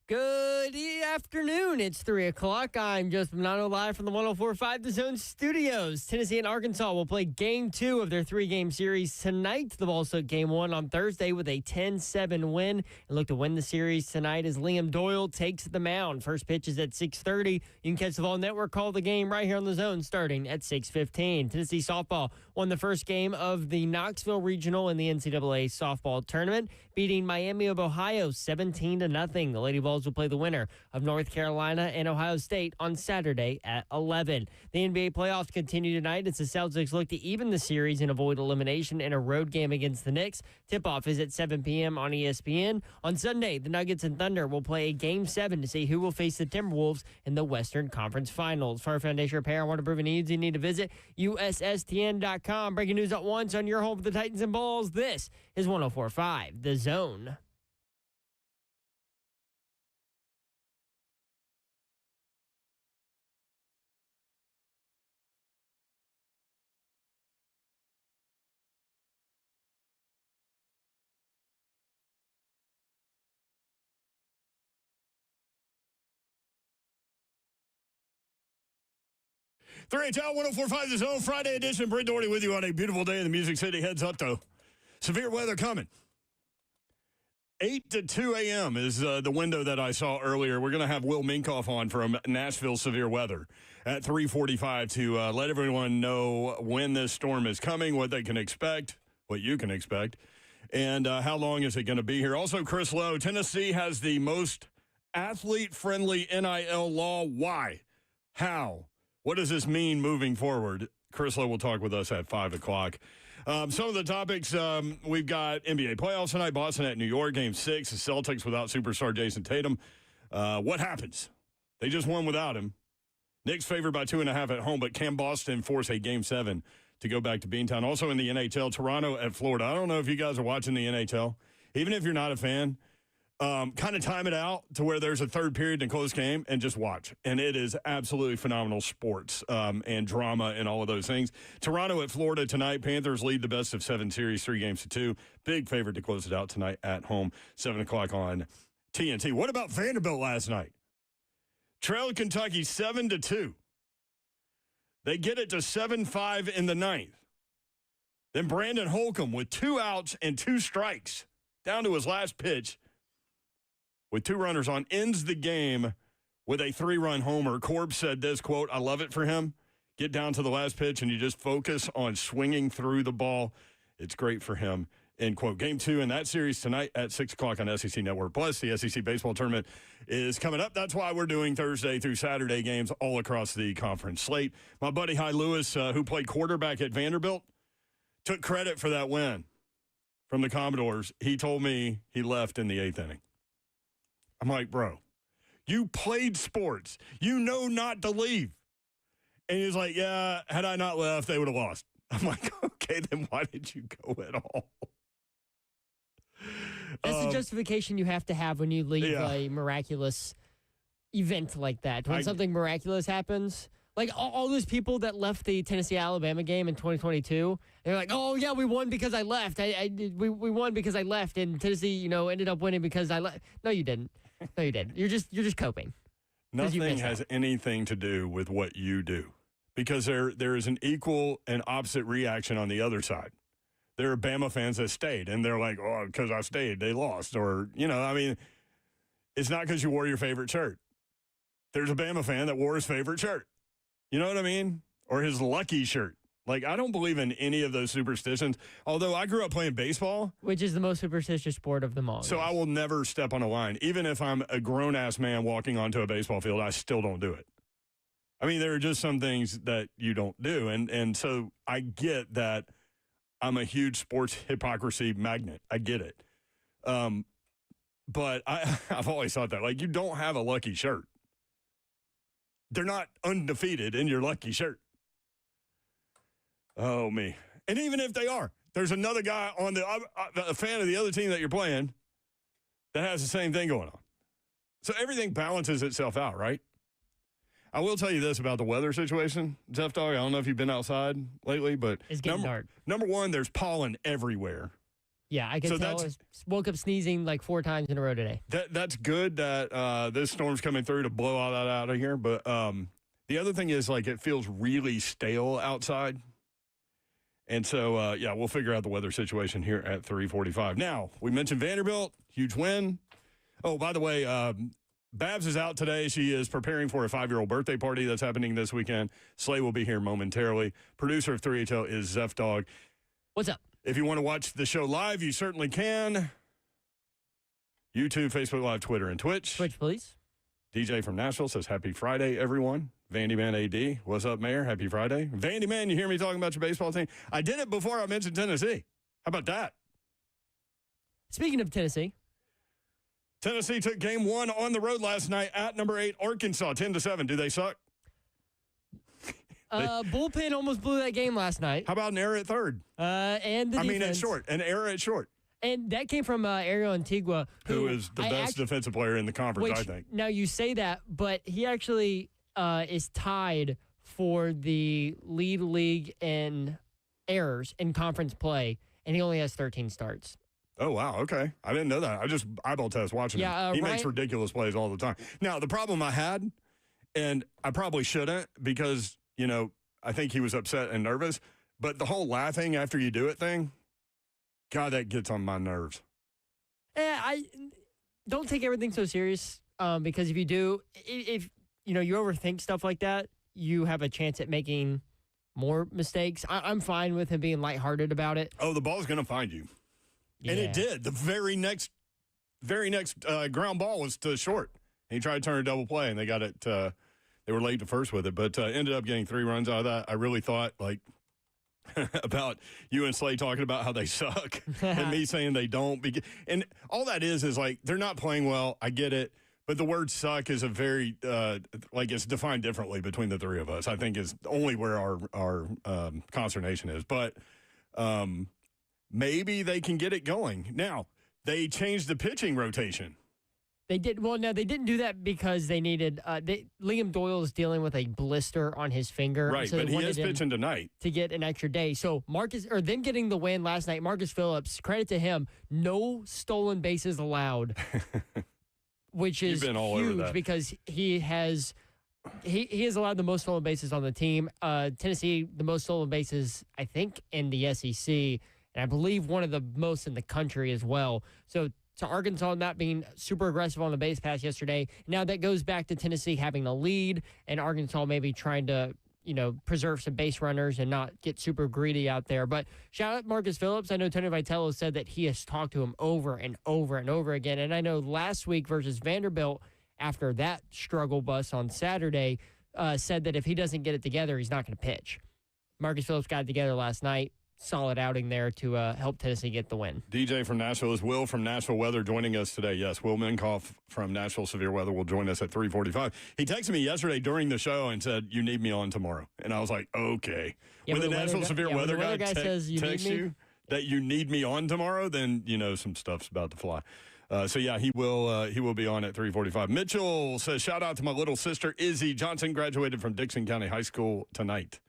Good afternoon. It's 3 o'clock. I'm Joseph Manano live from the 104.5 The Zone studios. Tennessee and Arkansas will play Game 2 of their three-game series tonight. They've also Game 1 on Thursday with a 10-7 win. And look to win the series tonight as Liam Doyle takes the mound. First pitch is at 6:30. You can catch the Vol Network call the game right here on The Zone starting at 6:15. Tennessee softball won the first game of the Knoxville Regional in the NCAA softball tournament, beating Miami of Ohio 17-0. The Lady Vols will play the winner of North Carolina and Ohio State on Saturday at 11. The NBA playoffs continue tonight as the Celtics look to even the series and avoid elimination in a road game against the Knicks. Tip-off is at 7 p.m. on ESPN. On Sunday, the Nuggets and Thunder will play a Game 7 to see who will face the Timberwolves in the Western Conference Finals. For our foundation repair and waterproofing needs, you need to visit USSTN.com. Breaking news at once on your home for the Titans and Balls. This is 104.5 The Zone. HL 104.5 The Zone, Friday edition. Brent Doherty with you on a beautiful day in the Music City. Heads up, though. Severe weather coming. 8 to 2 a.m. is the window that I saw earlier. We're going to have Will Minkoff on from Nashville Severe Weather at 3:45 to let everyone know when this storm is coming, what they can expect, what you can expect, and how long is it going to be here. Also, Chris Lowe, Tennessee has the most athlete-friendly NIL law. Why? How? What does this mean moving forward? Chris Lowe will talk with us at 5 o'clock. Some of the topics, we've got NBA playoffs tonight, Boston at New York, Game 6, the Celtics without superstar Jason Tatum. What happens? They just won without him. Knicks favored by 2.5 at home, but can Boston force a Game 7 to go back to Beantown? Also in the NHL, Toronto at Florida. I don't know if you guys are watching the NHL. Even if you're not a fan, kind of time it out to where there's a third period in a close game and just watch. And it is absolutely phenomenal sports and drama and all of those things. Toronto at Florida tonight. Panthers lead the best of 7 series, 3-2. Big favorite to close it out tonight at home, 7 o'clock on TNT. What about Vanderbilt last night? Trailed Kentucky 7-2. They get it to 7-5 in the ninth. Then Brandon Holcomb with 2 outs and 2 strikes down to his last pitch, with 2 runners on, ends the game with a 3-run homer. Korb said this, quote, "I love it for him. Get down to the last pitch and you just focus on swinging through the ball. It's great for him," end quote. Game 2 in that series tonight at 6 o'clock on SEC Network. Plus, the SEC baseball tournament is coming up. That's why we're doing Thursday through Saturday games all across the conference slate. My buddy Hy Lewis, who played quarterback at Vanderbilt, took credit for that win from the Commodores. He told me he left in the 8th inning. I'm like, bro, you played sports. You know not to leave. And he's like, yeah, had I not left, they would have lost. I'm like, okay, then why did you go at all? That's the justification you have to have when you leave a miraculous event like that. When something miraculous happens. Like all those people that left the Tennessee-Alabama game in 2022, they're like, "Oh yeah, we won because I left. We won because I left, and Tennessee, ended up winning because I left." No, you didn't. No, you didn't. You're just coping. Nothing has anything to do with what you do, because there is an equal and opposite reaction on the other side. There are Bama fans that stayed, and they're like, "Oh, because I stayed, they lost," or it's not because you wore your favorite shirt. There's a Bama fan that wore his favorite shirt. You know what I mean? Or his lucky shirt. Like, I don't believe in any of those superstitions, although I grew up playing baseball. Which is the most superstitious sport of them all. So yes. I will never step on a line. Even if I'm a grown-ass man walking onto a baseball field, I still don't do it. I mean, there are just some things that you don't do. And so I get that I'm a huge sports hypocrisy magnet. I get it. But I've always thought that. Like, you don't have a lucky shirt. They're not undefeated in your lucky shirt. Oh, me. And even if they are, there's another guy on a fan of the other team that you're playing that has the same thing going on. So everything balances itself out, right? I will tell you this about the weather situation, Jeff Dog. I don't know if you've been outside lately, but it's getting dark. Number one, there's pollen everywhere. Yeah, I can So tell. I woke up sneezing like 4 times in a row today. That's good that this storm's coming through to blow all that out of here. But the other thing is, like, it feels really stale outside. And so, we'll figure out the weather situation here at 3:45. Now, we mentioned Vanderbilt, huge win. Oh, by the way, Babs is out today. She is preparing for a 5-year-old birthday party that's happening this weekend. Slay will be here momentarily. Producer of 3HL is Zeph Dog. What's up? If you want to watch the show live, you certainly can. YouTube, Facebook Live, Twitter, and Twitch. Twitch, please. DJ from Nashville says, happy Friday, everyone. Vandyman AD, what's up, Mayor? Happy Friday. Vandyman, you hear me talking about your baseball team? I did it before I mentioned Tennessee. How about that? Speaking of Tennessee. Tennessee took game 1 on the road last night at number 8, Arkansas, 10-7. Do they suck? Bullpen almost blew that game last night. How about an error at third? And the defense. At short. An error at short. And that came from Ariel Antigua, who is the best defensive player in the conference, I think. Now, you say that, but he actually is tied for the league in errors in conference play, and he only has 13 starts. Oh, wow. Okay. I didn't know that. I just eyeball test watching him. He makes ridiculous plays all the time. Now, the problem I had, and I probably shouldn't because, I think he was upset and nervous, but the whole laughing after you do it thing, God, that gets on my nerves. I don't take everything so serious because if you do, if you overthink stuff like that, you have a chance at making more mistakes. I'm fine with him being lighthearted about it. Oh, the ball's going to find you. Yeah. And it did. The very next ground ball was to short. He tried to turn a double play, and they got it. They were late to first with it, but ended up getting 3 runs out of that. I really thought, about you and Slay talking about how they suck and me saying they don't. And all that is they're not playing well. I get it. But the word suck is a very, it's defined differently between the three of us. I think is only where our consternation is. But maybe they can get it going. Now, they changed the pitching rotation. They did. Well, no, they didn't do that because they needed Liam Doyle is dealing with a blister on his finger. Right, so but he is pitching tonight. To get an extra day. So them getting the win last night, Marcus Phillips, credit to him, no stolen bases allowed. Which is huge because he has allowed the most stolen bases on the team. Tennessee, the most stolen bases, I think, in the SEC, and I believe one of the most in the country as well. So to Arkansas not being super aggressive on the base pass yesterday, now that goes back to Tennessee having a lead and Arkansas maybe trying to preserve some base runners and not get super greedy out there. But shout out Marcus Phillips. I know Tony Vitello said that he has talked to him over and over and over again. And I know last week versus Vanderbilt, after that struggle bus on Saturday, said that if he doesn't get it together, he's not going to pitch. Marcus Phillips got it together last night. Solid outing there to help Tennessee get the win. DJ from Nashville is Will from Nashville Weather joining us today. Yes, Will Minkoff from Nashville Severe Weather will join us at 3:45. He texted me yesterday during the show and said, you need me on tomorrow. And I was like, okay. Yeah, when the Nashville Severe Weather guy says texts you that you need me on tomorrow, then some stuff's about to fly. He will be on at 3:45. Mitchell says, shout out to my little sister, Izzy Johnson, graduated from Dixon County High School tonight.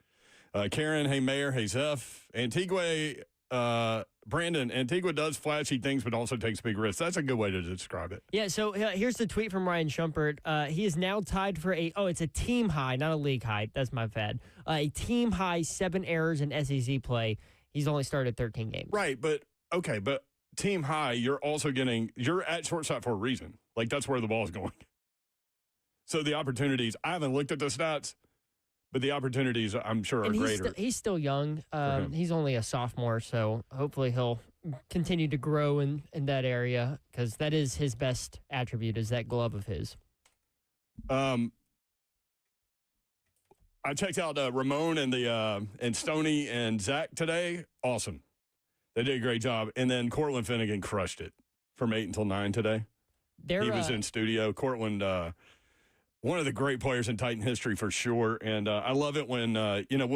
Karen, hey, Mayor, hey, Zeph. Antigua, Brandon, Antigua does flashy things, but also takes big risks. That's a good way to describe it. Yeah, so here's the tweet from Ryan Shumpert. He is now tied for it's a team high, not a league high. That's my bad. A team high 7 errors in SEC play. He's only started 13 games. Right, but team high, you're at shortstop for a reason. That's where the ball is going. So the opportunities, I haven't looked at the stats, but the opportunities, I'm sure, are greater. He's still young. He's only a sophomore, so hopefully he'll continue to grow in that area because that is his best attribute is that glove of his. I checked out Ramon and Stoney and Zach today. Awesome. They did a great job. And then Cortland Finnegan crushed it from 8 until 9 today. He was in studio. Cortland, one of the great players in Titan history for sure. And I love it when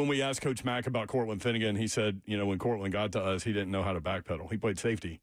we asked Coach Mack about Cortland Finnegan, he said, when Cortland got to us, he didn't know how to backpedal. He played safety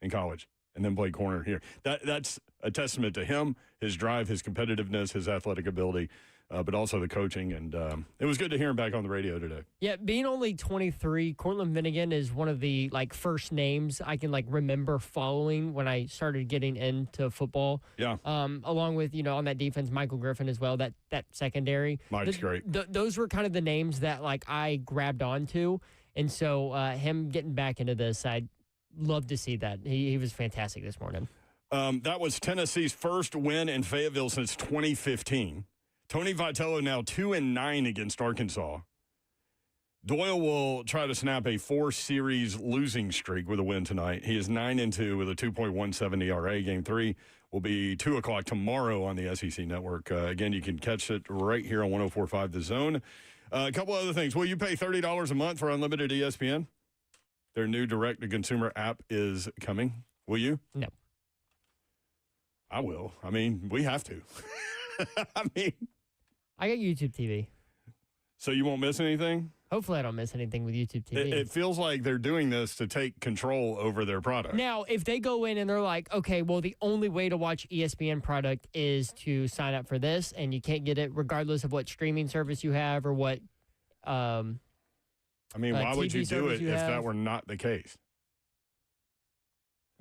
in college and then played corner here. That's a testament to him, his drive, his competitiveness, his athletic ability. but also the coaching. And it was good to hear him back on the radio today. Yeah, being only 23, Cortland Finnegan is one of the first names I can remember following when I started getting into football. Yeah. Along with on that defense, Michael Griffin as well. That secondary. Mike's great. Those were kind of the names that I grabbed onto, and so him getting back into this, I'd love to see that. He was fantastic this morning. That was Tennessee's first win in Fayetteville since 2015. Tony Vitello now 2-9 against Arkansas. Doyle will try to snap a 4-series losing streak with a win tonight. He is 9-2 with a 2.17 ERA. Game 3 will be 2 o'clock tomorrow on the SEC Network. Again, you can catch it right here on 104.5 The Zone. A couple other things. Will you pay $30 a month for unlimited ESPN? Their new direct-to-consumer app is coming. Will you? No. I will. I mean, we have to. I got YouTube TV. So you won't miss anything? Hopefully I don't miss anything with YouTube TV. It feels like they're doing this to take control over their product. Now, if they go in and they're like, okay, well, the only way to watch ESPN product is to sign up for this, and you can't get it regardless of what streaming service you have or what why would you do it if that were not the case?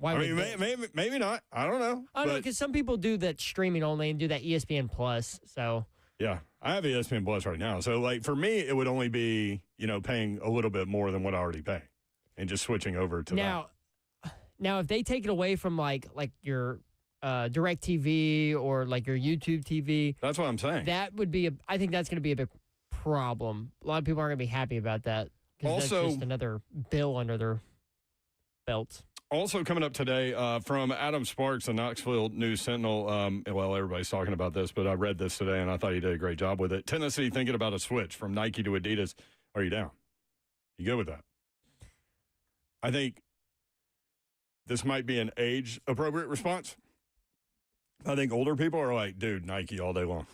Why maybe not. I don't know. I don't know, because some people do that streaming only and do that ESPN Plus. So yeah, I have ESPN Plus right now. So for me, it would only be paying a little bit more than what I already pay, and just switching over to that. Now, if they take it away from your Direct TV or your YouTube TV, that's what I'm saying. That would be I think that's going to be a big problem. A lot of people aren't going to be happy about that because that's just another bill under their belts. Also coming up today from Adam Sparks, the Knoxville News Sentinel. Everybody's talking about this, but I read this today, and I thought he did a great job with it. Tennessee thinking about a switch from Nike to Adidas. Are you down? You good with that? I think this might be an age-appropriate response. I think older people are like, dude, Nike all day long.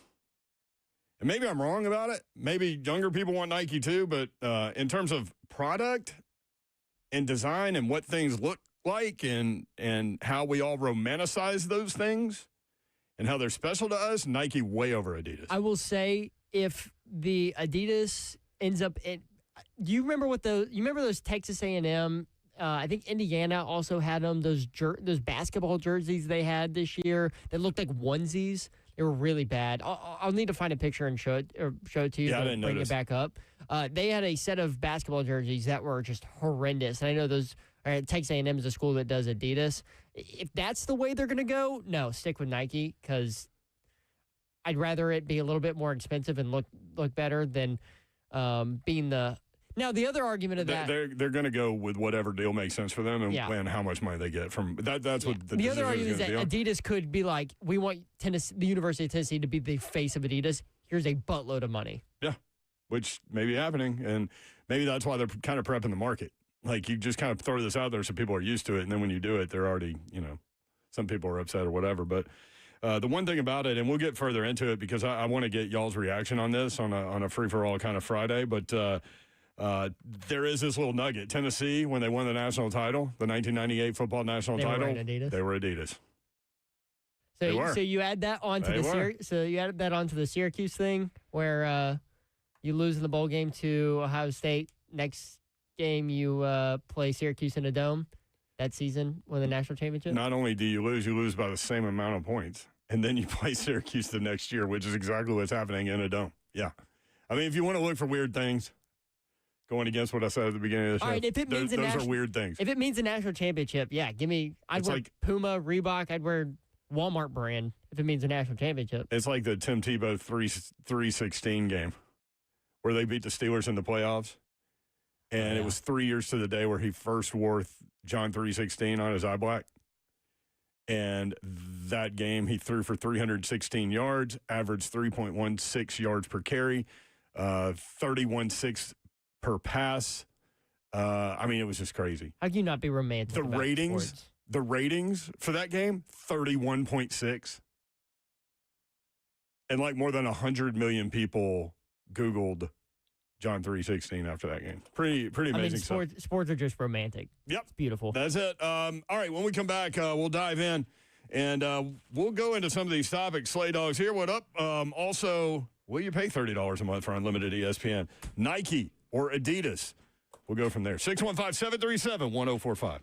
And maybe I'm wrong about it. Maybe younger people want Nike too, but in terms of product and design and what things look like and how we all romanticize those those and how they're special to us, Nike way over Adidas. I will say if the Adidas ends up in, do you remember those Texas A&M? I think Indiana also had them. Those basketball jerseys they had this year that looked like onesies. They were really bad. I'll need to find a picture and show it to you. Yeah, I didn't bring notice. It back up. They had a set of basketball jerseys that were just horrendous. And I know those. Texas A&M is a school that does Adidas. If that's the way they're going to go, no, stick with Nike because I'd rather it be a little bit more expensive and look better than being the. Now the other argument of that they're going to go with whatever deal makes sense for them and how much money they get from that. That's what the other argument is that Adidas could be like, we want the University of Tennessee to be the face of Adidas. Here's a buttload of money. Yeah, which may be happening, and maybe that's why they're kind of prepping the market. Like, you just kind of throw this out there so people are used to it, and then when you do it, they're already, some people are upset or whatever. But the one thing about it, and we'll get further into it because I want to get y'all's reaction on this on a free-for-all kind of Friday, but there is this little nugget. Tennessee, when they won the national title, the 1998 football national title, they were Adidas. So you add that onto the Syracuse thing where you lose in the bowl game to Ohio State. Next game you play Syracuse in a dome that season, win the national championship. Not only do you lose by the same amount of points, and then you play Syracuse the next year, which is exactly what's happening in a dome. Yeah, I mean, if you want to look for weird things, going against what I said at the beginning of the show, all right, if it means those are weird things. If it means a national championship, yeah, I'd wear Puma, Reebok, I'd wear Walmart brand if it means a national championship. It's like the Tim Tebow 3-16 game where they beat the Steelers in the playoffs. And it was 3 years to the day where he first wore John 3:16 on his eye black. And that game, he threw for 316 yards, averaged 3.16 yards per carry, 31.6 per pass. I mean, it was just crazy. How can you not be romantic? The ratings for that game, 31.6. And more than 100 million people Googled John 3:16 after that game. Pretty amazing stuff. Sports are just romantic. Yep. It's beautiful. That's it. All right, when we come back, we'll dive in, and we'll go into some of these topics. Slay Dogs here. What up? Also, Will you pay $30 a month for unlimited ESPN? Nike or Adidas? We'll go from there. 615-737-1045.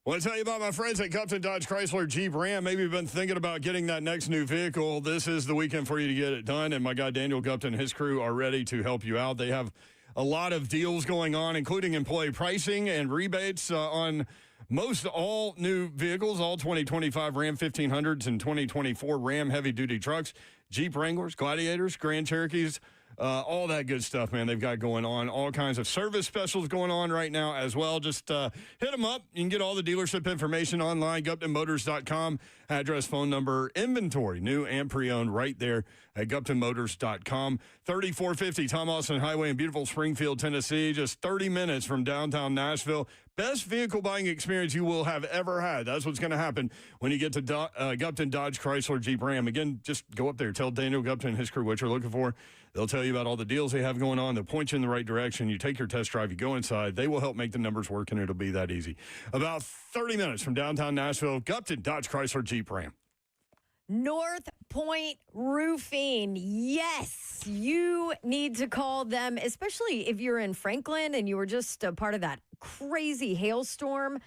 I want to tell you about my friends at Gupton Dodge Chrysler Jeep Ram. Maybe you've been thinking about getting that next new vehicle. This is the weekend for you to get it done, and my guy Daniel Gupton and his crew are ready to help you out. They have a lot of deals going on, including employee pricing and rebates on most all new vehicles, all 2025 Ram 1500s and 2024 Ram heavy-duty trucks, Jeep Wranglers, Gladiators, Grand Cherokees, all that good stuff, man. They've got going on. All kinds of service specials going on right now as well. Just hit them up. You can get all the dealership information online, GuptonMotors.com. Address, phone number, inventory, new and pre-owned right there at GuptonMotors.com. 3450 Tom Austin Highway in beautiful Springfield, Tennessee. Just 30 minutes from downtown Nashville. Best vehicle buying experience you will have ever had. That's what's going to happen when you get to Gupton Dodge Chrysler Jeep Ram. Again, just go up there. Tell Daniel Gupton and his crew what you're looking for. They'll tell you about all the deals they have going on. They'll point you in the right direction. You take your test drive. You go inside. They will help make the numbers work, and it'll be that easy. About 30 minutes from downtown Nashville, Gupton Dodge Chrysler Jeep Ram. North Point Roofing. Yes, you need to call them, especially if you're in Franklin and you were just a part of that crazy hailstorm.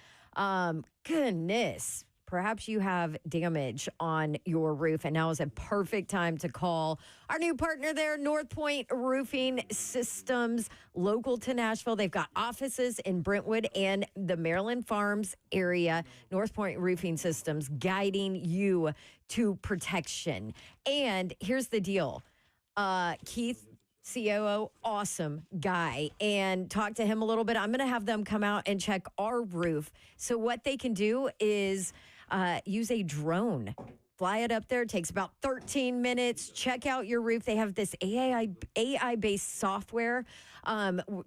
Goodness. Perhaps you have damage on your roof, and now is a perfect time to call our new partner there, North Point Roofing Systems, local to Nashville. They've got offices in Brentwood and the Maryland Farms area. North Point Roofing Systems guiding you to protection. And here's the deal. Keith, COO, awesome guy, and talk to him a little bit. I'm going to have them come out and check our roof. So what they can do is use a drone. Fly it up there. It takes about 13 minutes. Check out your roof. They have this AI-based software.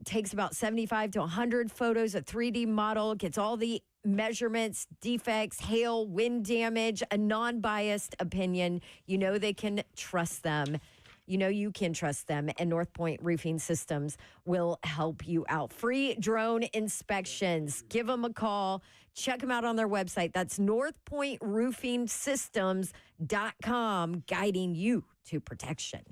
Takes about 75 to 100 photos, a 3D model, gets all the measurements, defects, hail, wind damage, a non-biased opinion. You know they can trust them. You know you can trust them, and North Point Roofing Systems will help you out. Free drone inspections. Give them a call. Check them out on their website. That's northpointroofingsystems.com, guiding you to protection.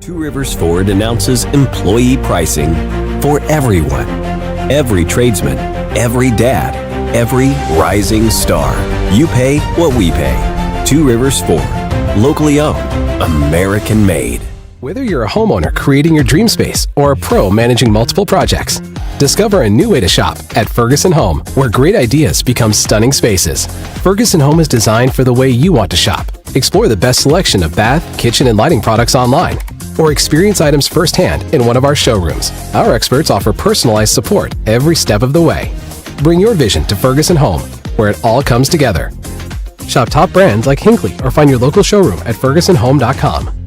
Two Rivers Ford announces employee pricing for everyone. Every tradesman, every dad, every rising star. You pay what we pay. Two Rivers Ford. Locally owned. American made. Whether you're a homeowner creating your dream space or a pro managing multiple projects, discover a new way to shop at Ferguson Home, where great ideas become stunning spaces. Ferguson Home is designed for the way you want to shop. Explore the best selection of bath, kitchen, and lighting products online. or experience items firsthand in one of our showrooms. Our experts offer personalized support every step of the way. Bring your vision to Ferguson Home, where it all comes together. Shop top brands like Hinckley or find your local showroom at fergusonhome.com.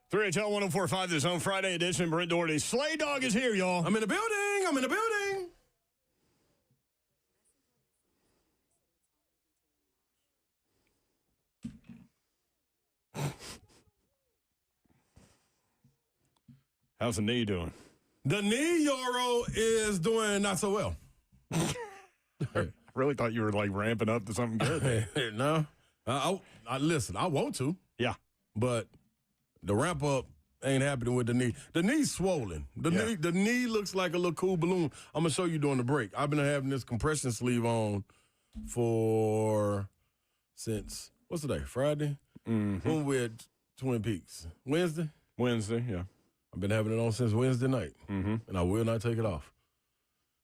Three HL 104.5, the Zone Friday edition. Brent Doherty. Slay Dog is here, y'all. I'm in the building. How's the knee doing? The knee Euro is doing not so well. I really thought you were like ramping up to something good. No. I listen, I want to, Yeah. but the ramp up ain't happening with the knee. The knee's swollen. The knee looks like a little cool balloon. I'm going to show you during the break. I've been having this compression sleeve on since, what's today, Friday? Mm-hmm. When we're at Twin Peaks. Wednesday, yeah. I've been having it on since Wednesday night, and I will not take it off.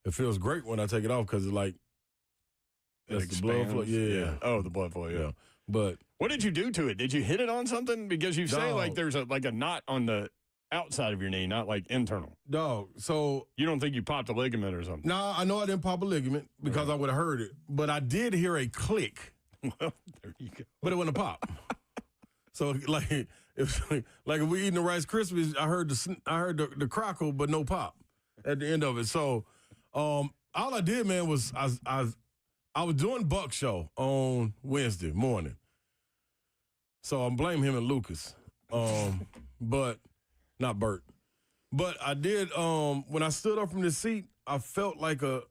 It feels great when I take it off because it's like, that's the blood flow. Yeah. Oh, the blood flow, yeah. But what did you do to it? Did you hit it on something? Because you say like there's a knot on the outside of your knee, not like internal. Dog, so you don't think you popped a ligament or something? No, I know I didn't pop a ligament because I would have heard it. But I did hear a click. Well, there you go. But it wasn't a pop. So like if we eating the Rice Krispies, I heard the crackle, but no pop at the end of it. So all I did, man, was I was doing Buck's show on Wednesday morning. So I'm blaming him and Lucas. But not Bert. But I did when I stood up from the seat, I felt like a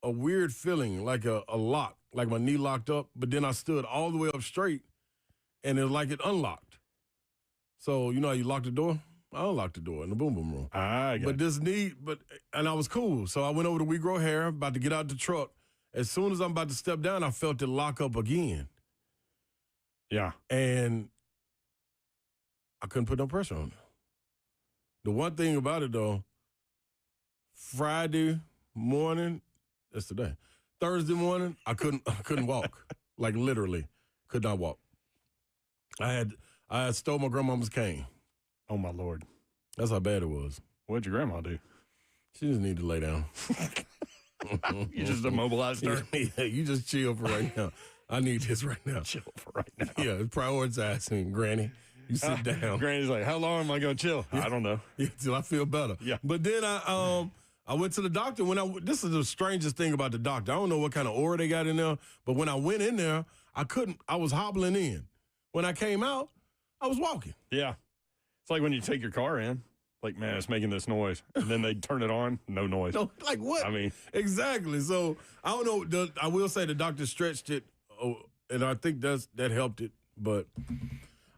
weird feeling, like a lock, like my knee locked up, but then I stood all the way up straight and it was like it unlocked. So you know how you lock the door? I unlocked the door in the boom boom room. But this knee, and I was cool. So I went over to We Grow Hair, about to get out the truck. As soon as I'm about to step down, I felt it lock up again. Yeah. And I couldn't put no pressure on it. The one thing about it, though, Friday morning, that's today. Thursday morning, I couldn't walk. Like literally, could not walk. I had stole my grandmama's cane. Oh my Lord. That's how bad it was. What'd your grandma do? She just needed to lay down. You just immobilized her? Yeah, you just chill for right now. I need this right now. Chill for right now. Yeah, prioritizing, Granny. You sit down. Granny's like, how long am I going to chill? Yeah. I don't know. Yeah, till I feel better. Yeah. But then I went to the doctor. This is the strangest thing about the doctor. I don't know what kind of aura they got in there, but when I went in there, I was hobbling in. When I came out, I was walking. Yeah. It's like when you take your car in. Like, man, it's making this noise. And then they turn it on, no noise. No, like what? I mean. Exactly. So, I don't know. I will say the doctor stretched it, and I think that helped it. But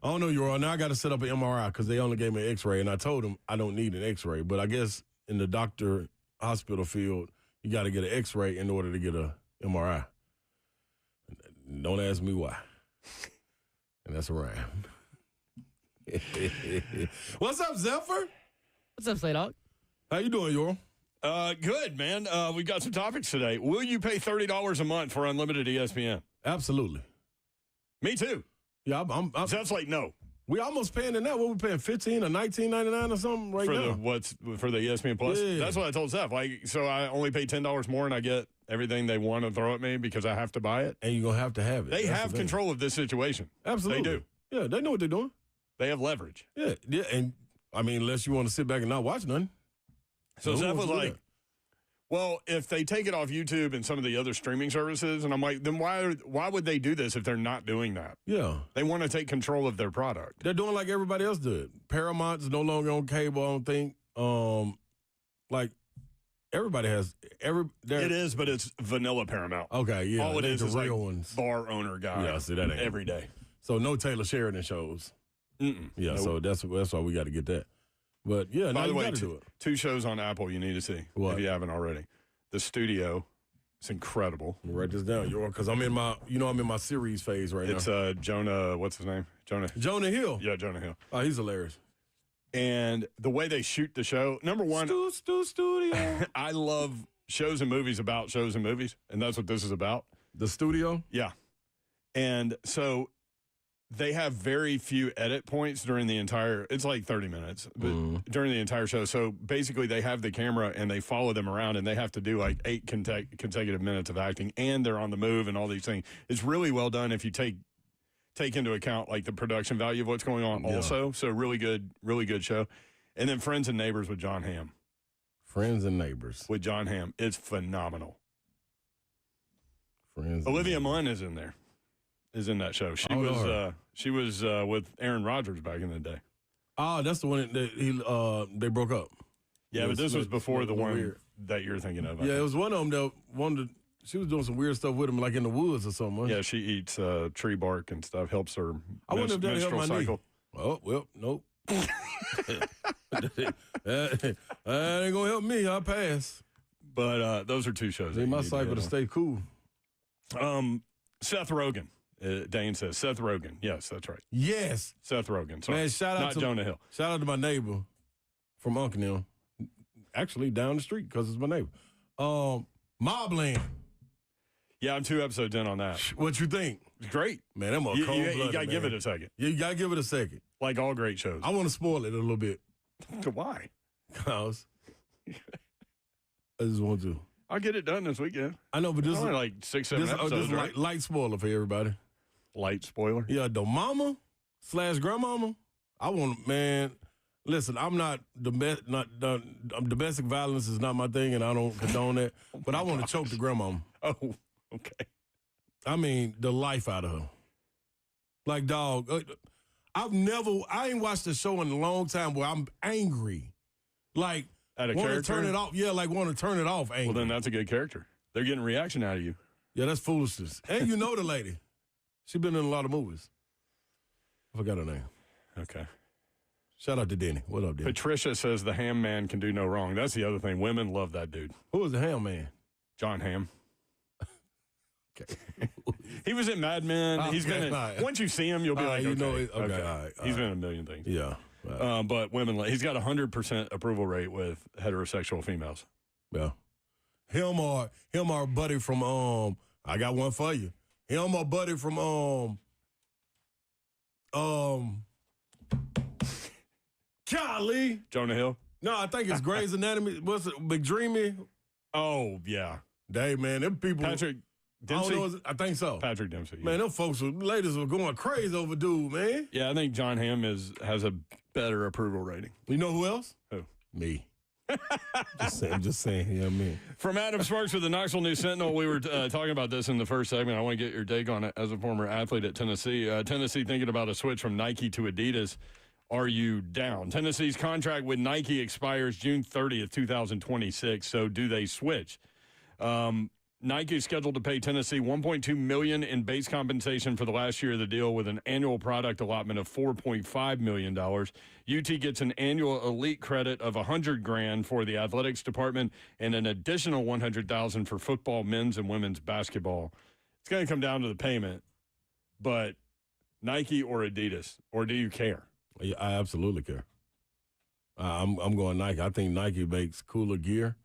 I don't know, Euro. Now I got to set up an MRI because they only gave me an X-ray, and I told them I don't need an X-ray. But I guess in the doctor hospital field, you got to get an X-ray in order to get a MRI. Don't ask me why. And that's a wrap. What's up, Zephyr? What's up, Slay Dog? How you doing, Yoram? Good, man. We've got some topics today. Will you pay $30 a month for unlimited ESPN? Absolutely. Me too. Yeah, I'm Zep's like, no. we almost paying it now. What we paying, $15 or $19.99 or something right for now? For the ESPN Plus? Yeah. That's what I told Zeph. Like, so I only pay $10 more and I get everything they want to throw at me because I have to buy it. And you're going to have it. They That's have the thing. control of this situation. Absolutely. They do. Yeah, they know what they're doing. They have leverage. Yeah, and I mean, unless you want to sit back and not watch nothing. So who Zeph wants was to do like, that? well, if they take it off YouTube and some of the other streaming services, and I'm like, then why would they do this if they're not doing that? Yeah. They want to take control of their product. They're doing like everybody else did. Paramount's no longer on cable, I don't think. Like, everybody has. It is, but it's vanilla Paramount. Okay, yeah. All it they is the is like real ones. bar owner guy. Yeah, see, that ain't every day. So no Taylor Sheridan shows. Mm-mm. Yeah, Nope. so that's why we got to get that. But, yeah, now By the you way, got to do it. two shows on Apple you need to see What? if you haven't already. The Studio, it's incredible. Let me write this down, because I'm in my series phase right It's now. Jonah, what's his name? Jonah Hill. Yeah, Jonah Hill. Oh, he's hilarious. And the way they shoot the show, number one, Studio. I love shows and movies about shows and movies, and that's what this is about. The studio? Yeah. And so they have very few edit points during the entire, it's like 30 minutes, but during the entire show. So basically they have the camera and they follow them around and they have to do like 8 consecutive minutes of acting and they're on the move and all these things. It's really well done if you take into account like the production value of what's going on also. So really good show. And then Friends and Neighbors with John Hamm. Friends and Neighbors. With John Hamm. It's phenomenal. Friends. Olivia Munn is in there. Is in that show. She was with Aaron Rodgers back in the day. Oh, that's the one that they broke up. Yeah, but this was before the one weird. that you're thinking of. Yeah, it was one of them that she was doing some weird stuff with him, like in the woods or something. Yeah, she eats tree bark and stuff. Helps her I wonder if that helped menstrual my cycle. knee. Oh, well, nope. that ain't gonna help me. I'll pass. But those are two shows. Need my cycle to stay cool. Seth Rogen. Dane says Seth Rogen. Yes, that's right. Yes. Seth Rogen. Sorry. Man, shout out Not to Jonah Hill. Shout out to my neighbor from Uncle. Actually, down the street because it's my neighbor. Mobland. Yeah, I'm 2 episodes in on that. What you think? It's great. Man, I'm a cold blooded. You got to give it a second. Yeah, you got to give it a second. Like all great shows. I want to spoil it a little bit. Why? Because I just want to. I'll get it done this weekend. I know, but this is only like 6-7 episodes, this is right? light spoiler for everybody. Light spoiler? Yeah, the mama / grandmama. I want, man. Listen, I'm not domestic violence is not my thing, and I don't condone that. But I want to choke the grandmama. Oh, okay. I mean, the life out of her. Like, dog, I ain't watched a show in a long time where I'm angry. Like, At a want to character? turn it off. Yeah, like want to turn it off angry. Well, then that's a good character. They're getting reaction out of you. Yeah, that's foolishness. And you know the lady. She been in a lot of movies. I forgot her name. Okay. Shout out to Denny. What up, Denny? Patricia says the Ham Man can do no wrong. That's the other thing. Women love that dude. Who was the Ham Man? John Hamm. Okay. He was in Mad Men. Okay, He's been in, all right. once you see him, you'll be like, you okay. know it. Okay, all right, He's been in a million things. Yeah. Right. But women, he's got 100% approval rate with heterosexual females. Yeah. Him or buddy from I got one for you. Him or buddy from golly. Jonah Hill? No, I think it's Grey's Anatomy. What's it? McDreamy? Oh, yeah. Dang, man, them people. Patrick I don't Dempsey? know, I think so. Patrick Dempsey. Yeah. Man, them ladies were going crazy over dude, man. Yeah, I think John Hamm has a better approval rating. You know who else? Who? Me. I'm just saying. Yeah, me. From Adam Sparks with the Knoxville News Sentinel, we were talking about this in the first segment. I want to get your take on it as a former athlete at Tennessee. Tennessee thinking about a switch from Nike to Adidas. Are you down? Tennessee's contract with Nike expires June 30th, 2026. So do they switch? Nike is scheduled to pay Tennessee $1.2 million in base compensation for the last year of the deal, with an annual product allotment of $4.5 million. UT gets an annual elite credit of $100,000 for the athletics department and an additional $100,000 for football, men's and women's basketball. It's going to come down to the payment, but Nike or Adidas, or do you care? Yeah, I absolutely care. I'm going Nike. I think Nike makes cooler gear.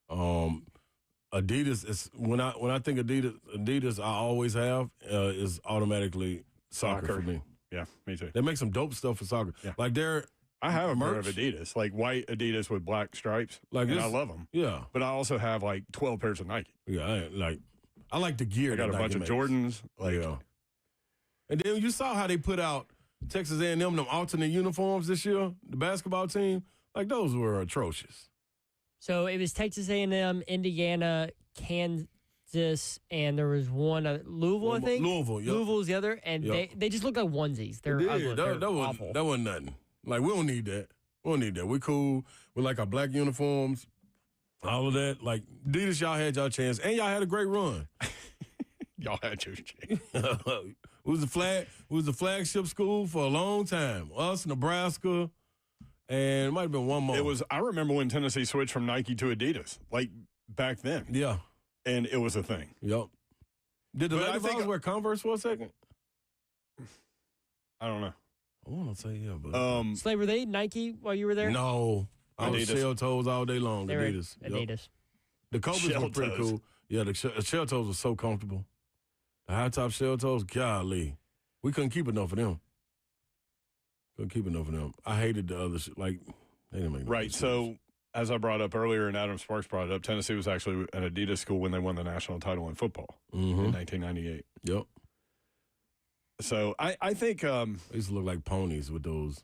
Adidas is when I think Adidas I always have is automatically soccer for me. Yeah, me too. They make some dope stuff for soccer. Yeah. Like I have a pair merch of Adidas, like white Adidas with black stripes, and I love them. Yeah, but I also have like 12 pairs of Nike. Yeah, I like the gear. I got a bunch of Jordans. Yeah. And then you saw how they put out Texas A&M them alternate uniforms this year, the basketball team. Like those were atrocious. So it was Texas A&M, Indiana, Kansas, and there was one, Louisville, I think? Louisville, yep. Louisville's the other, and they just look like onesies. They're ugly. They're awful. That wasn't nothing. Like, we don't need that. We don't need that. We cool. We like our black uniforms, all of that. Like, Adidas, y'all had y'all chance, and y'all had a great run. Y'all had your chance. We was the flagship school for a long time. Us, Nebraska, and it might have been one more. I remember when Tennessee switched from Nike to Adidas, like back then. Yeah. And it was a thing. Yep. Did the Lady Vols wear Converse for a second? I don't know. I want to say yeah, but Slay, were they Nike while you were there? No. I was shell toes all day long. They Adidas. Were Adidas. The Kobe's were pretty cool. Yeah, the shell toes were so comfortable. The high top shell toes, golly. We couldn't keep enough of them. I hated the other shit. Like, they didn't make no right. So, as I brought up earlier, and Adam Sparks brought it up, Tennessee was actually an Adidas school when they won the national title in football in 1998. Yep. So, I think they used to look like ponies with those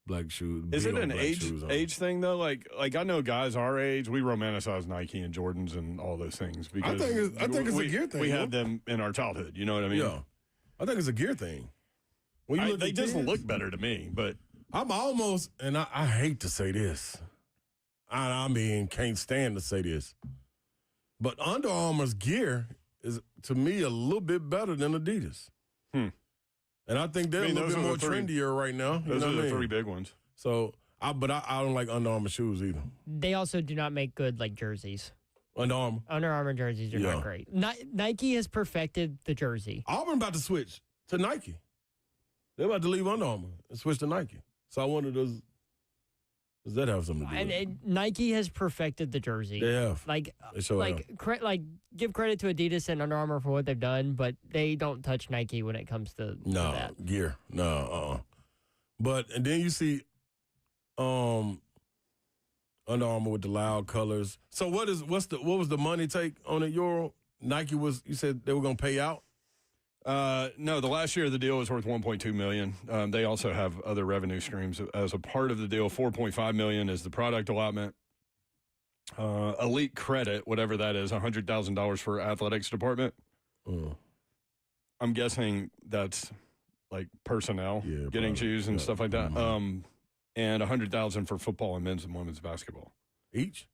black shoes. Is it an age thing, though? Like I know guys our age, we romanticize Nike and Jordans and all those things. Because I think it's a gear thing. We had them in our childhood. You know what I mean? Yeah. I think it's a gear thing. When they just look better to me, but I'm almost, and I hate to say this. I mean, can't stand to say this. But Under Armour's gear is, to me, a little bit better than Adidas. And I think they're a little bit more trendier right now. Those are the three big ones. So, I don't like Under Armour shoes either. They also do not make good, like, jerseys. Under Armour jerseys are not great. Nike has perfected the jersey. Auburn about to switch to Nike. They're about to leave Under Armour and switch to Nike. So I wonder, does that have something to do with it? And Nike has perfected the jersey. They have. Give credit to Adidas and Under Armour for what they've done, but they don't touch Nike when it comes to that. Gear. No, But, and then you see Under Armour with the loud colors. So what was the money take on it, Euro? Nike you said they were going to pay out? No, the last year of the deal was worth $1.2 million. They also have other revenue streams as a part of the deal. $4.5 million is the product allotment. Elite credit, whatever that is, $100,000 for athletics department. I'm guessing that's like personnel, getting shoes and stuff like that. And $100,000 for football and men's and women's basketball. Each?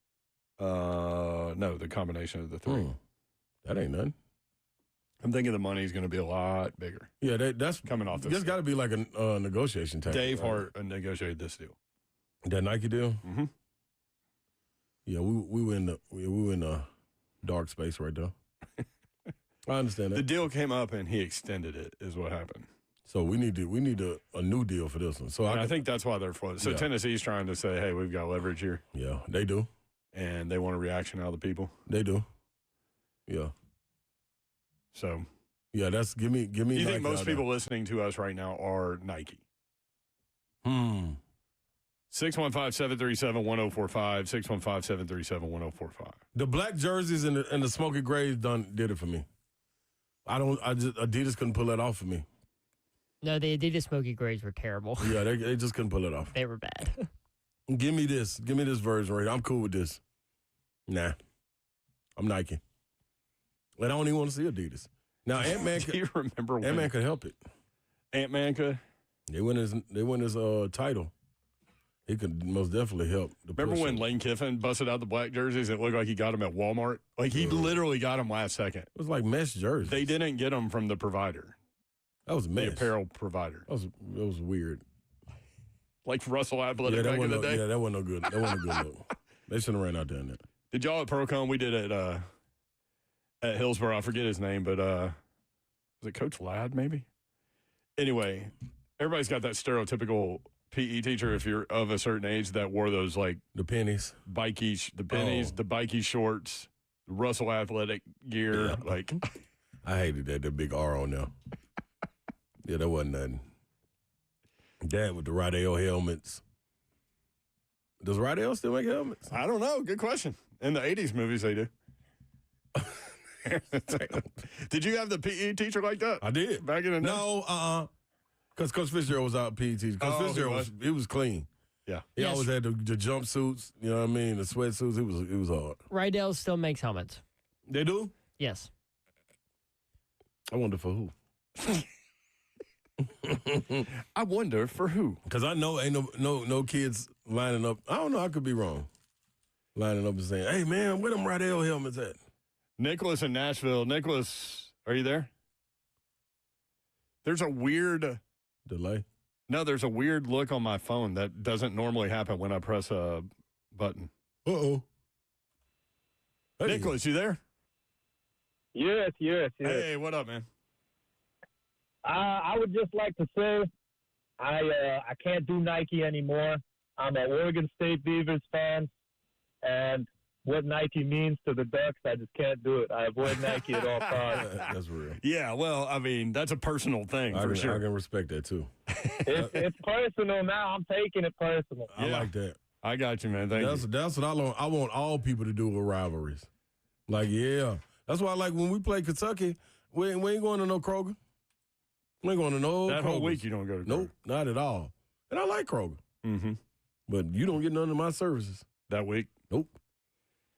No, the combination of the three. That ain't nothing. I'm thinking the money's going to be a lot bigger. Yeah, that's coming off this. There's got to be like a negotiation tactic. Dave Hart negotiated this deal. That Nike deal? Mm-hmm. Yeah, we were in the dark space right there. I understand that. The deal came up and he extended it, is what happened. So we need a new deal for this one. So I think that's why they're floating. So Tennessee's trying to say, hey, we've got leverage here. Yeah, they do. And they want a reaction out of the people. They do. Yeah. So, yeah, that's give me. You Nike think most people listening to us right now are Nike? 615-737-1045. 615-737-1045. The black jerseys and the smoky grays did it for me. Adidas couldn't pull that off for me. No, the Adidas smoky grays were terrible. Yeah, they just couldn't pull it off. They were bad. Give me this version right here. I'm cool with this. Nah, I'm Nike. I don't even want to see Adidas. Now, Ant-Man do you remember when Ant-Man could help it. Ant-Man could? They win his title. He could most definitely help. Remember when Lane Kiffin busted out the black jerseys? It looked like he got them at Walmart. Like, he literally got them last second. It was like mesh jerseys. They didn't get them from the provider. That was mesh. The apparel provider. That was weird. Like Russell Athletic back in the day. Yeah, that wasn't no good. That wasn't a good look. They shouldn't have ran out there in that. Did y'all at Procon? We did it at Hillsborough. I forget his name, but was it Coach Ladd maybe? Anyway, everybody's got that stereotypical PE teacher, if you're of a certain age, that wore those like the pennies, the bikey shorts, the Russell Athletic gear. Yeah. Like, I hated that. The big R on there. Yeah, that wasn't nothing. Dad with the Rydell helmets. Does Rydell still make helmets? I don't know. Good question. In the 80s movies, they do. Did you have the PE teacher like that? I did. Back in the day? No, because Coach Fitzgerald was out PE teacher. Coach Fitzgerald was clean. Yeah. He always had the jumpsuits, you know what I mean, the sweatsuits. It was hard. Rydell still makes helmets. They do? Yes. I wonder for who. I wonder for who. Because I know ain't no kids lining up. I don't know. I could be wrong. Lining up and saying, "Hey man, where them Rydell helmets at?" Nicholas in Nashville. Nicholas, are you there? There's a weird delay. No, there's a weird look on my phone that doesn't normally happen when I press a button. Uh-oh. Hey. Nicholas, you there? Yes. Hey, what up, man? I would just like to say I can't do Nike anymore. I'm an Oregon State Beavers fan, and what Nike means to the Ducks, I just can't do it. I avoid Nike at all costs. That's real. Yeah, well, I mean, that's a personal thing for sure. I can respect that, too. It's personal now. I'm taking it personal. I like that. I got you, man. Thank you. That's what I want all people to do with rivalries. Like, yeah. That's why, like, when we play Kentucky, we ain't going to no Kroger. We ain't going to no That Kroger's. whole week you don't go to Kroger. Nope, not at all. And I like Kroger. Mm-hmm. But you don't get none of my services. That week? Nope.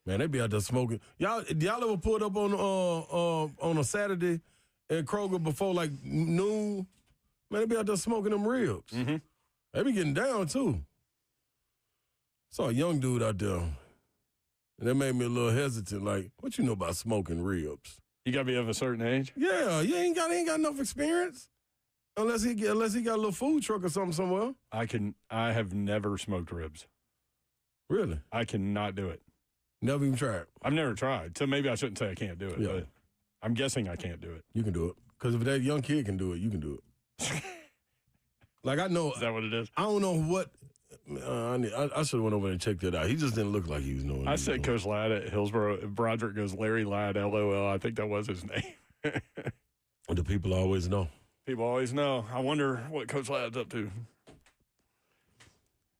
Man, they be out there smoking. Y'all ever pulled up on a Saturday at Kroger before like noon? Man, they be out there smoking them ribs. Mm-hmm. They be getting down too. Saw a young dude out there, and that made me a little hesitant. Like, what you know about smoking ribs? You gotta be of a certain age. Yeah, you ain't got enough experience unless he got a little food truck or something somewhere. I have never smoked ribs. Really? I cannot do it. Never even tried. I've never tried, so maybe I shouldn't say I can't do it. Yeah. But I'm guessing I can't do it. You can do it because if that young kid can do it, you can do it. Like I know. Is that what it is? I don't know what. I should have went over and checked it out. He just didn't look like he was knowing. I said Coach Ladd at Hillsborough. Broderick goes Larry Ladd, LOL. I think that was his name. The people always know. People always know. I wonder what Coach Ladd's up to.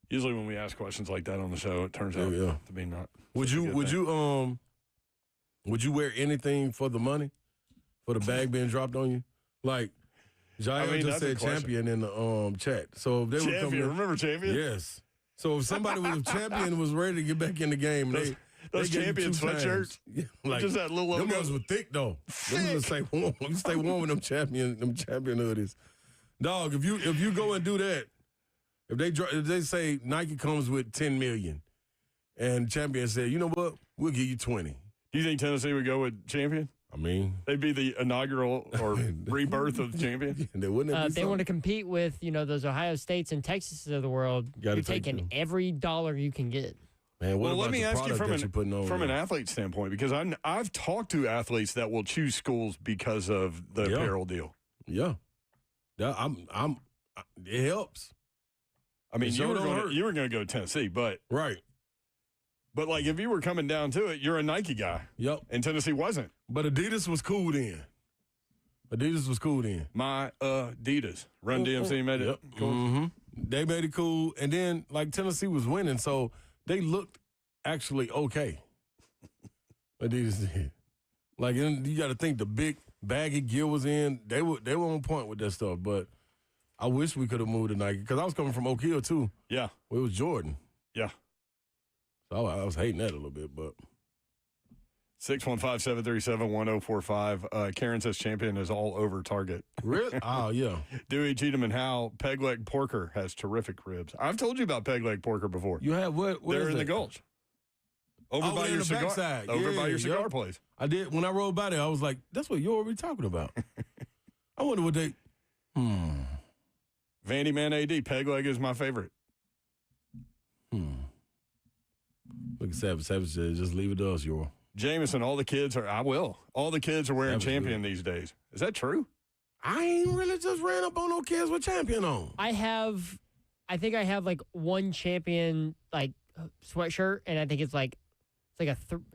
Usually when we ask questions like that on the show, it turns out to be not. Would you wear anything for the money? For the bag being dropped on you? Like Jair just said champion in the chat. So if they were coming, remember champion? Yes. So if somebody was a champion and was ready to get back in the game, those champion sweatshirts, like just that little logo. Them ones were thick though. Them ones stay warm. You stay warm with them champion hoodies. Dog, if you go and do that, if they say Nike comes with $10 million, and champion said, you know what, we'll give you 20. Do you think Tennessee would go with champion? I mean, they'd be the inaugural or rebirth of champion. They wouldn't. They want to compete with those Ohio States and Texas of the world. You're taking every dollar you can get. Man, well, let me ask you from an athlete standpoint, because I've talked to athletes that will choose schools because of the apparel deal. Yeah, it helps. I mean, you were going to go to Tennessee, but right. But like, if you were coming down to it, you're a Nike guy. Yep. And Tennessee wasn't. But Adidas was cool then. My Adidas. Run DMC made it cool. Mm-hmm. They made it cool, and then like Tennessee was winning, so they looked actually okay. Adidas did. Like, you got to think the big baggy gear was in. They were on point with that stuff, but I wish we could have moved to Nike because I was coming from Oak Hill too. Yeah. Where it was Jordan. Yeah. So I was hating that a little bit, but. 615-737-1045. Karen says champion is all over Target. Really? Oh, yeah. Dewey, Cheatham, and Howe, Peg Leg Porker has terrific ribs. I've told you about Peg Leg Porker before. You have what? They're in the Gulch. Over by your cigar. Backside. Over by your cigar place. I did. When I rode by there, I was like, that's what you're already talking about. I wonder what they. Vandy Man AD, Peg Leg is my favorite. Look at Savage. Savage said, just leave it to us, Euro. Jameson, all the kids are wearing Savage Champion these days. Is that true? I ain't really just ran up on no kids with Champion on. I think I have like one Champion like sweatshirt, and I think it's like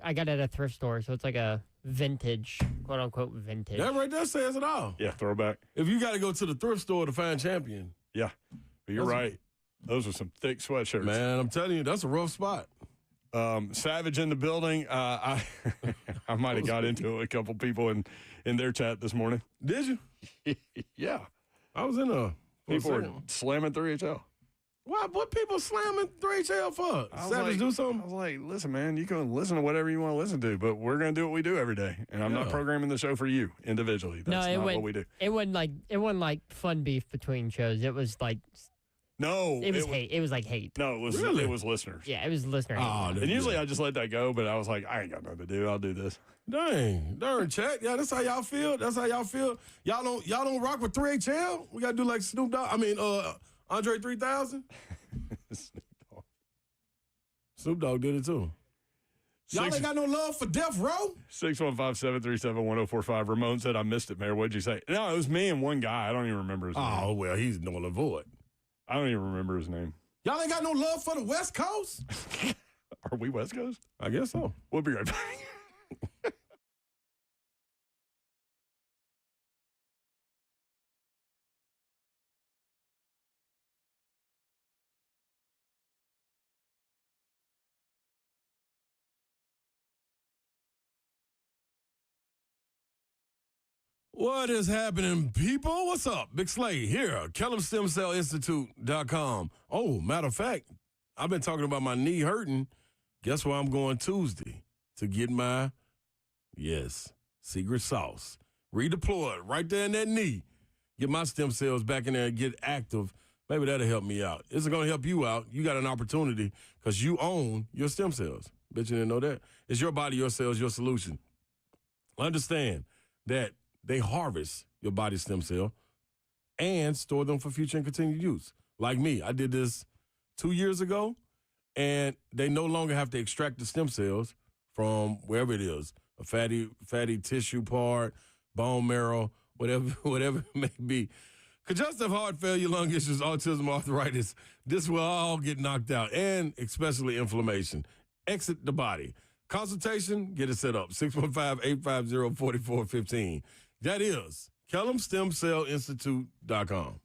I got it at a thrift store, so it's like a vintage, quote unquote vintage. That right there says it all. Yeah, throwback. If you got to go to the thrift store to find Champion. Yeah, but you're right. Those are some thick sweatshirts. Man, I'm telling you, that's a rough spot. Savage in the building. I might have got into it with a couple people in their chat this morning. Did you? Yeah. I was in a People were slamming 3HL. What people slamming 3HL for? Savage do something? I was like, listen, man, you can listen to whatever you want to listen to, but we're going to do what we do every day. And I'm not programming the show for you individually. That's not what we do. It wasn't like fun beef between shows. It was like it was hate. It was like hate. No, it was Really? it was listeners. Yeah, it was listener hate. And usually I just let that go, but I was like, I ain't got nothing to do. I'll do this. Darn, chat. Yeah, that's how y'all feel. Y'all don't rock with 3HL. We gotta do like Snoop Dogg. Andre 3000. Snoop Dogg did it too. Y'all ain't got no love for Death Row? 615-737-1045. Ramon said, I missed it, Mayor. What'd you say? No, it was me and one guy. I don't even remember his name. Oh, well, he's null and void. I don't even remember his name. Y'all ain't got no love for the West Coast? Are we West Coast? I guess so. We'll be right back. What is happening, people? What's up? Big Slade here, KellamStemCellInstitute.com. Oh, matter of fact, I've been talking about my knee hurting. Guess where I'm going Tuesday to get my, secret sauce. Redeployed right there in that knee. Get my stem cells back in there and get active. Maybe that'll help me out. Is it going to help you out? You got an opportunity because you own your stem cells. Bet you didn't know that. It's your body, your cells, your solution. Understand that they harvest your body's stem cell and store them for future and continued use. Like me, I did this 2 years ago, and they no longer have to extract the stem cells from wherever it is, a fatty tissue part, bone marrow, whatever it may be. Congestive heart failure, lung issues, autism, arthritis, this will all get knocked out, and especially inflammation. Exit the body. Consultation, get it set up, 615-850-4415. That is KellamStemCellInstitute.com.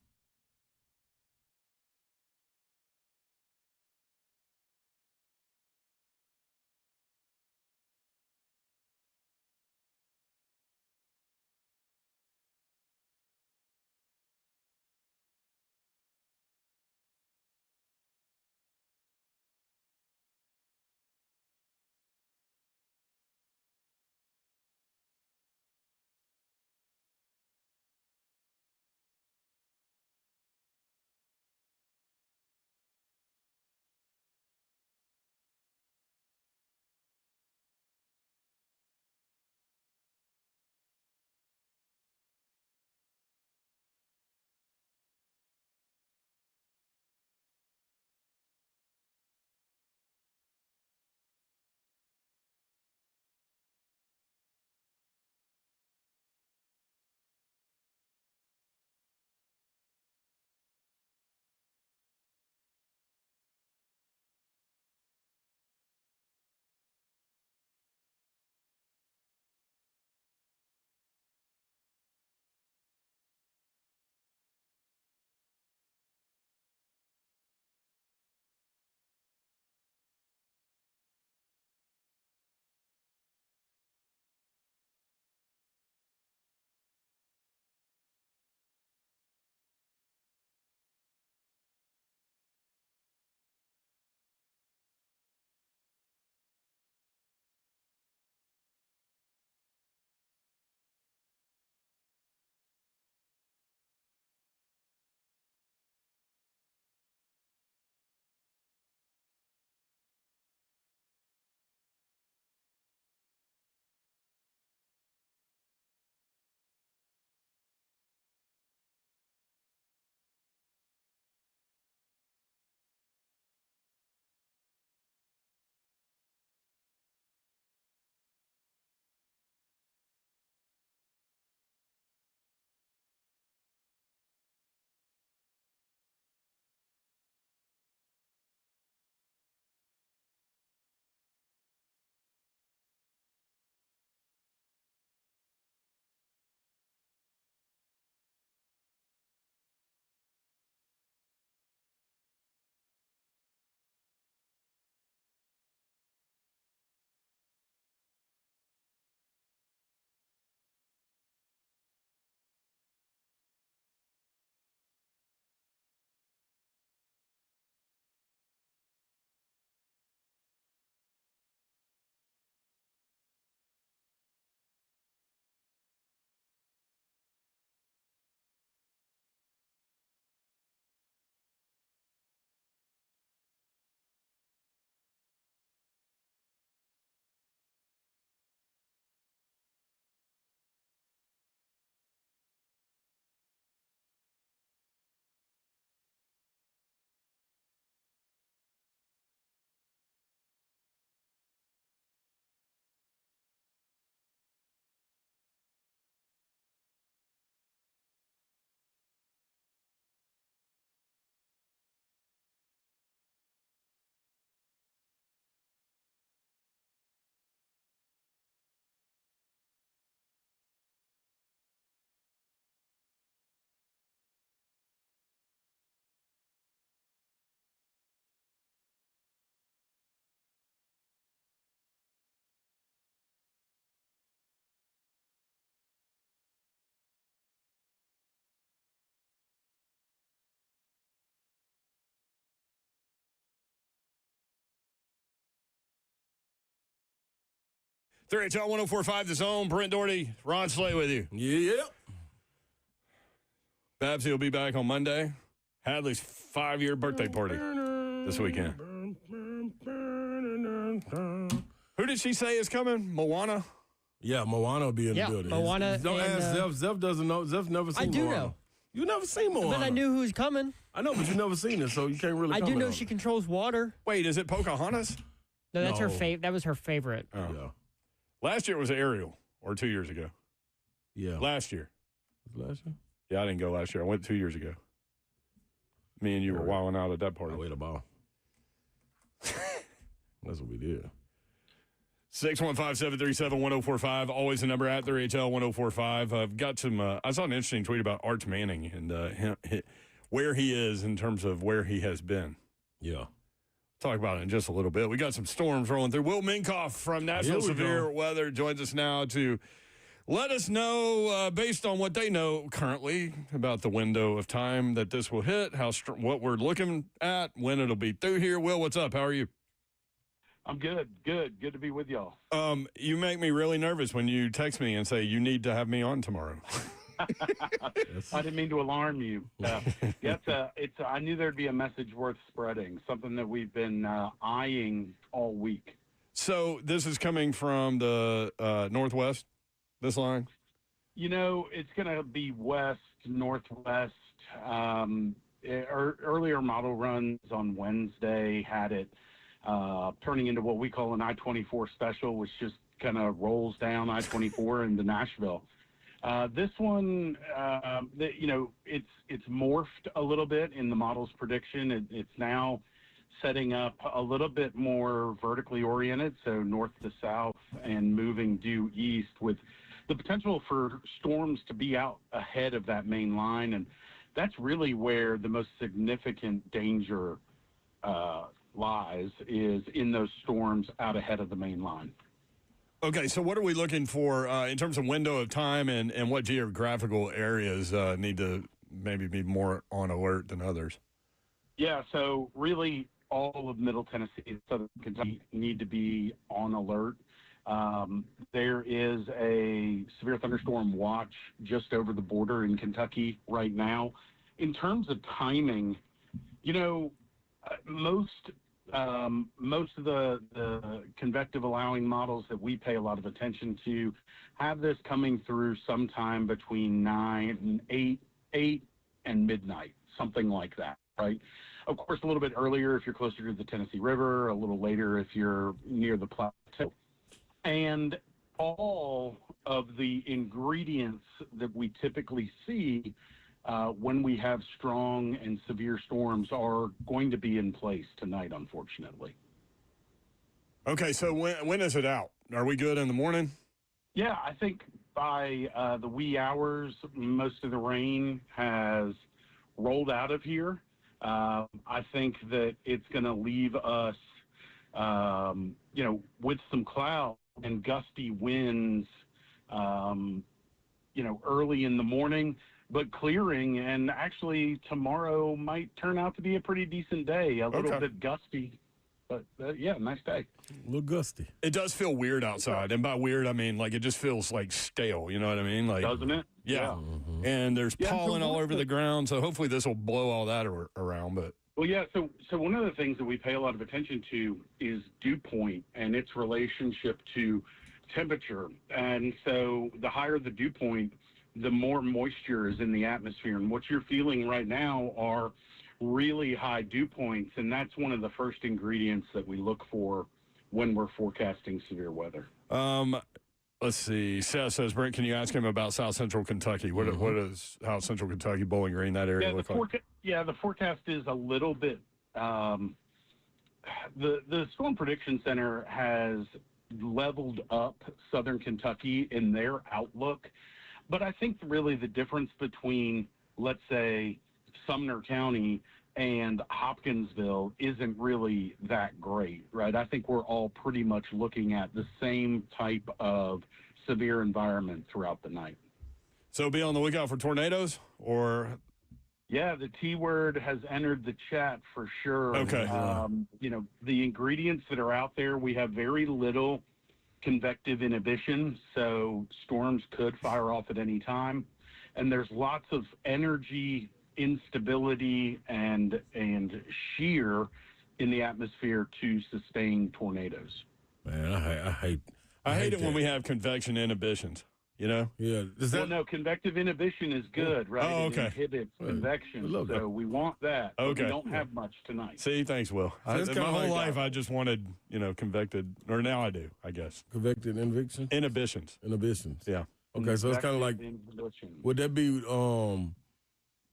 3HL 104.5 The Zone. Brent Doherty, Ron Slay with you. Yeah. Babsy will be back on Monday. Hadley's 5-year birthday party this weekend. Who did she say is coming? Moana? Yeah, Moana will be in the building. Moana. Don't ask Zeph. Zeph doesn't know. Zeph never seen Moana. I do know. You never seen Moana. But I knew who's coming. I know, but you never seen it, so you can't really I do comment know on she it. controls water. Wait, is it Pocahontas? No, that's her No. favorite. That was her favorite. Oh. Yeah. Last year it was Ariel, or 2 years ago. Yeah. Last year. Last year? Yeah, I didn't go last year. I went 2 years ago. Me and you were wilding out at that party. I weighed a ball. That's what we did. 615-737-1045. Always the number at 3HL 1045. I've got some, I saw an interesting tweet about Arch Manning and where he is in terms of where he has been. Yeah. Talk about it in just a little bit. We got some storms rolling through. Will Minkoff from National Here we Severe go. Weather joins us now to let us know, based on what they know currently, about the window of time that this will hit, what we're looking at, when it'll be through here. Will, what's up? How are you? I'm good. Good to be with y'all. You make me really nervous when you text me and say you need to have me on tomorrow. I didn't mean to alarm you. I knew there'd be a message worth spreading, something that we've been eyeing all week. So this is coming from the northwest, this line? You know, it's going to be west, northwest. Earlier model runs on Wednesday had it turning into what we call an I-24 special, which just kind of rolls down I-24 into Nashville. This one, it's morphed a little bit in the model's prediction. It's now setting up a little bit more vertically oriented, so north to south and moving due east with the potential for storms to be out ahead of that main line. And that's really where the most significant danger lies, is in those storms out ahead of the main line. Okay, so what are we looking for in terms of window of time and what geographical areas need to maybe be more on alert than others? Yeah, so really all of Middle Tennessee and Southern Kentucky need to be on alert. There is a severe thunderstorm watch just over the border in Kentucky right now. In terms of timing, you know, most of the convective allowing models that we pay a lot of attention to have this coming through sometime between 8 and midnight, something like that, right? Of course, a little bit earlier if you're closer to the Tennessee River, a little later if you're near the plateau. And all of the ingredients that we typically see when we have strong and severe storms are going to be in place tonight, unfortunately. Okay, so when is it out? Are we good in the morning? Yeah, I think by the wee hours, most of the rain has rolled out of here. I think that it's going to leave us, with some cloud and gusty winds, early in the morning, but clearing. And actually, tomorrow might turn out to be a pretty decent day. A little bit gusty, but nice day. A little gusty. It does feel weird outside, and by weird I mean like it just feels like stale. You know what I mean? Like, doesn't it? Yeah. Mm-hmm. And there's Yeah, pollen so all over the ground, so hopefully this will blow all that around. But Well, yeah. So one of the things that we pay a lot of attention to is dew point and its relationship to temperature. And so the higher the dew point, the more moisture is in the atmosphere. And what you're feeling right now are really high dew points, and that's one of the first ingredients that we look for when we're forecasting severe weather. let's see. Seth says, Brent, can you ask him about South Central Kentucky? What is how Central Kentucky, Bowling Green, that area look like? The forecast is a little bit. The Storm Prediction Center has leveled up Southern Kentucky in their outlook, but I think really the difference between, let's say, Sumner County and Hopkinsville isn't really that great, right? I think we're all pretty much looking at the same type of severe environment throughout the night. So be on the lookout for tornadoes, or? Yeah, the T word has entered the chat for sure. Okay. The ingredients that are out there, we have very little convective inhibition, so storms could fire off at any time. And there's lots of energy instability and shear in the atmosphere to sustain tornadoes. Man, I hate it when that. we have convection inhibitions. You know? Yeah. Well, no, convective inhibition is good, right? Oh, okay. It inhibits convection, love that. so we want that. But Okay. we don't have much tonight. See, thanks, Will. it's My kinda whole like life, that. I just wanted, convected, or now I do, I guess. Convected inhibition? Inhibitions. Inhibitions. Yeah. Okay, so it's kind of like, Inhibition. would that be,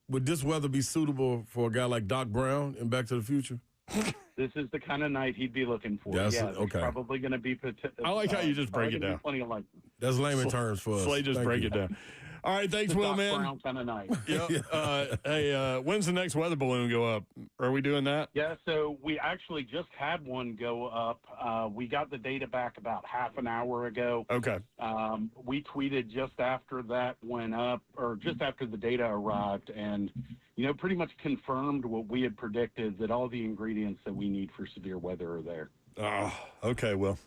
would this weather be suitable for a guy like Doc Brown in Back to the Future? This is the kind of night he'd be looking for. That's yeah, it, there's okay. probably going to be. I like how you just break probably it gonna be down. Plenty of light. That's layman terms for us. Slay, just Thank break you. it down. All right, thanks, It's a Will, Doc man. Brown kind of night. Hey, when's the next weather balloon go up? Are we doing that? Yeah, so we actually just had one go up. We got the data back about half an hour ago. Okay. We tweeted just after that went up, or just after the data arrived, and pretty much confirmed what we had predicted, that all the ingredients that we need for severe weather are there. Oh, okay, Will.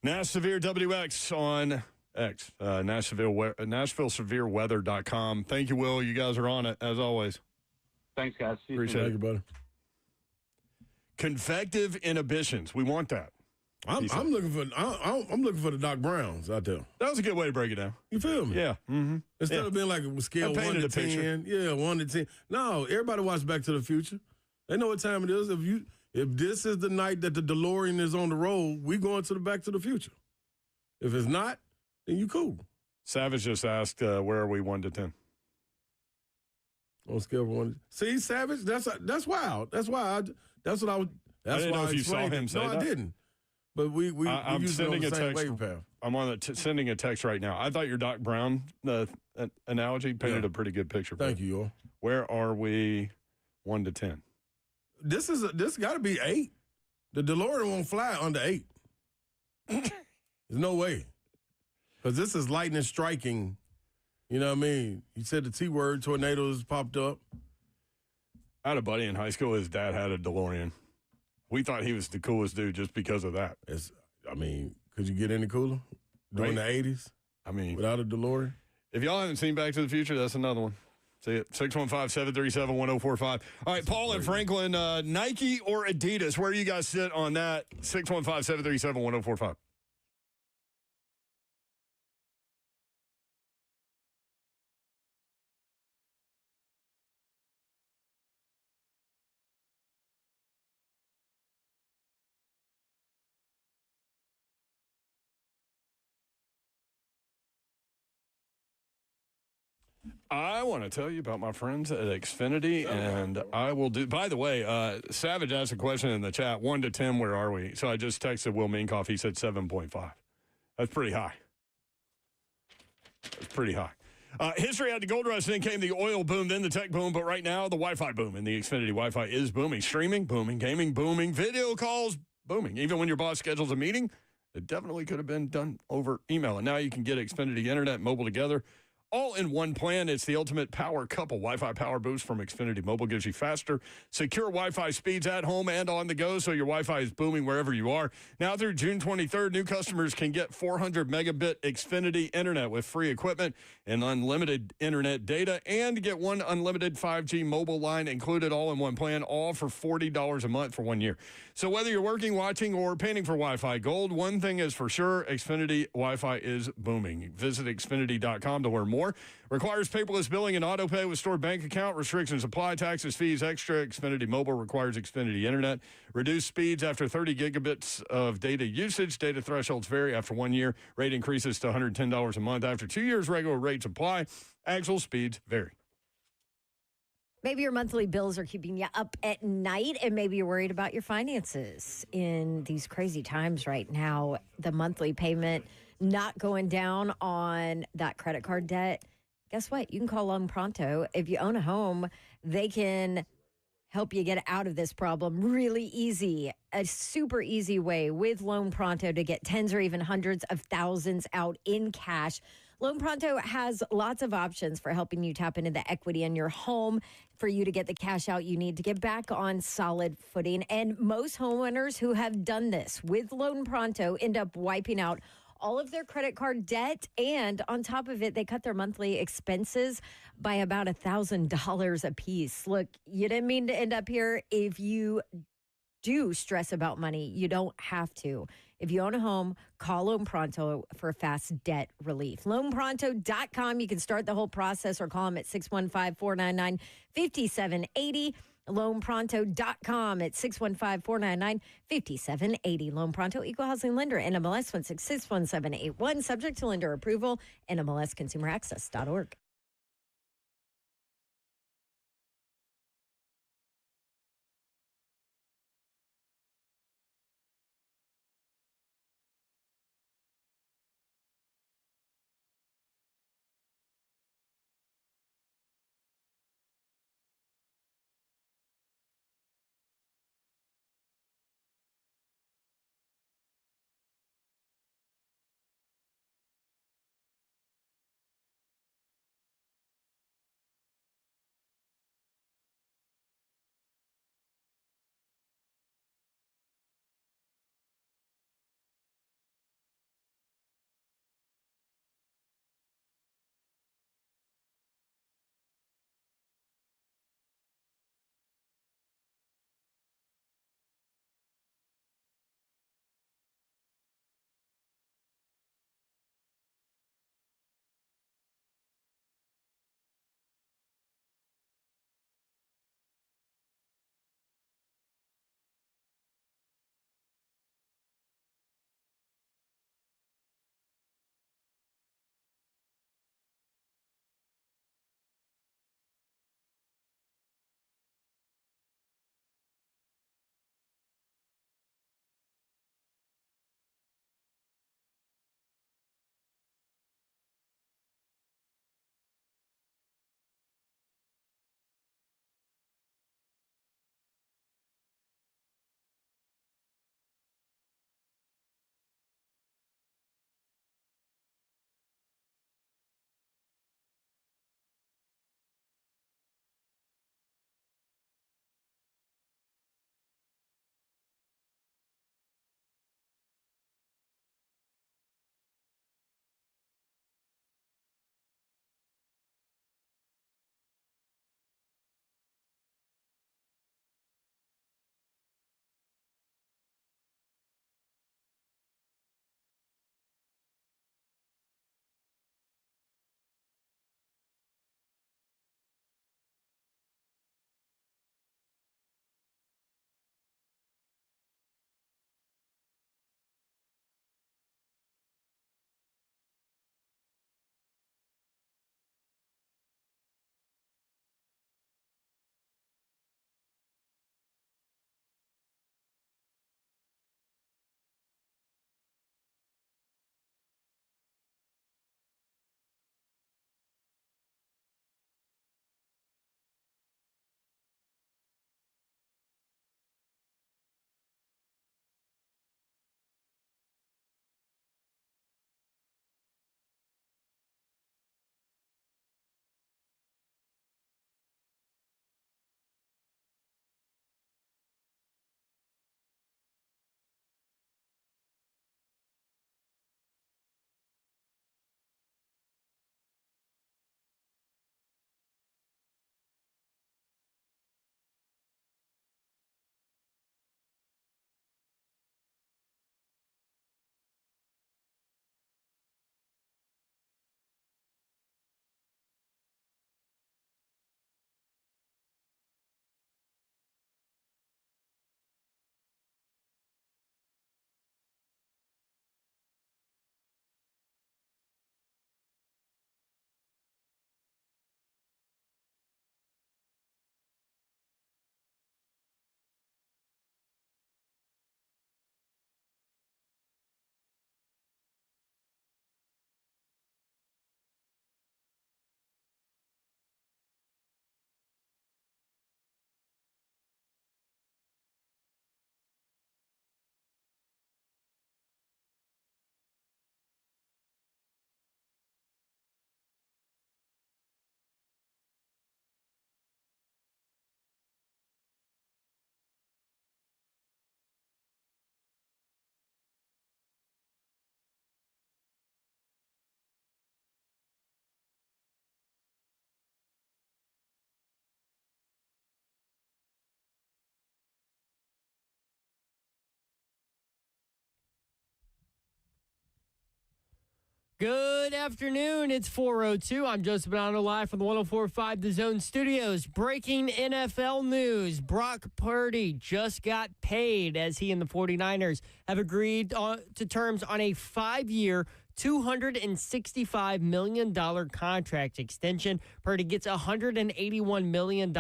Nash Severe WX on X, NashvilleSevereWeather.com. Thank you, Will. You guys are on it, as always. Thanks, guys. See you Appreciate soon. it. Thank you, buddy. Convective inhibitions. We want that. I'm looking for the Doc Browns out there. That was a good way to break it down. You feel me? Yeah. Mm-hmm. Instead of being like a scale I 1 painted to a picture. 10. Yeah, 1 to 10. No, everybody watch Back to the Future. They know what time it is. If this is the night that the DeLorean is on the road, we going to the Back to the Future. If it's not, then you cool. Savage just asked, where are we 1 to 10? On scale of 1. See, Savage, that's wild. That's why that's what I was. That's I didn't why know if you saw explained him it. say No, that. I didn't. But we I'm used it on sending the a same text. wave path. I'm on sending a text right now. I thought your Doc Brown analogy painted a pretty good picture. Thank you, y'all. Where are we 1 to 10? This got to be 8. The DeLorean won't fly under 8. There's no way. Because this is lightning striking. You know what I mean? You said the T word, tornadoes popped up. I had a buddy in high school. His dad had a DeLorean. We thought he was the coolest dude just because of that. Could you get any cooler during Right. the 80s I mean, without a DeLorean? if y'all haven't seen Back to the Future, that's another one. See it. 615-737-1045. All right, Paul and Franklin, Nike or Adidas? Where do you guys sit on that? 615-737-1045. I want to tell you about my friends at Xfinity, and I will do. By the way, Savage asked a question in the chat: 1 to 10, where are we? So I just texted Will Minkoff. He said 7.5. That's pretty high. That's pretty high. History had the gold rush, then came the oil boom, then the tech boom, but right now the Wi-Fi boom, and the Xfinity Wi-Fi is booming. Streaming, booming. Gaming, booming. Video calls, booming. Even when your boss schedules a meeting, it definitely could have been done over email. And now you can get Xfinity Internet and mobile together, all in one plan. It's the ultimate power couple. Wi-Fi power boost from Xfinity Mobile gives you faster, secure Wi-Fi speeds at home and on the go, so your Wi-Fi is booming wherever you are. Now through June 23rd, new customers can get 400 megabit Xfinity Internet with free equipment and unlimited Internet data, and get one unlimited 5G mobile line included, all in one plan, all for $40 a month for 1 year. So whether you're working, watching, or paying for Wi-Fi Gold, one thing is for sure: Xfinity Wi-Fi is booming. Visit Xfinity.com to learn more. Requires paperless billing and auto pay with stored bank account. Restrictions apply. Taxes, fees, extra. Xfinity Mobile requires Xfinity Internet. Reduced speeds after 30 gigabits of data usage. Data thresholds vary after 1 year. Rate increases to $110 a month. After 2 years, regular rates apply. Actual speeds vary. Maybe your monthly bills are keeping you up at night, and maybe you're worried about your finances in these crazy times right now. The monthly payment not going down on that credit card debt. Guess what? You can call Loan Pronto. If you own a home, they can help you get out of this problem really easy. A super easy way with Loan Pronto to get tens or even hundreds of thousands out in cash. Loan Pronto has lots of options for helping you tap into the equity in your home for you to get the cash out you need to get back on solid footing. And most homeowners who have done this with Loan Pronto end up wiping out all of their credit card debt. And on top of it, they cut their monthly expenses by about $1,000 a piece. Look, you didn't mean to end up here. If you do stress about money, you don't have to. If you own a home, call Loan Pronto for fast debt relief. LoanPronto.com. You can start the whole process or call them at 615-499-5780. LoanPronto.com at 615-499-5780. Loan Pronto, Equal Housing Lender, NMLS 1661781, subject to lender approval, NMLSConsumerAccess.org. Good afternoon. It's 4:02. I'm Joseph Bonanno live from the 104.5 The Zone Studios. Breaking NFL news. Brock Purdy just got paid as he and the 49ers have agreed to terms on a 5-year, $265 million contract extension. Purdy gets $181 million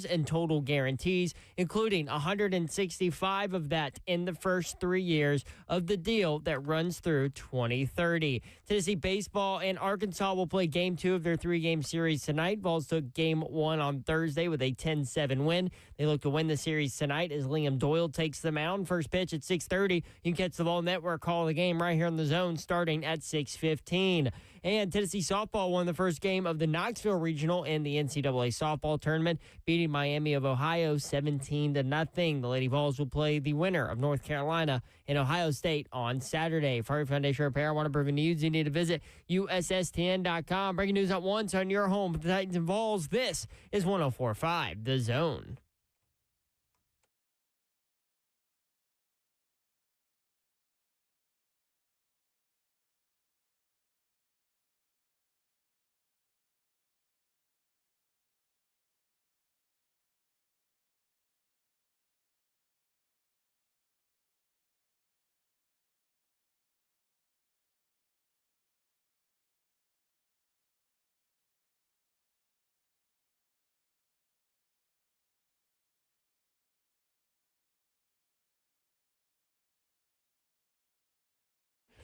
in total guarantees, including $165 of that in the first 3 years of the deal that runs through 2030. Tennessee baseball and Arkansas will play Game 2 of their 3-game series tonight. Vols took Game 1 on Thursday with a 10-7 win. They look to win the series tonight as Liam Doyle takes the mound. First pitch at 6:30. You can catch the Vol Network call of the game right here on The Zone starting at 6:15. And Tennessee softball won the first game of the Knoxville Regional in the NCAA softball tournament, beating Miami of Ohio 17-0. The Lady Vols will play the winner of North Carolina and Ohio State on Saturday. For Harvey Foundation Repair, waterproofing needs, you need to visit USSTN.com. Breaking news at once on your home for the Titans and Vols. This is 104.5 The Zone.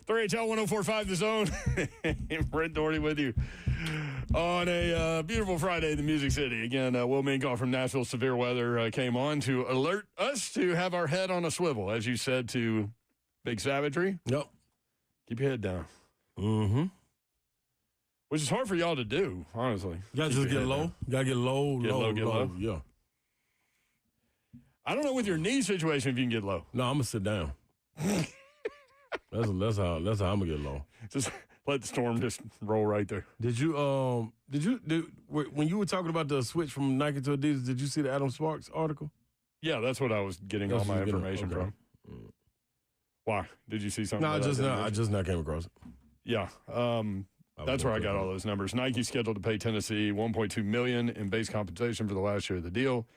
Three HL 104.5 The Zone. Brent Doherty with you on a beautiful Friday in the Music City. Again, Will Minkoff from Nashville Severe Weather came on to alert us to have our head on a swivel, as you said to Big Savagery. Yep. Keep your head down. Mm-hmm. Which is hard for y'all to do, honestly. You gotta just get low. Down. You gotta get low, Get low. Yeah. I don't know with your knee situation if you can get low. No, I'm gonna sit down. That's how I'm gonna get low. Just let the storm just roll right there. Did you when you were talking about the switch from Nike to Adidas, did you see the Adam Sparks article? Yeah, that's what I was getting all my information okay. from. Why? Did you see something? No, I just now came across it. Yeah. That's where I got all those numbers. Nike's scheduled to pay Tennessee $1.2 million in base compensation for the last year of the deal,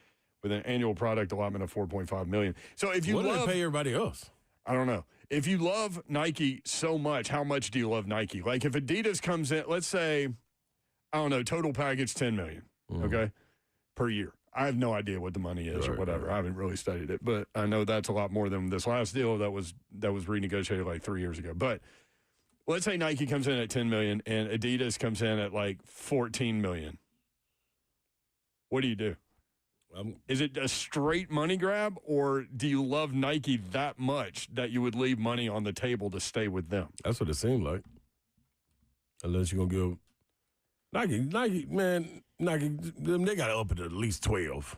with an annual product allotment of $4.5 million. So if you what do they pay everybody else? I don't know. If you love Nike so much, how much do you love Nike? Like if Adidas comes in, let's say, I don't know, total package $10 million, okay, per year. I have no idea what the money is or whatever. I haven't really studied it, but I know that's a lot more than this last deal that was renegotiated like 3 years ago. But let's say Nike comes in at $10 million and Adidas comes in at like $14 million. What do you do? Is it a straight money grab, or do you love Nike that much that you would leave money on the table to stay with them? That's what it seemed like. Unless you're going to give Nike, they got to up it at least 12.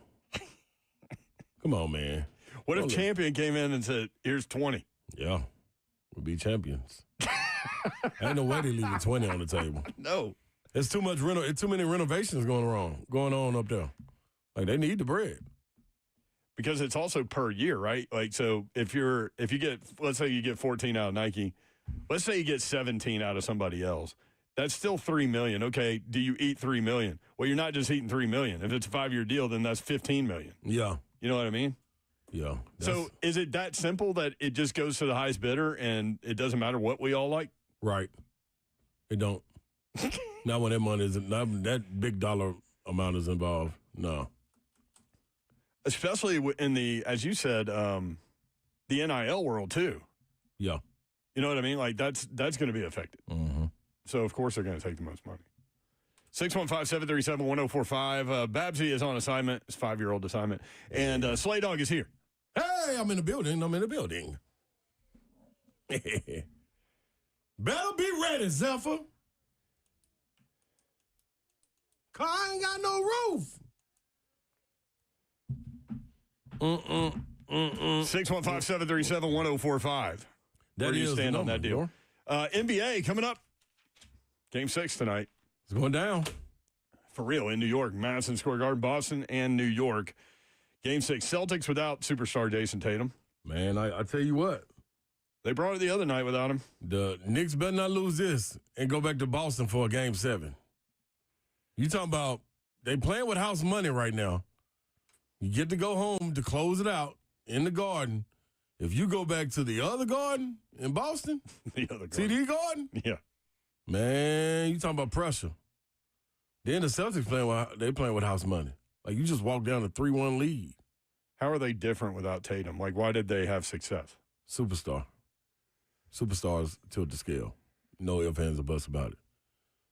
Come on, man. What if Champion came in and said, here's 20? Yeah, we'll be champions. Ain't no way they leaving 20 on the table. No. It's too much too many renovations going on up there. Like, they need the bread. Because it's also per year, right? Like, so if you get, let's say you get 14 out of Nike, let's say you get 17 out of somebody else. That's still $3 million. Okay, do you eat $3 million? Well, you're not just eating $3 million. If it's a 5-year deal, then that's $15 million. Yeah. You know what I mean? Yeah. So is it that simple that it just goes to the highest bidder and it doesn't matter what we all like? Right. It don't. Not when that money isn't, not that big dollar amount is involved. No. Especially in the, as you said, the NIL world too. Yeah. You know what I mean? Like that's going to be affected. Mm-hmm. So of course they're going to take the most money. 615-737-1045. Babsy is on assignment. It's a 5-year-old assignment. And Slay Dog is here. Hey, I'm in the building. Better be ready, Zephyr. Car ain't got no roof. 615-737-1045. Where do you stand on that deal? NBA coming up. Game 6 tonight. It's going down. For real, in New York. Madison Square Garden, Boston, and New York. Game 6. Celtics without superstar Jason Tatum. Man, I tell you what. They brought it the other night without him. The Knicks better not lose this and go back to Boston for a Game 7. You talking about they playing with house money right now. You get to go home to close it out in the Garden. If you go back to the other Garden in Boston, The other Garden. TD Garden, Yeah. man, you talking about pressure. Then the Celtics playing with house money. Like you just walk down a 3-1 lead. How are they different without Tatum? Like, why did they have success? Superstar. Superstars tilt the scale. No ifs, ands, or buts about it.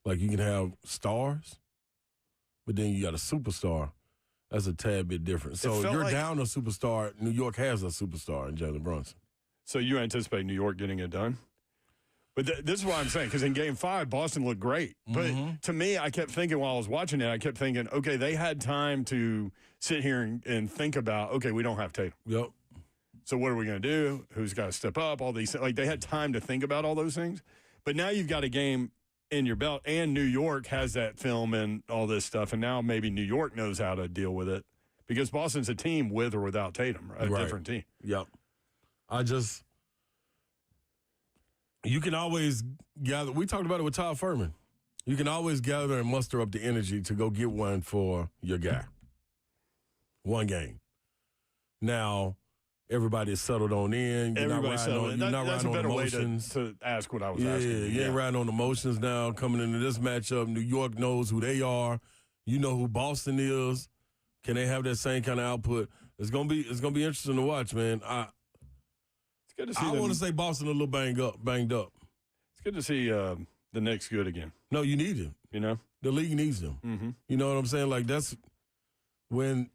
Like you can have stars, but then you got a superstar. That's a tad bit different. So felt you're like- down a superstar. New York has a superstar in Jalen Brunson. So you anticipate New York getting it done? But this is what I'm saying, because in Game 5, Boston looked great. But to me, I kept thinking while I was watching it, okay, they had time to sit here and think about, okay, we don't have Tatum. Yep. So what are we going to do? Who's got to step up? All these, like they had time to think about all those things. But now you've got a game in your belt, and New York has that film and all this stuff, and now maybe New York knows how to deal with it because Boston's a team with or without Tatum, right? A different team. Yep. You can always gather. We talked about it with Todd Furman. You can always gather and muster up the energy to go get one for your guy. One game. Now, everybody is settled on in. You're Everybody's settled in. You're not That's a riding better on way emotions. to ask what I was Yeah, asking. you ain't riding on emotions now. Coming into this matchup, New York knows who they are. You know who Boston is. Can they have that same kind of output? It's gonna be interesting to watch, man. It's good to see. I want to say Boston a little banged up. It's good to see the Knicks good again. No, you need him. You know, The league needs them. Mm-hmm. You know what I'm saying? Like that's when,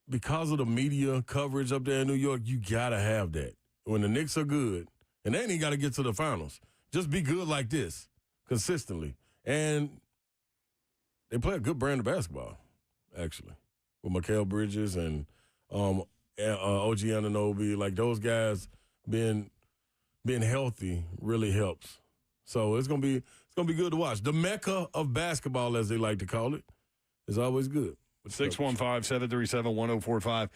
because of the media coverage up there in New York, you gotta have that. When the Knicks are good, and they ain't got to get to the finals. Just be good like this consistently, and they play a good brand of basketball, actually, with Mikal Bridges and OG Anunoby. Like those guys being healthy really helps. So it's gonna be good to watch. The Mecca of basketball, as they like to call it, is always good. 615-737-1045.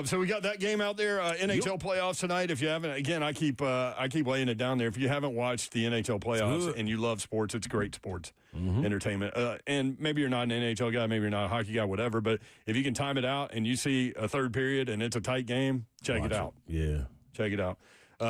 So we got that game out there. NHL playoffs tonight. If you haven't, again, I keep laying it down there. If you haven't watched the NHL playoffs and you love sports, it's great sports entertainment. And maybe you're not an NHL guy, maybe you're not a hockey guy, whatever. But if you can time it out and you see a third period and it's a tight game, check it out. Yeah, check it out.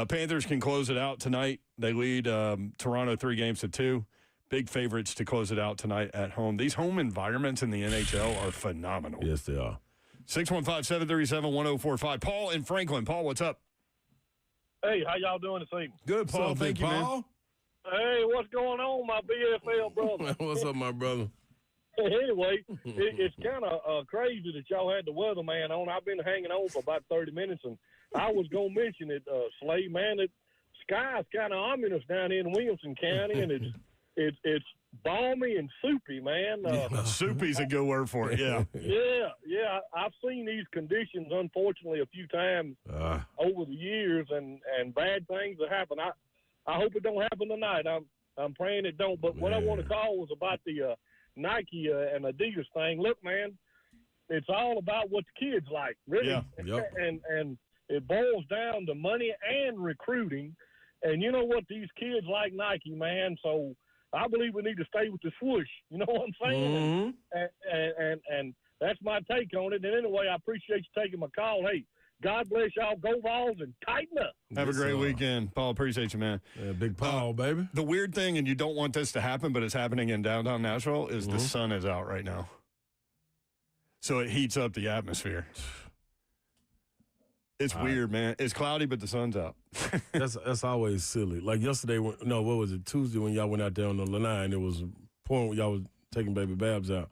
Panthers can close it out tonight. They lead Toronto 3-2. Big favorites to close it out tonight at home. These home environments in the NHL are phenomenal. Yes, they are. 615-737-1045. Paul in Franklin. Paul, what's up? Hey, how y'all doing this evening? Good, Paul. What's up, Thank Big you, man. Paul? Hey, what's going on, my BFL brother? What's up, my brother? Anyway, it's kind of crazy that y'all had the weatherman on. I've been hanging on for about 30 minutes, and I was going to mention it, Slade, man, that sky's kind of ominous down here in Williamson County, and it's balmy and soupy, man. Soupy's a good word for it, yeah. Yeah. I've seen these conditions, unfortunately, a few times over the years, and bad things that happen. I hope it don't happen tonight. I'm praying it don't. But what I want to call was about the Nike and Adidas thing. Look, man, it's all about what the kids like, really. Yeah. Yep. And it boils down to money and recruiting. And you know what? These kids like Nike, man. So I believe we need to stay with the swoosh. You know what I'm saying? And that's my take on it. And anyway, I appreciate you taking my call. Hey, God bless y'all. Go Vols and tighten up. Have a great weekend, Paul. Appreciate you, man. Yeah, Big Paul, baby. The weird thing, and you don't want this to happen, but it's happening in downtown Nashville, is the sun is out right now. So it heats up the atmosphere. It's weird, man. It's cloudy, but the sun's out. That's always silly. Like yesterday, what was it? Tuesday when y'all went out there on the line, it was pouring when y'all was taking baby Babs out,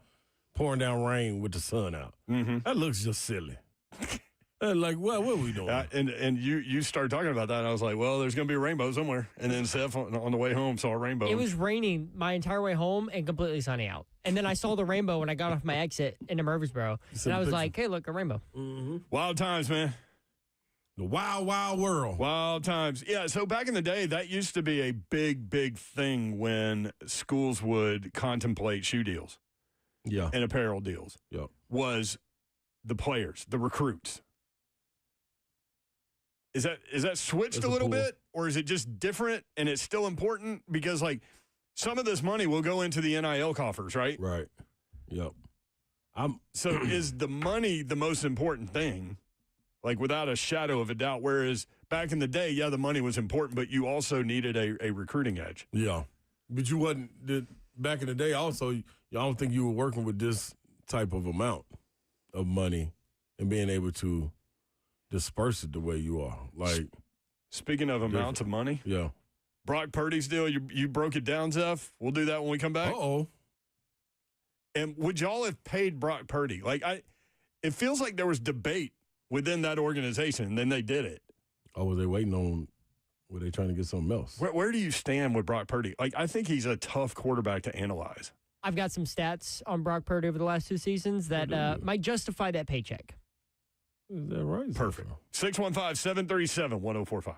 pouring down rain with the sun out. Mm-hmm. That looks just silly. Like, what are we doing? And you started talking about that, and I was like, well, there's going to be a rainbow somewhere. And then Seth, on the way home, saw a rainbow. It was raining my entire way home and completely sunny out. And then I saw the rainbow when I got off my exit into Murfreesboro. And I was like, hey, look, a rainbow. Mm-hmm. Wild times, man. The wild, wild world. Wild times. Yeah, so back in the day, that used to be a big, big thing when schools would contemplate shoe deals. Yeah. And apparel deals. Yep. Was the players, the recruits. Is that switched There's a little pool. bit? or is it just different and it's still important? Because, like, some of this money will go into the NIL coffers, right? Right. Yep. So is the money the most important thing? Like, without a shadow of a doubt. Whereas back in the day, yeah, the money was important, but you also needed a recruiting edge. Yeah. But you wasn't, back in the day also, I don't think you were working with this type of amount of money and being able to disperse it the way you are. Like, speaking of amounts of money, yeah. Brock Purdy's deal, you broke it down, Zeph. We'll do that when we come back. Uh-oh. And would y'all have paid Brock Purdy? Like, it feels like there was debate within that organization, and then they did it. Oh, were they waiting on, were they trying to get something else? Where do you stand with Brock Purdy? Like, I think he's a tough quarterback to analyze. I've got some stats on Brock Purdy over the last 2 seasons that might justify that paycheck. Is that right? Perfect. 615-737-1045.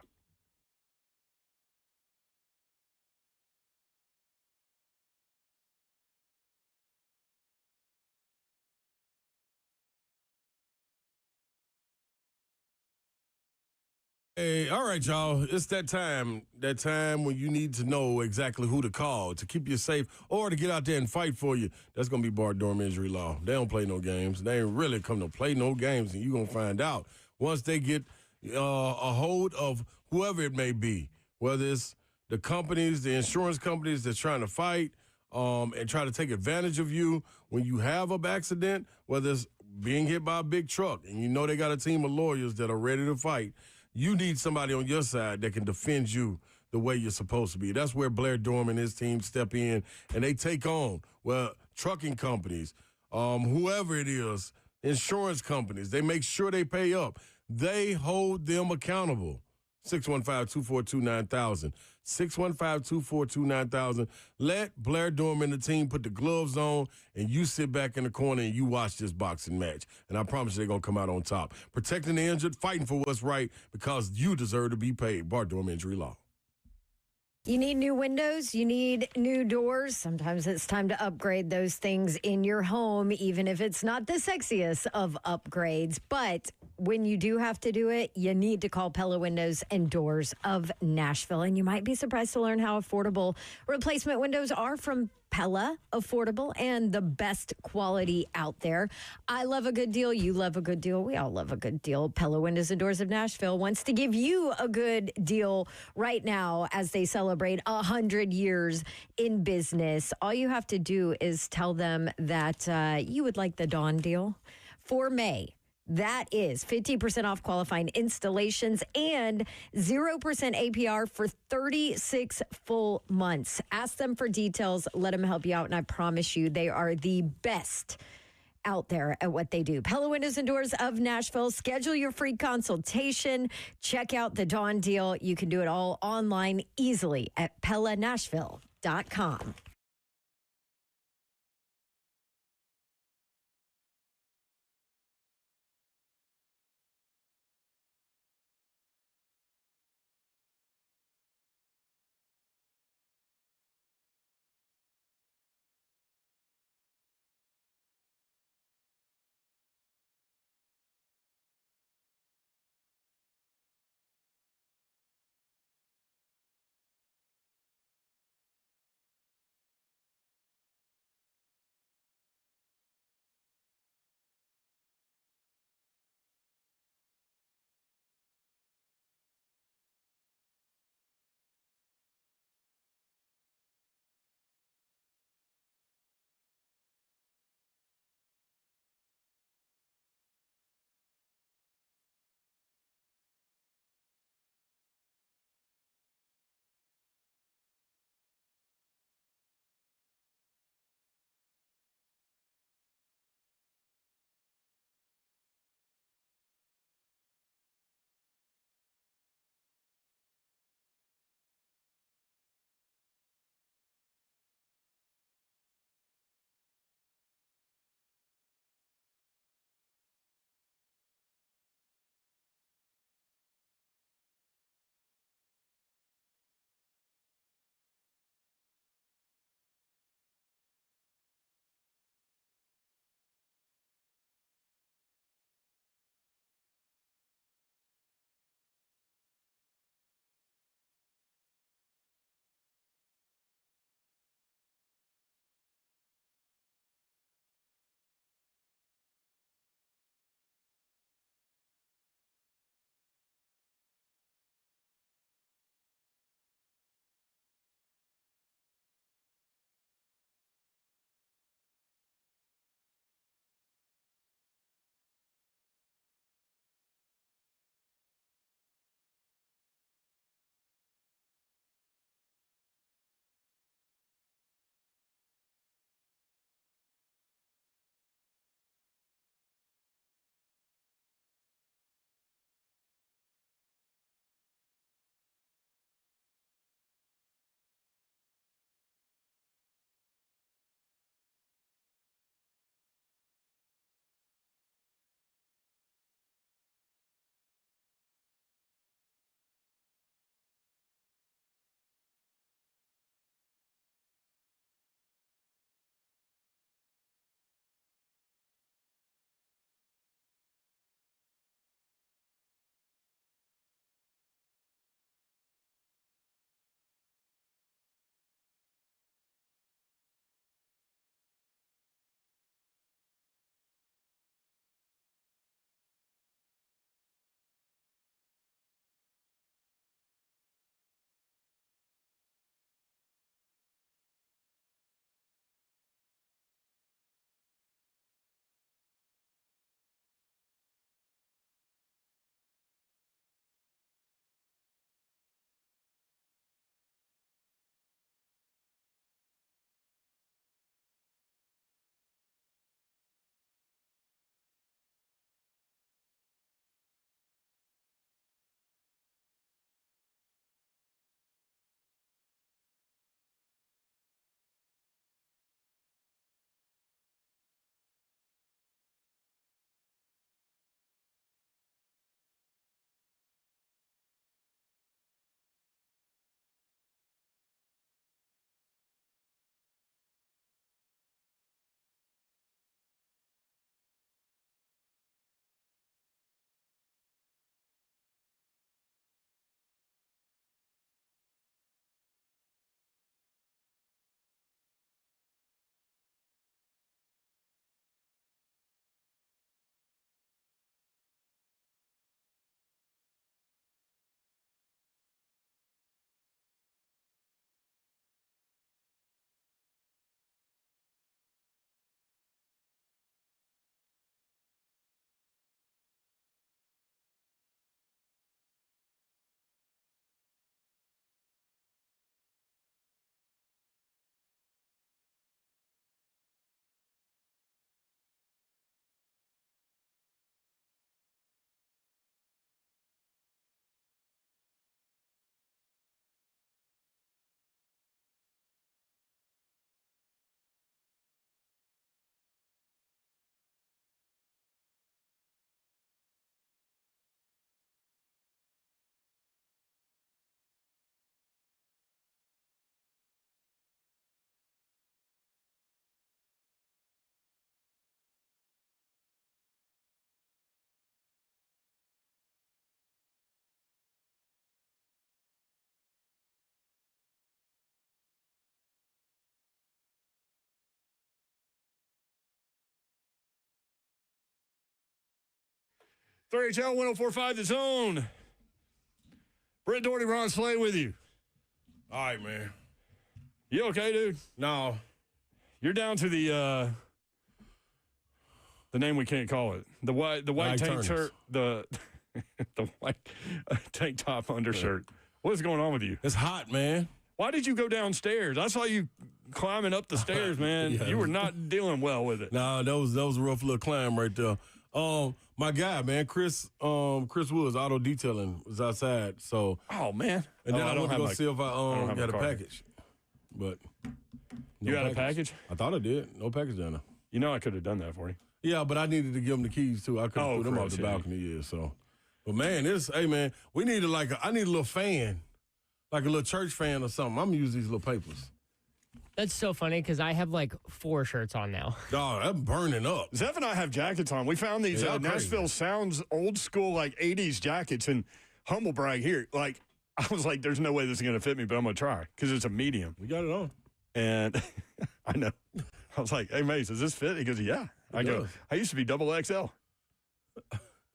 Hey, all right, y'all. It's that time when you need to know exactly who to call to keep you safe or to get out there and fight for you. That's going to be Bart Dorm Injury Law. They don't play no games. They ain't really come to play no games, and you're going to find out once they get a hold of whoever it may be, whether it's the companies, the insurance companies that's trying to fight and try to take advantage of you when you have an accident, whether it's being hit by a big truck, and you know they got a team of lawyers that are ready to fight. You need somebody on your side that can defend you the way you're supposed to be. That's where Blair Dorm and his team step in, and they take on, trucking companies, whoever it is, insurance companies. They make sure they pay up. They hold them accountable. 615-242-9000. 615-242-9000. Let Blair Dorm and the team put the gloves on, and you sit back in the corner and you watch this boxing match. And I promise you they're going to come out on top. Protecting the injured, fighting for what's right, because you deserve to be paid. Bart Dorm Injury Law. You need new windows, you need new doors. Sometimes it's time to upgrade those things in your home, even if it's not the sexiest of upgrades. But when you do have to do it, you need to call Pella Windows and Doors of Nashville. And you might be surprised to learn how affordable replacement windows are from Pella, affordable and the best quality out there. I love a good deal. You love a good deal. We all love a good deal. Pella Windows and Doors of Nashville wants to give you a good deal right now as they celebrate 100 years in business. All you have to do is tell them that you would like the Dawn deal for May. That is 50% off qualifying installations and 0% APR for 36 full months. Ask them for details. Let them help you out. And I promise you, they are the best out there at what they do. Pella Windows and Doors of Nashville. Schedule your free consultation. Check out the Dawn deal. You can do it all online easily at PellaNashville.com. 3HL 1045 The Zone. Brent Doherty, Ron Slay with you. All right, man. You okay, dude? No. You're down to the name we can't call it. The white tank shirt, the white tank top undershirt. What is going on with you? It's hot, man. Why did you go downstairs? I saw you climbing up the stairs, man. Yeah. You were not dealing well with it. No, that was a rough little climb right there. My guy, man, Chris Woods, auto detailing, was outside. So, oh man, and then I don't went to have go see if I got a car. package. But You had a package? I thought I did. No package down there. You know I could have done that for you. Yeah, but I needed to give him the keys too. I couldn't Oh, throw them off Chris, the yeah. balcony. Yeah, so. But man, hey man, we need I need a little fan, like a little church fan or something. I'm gonna use these little papers. That's so funny because I have like 4 shirts on now. Dog, I'm burning up. Zev and I have jackets on. We found these Yeah, Nashville Sounds old school like 80s jackets in humble brag here. Like I was like, there's no way this is gonna fit me, but I'm gonna try because it's a medium. We got it on. And I know. I was like, hey Mace, does this fit? He goes, yeah. I go, does. I used to be double XL.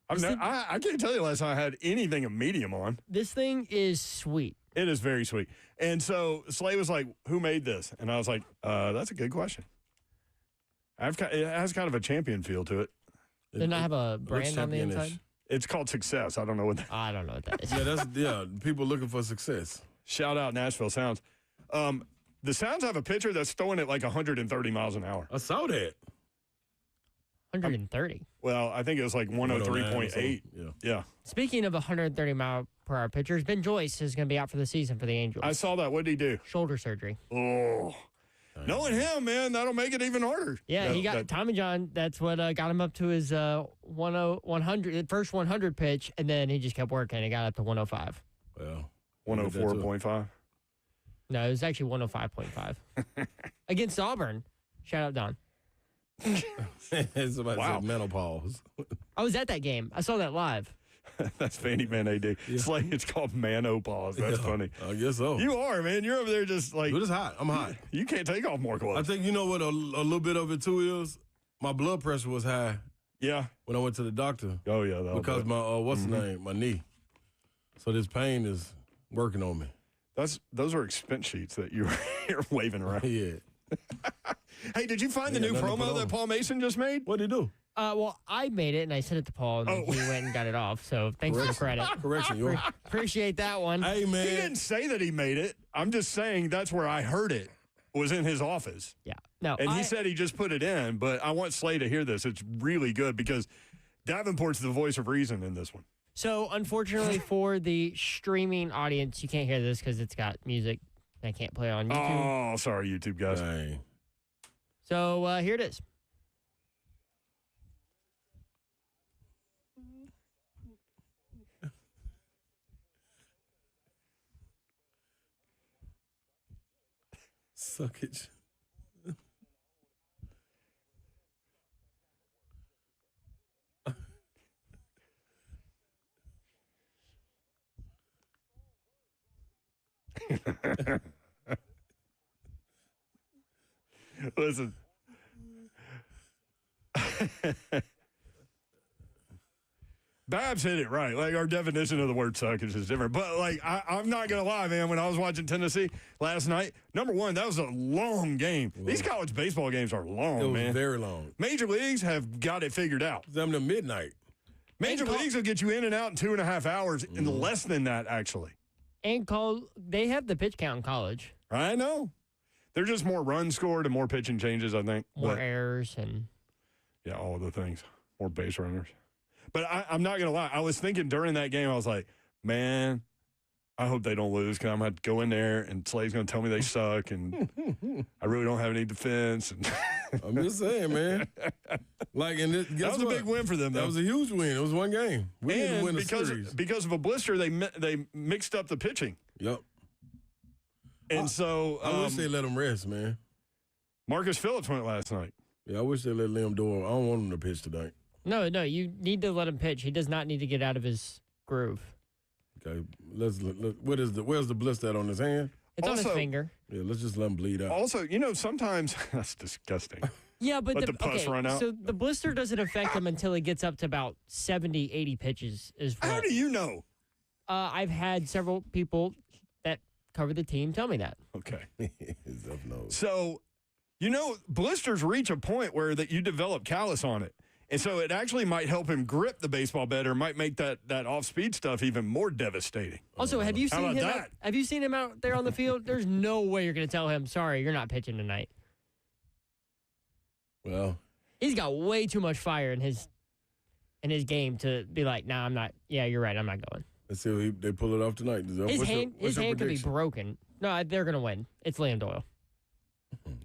I can't tell you last time I had anything a medium on. This thing is sweet. It is very sweet. And so Slay was like, who made this? And I was like, that's a good question. It has kind of a champion feel to it. Doesn't it have a looks brand on the championish. inside? It's called Success. I don't know what that. I don't know what that is. Yeah, people looking for success. Shout out Nashville Sounds. The Sounds have a pitcher that's throwing it like 130 miles an hour. I saw that. 130. Well, I think it was like 103.8. Yeah. Speaking of 130 mile per hour pitchers, Ben Joyce is going to be out for the season for the Angels. I saw that. What did he do? Shoulder surgery. Oh. Knowing him, man, that'll make it even harder. Yeah, he got Tommy John. That's what got him up to his 100, first 100 pitch, and then he just kept working. He got up to 105. Well, 104.5. No, it was actually 105.5 against Auburn. Shout out Don. Somebody Wow. said menopause. I was at that game. I saw that live. That's Fanny Man AD. It's like it's called manopause. That's funny. I guess so. You are, man. You're over there just like But it's hot. I'm hot. you can't take off more I clothes. think you know what a little bit of it too is? My blood pressure was high Yeah. when I went to the doctor Oh yeah. that'll because do it. my what's the name? My knee. So this pain is working on me. Those are expense sheets that you're waving around. Yeah. Hey, did you find the new nothing to put promo that on. Paul Mason just made? What'd he do? Well, I made it and I sent it to Paul, and then Oh. he went and got it off. So thanks for the credit. Correction, yo. Appreciate that one. Hey He man. didn't say that he made it. I'm just saying that's where I heard it. Was in his office. Yeah. No. And he said he just put it in, but I want Slay to hear this. It's really good because Davenport's the voice of reason in this one. So, unfortunately for the streaming audience, you can't hear this because it's got music I can't play on YouTube. Oh, sorry, YouTube guys. Dang. So, here it is. Suckage. Listen. Babs hit it right. Like, our definition of the word suckage is different. But, like, I'm not going to lie, man. When I was watching Tennessee last night, number one, that was a long game. These college baseball games are long, It was man. very long. Major leagues have got it figured out. It was them to midnight. Major leagues will get you in and out in 2.5 hours, in less than that, actually. And they have the pitch count in college. I know. They're just more runs scored and more pitching changes, I think. More But- errors and Yeah, all the things. More base runners. But I'm not going to lie. I was thinking during that game, I was like, man, I hope they don't lose because I'm going to go in there and Slay's going to tell me they suck and I really don't have any defense. And I'm just saying, man. Like, and guess that was what? a big win for them, though. That was a huge win. It was one game. We need to and win a series. because of a blister, they mixed up the pitching. Yep. And so I wish they let him rest, man. Marcus Phillips went last night. Yeah, I wish they let Liam Doyle. I don't want him to pitch tonight. no, you need to let him pitch. He does not need to get out of his groove. Okay, let's where's the blister at on his hand? It's on his Also- finger. Yeah, let's just let him bleed out. Also, sometimes that's disgusting. Yeah, but Let the pus run out. So the blister doesn't affect him until he gets up to about 70, 80 pitches. How do you know? I've had several people that cover the team tell me that. Okay. Zeph knows. So, blisters reach a point where that you develop callus on it. And so it actually might help him grip the baseball better, might make that off-speed stuff even more devastating. Also, have you How seen about him? that? Have you seen him out there on the field? There's no way you're going to tell him, sorry, you're not pitching tonight. Well, He's got way too much fire in his game to be like, nah, I'm not. Yeah, you're right. I'm not going. let's see if they pull it off tonight. His hand could be broken. No, they're going to win. It's Liam Doyle.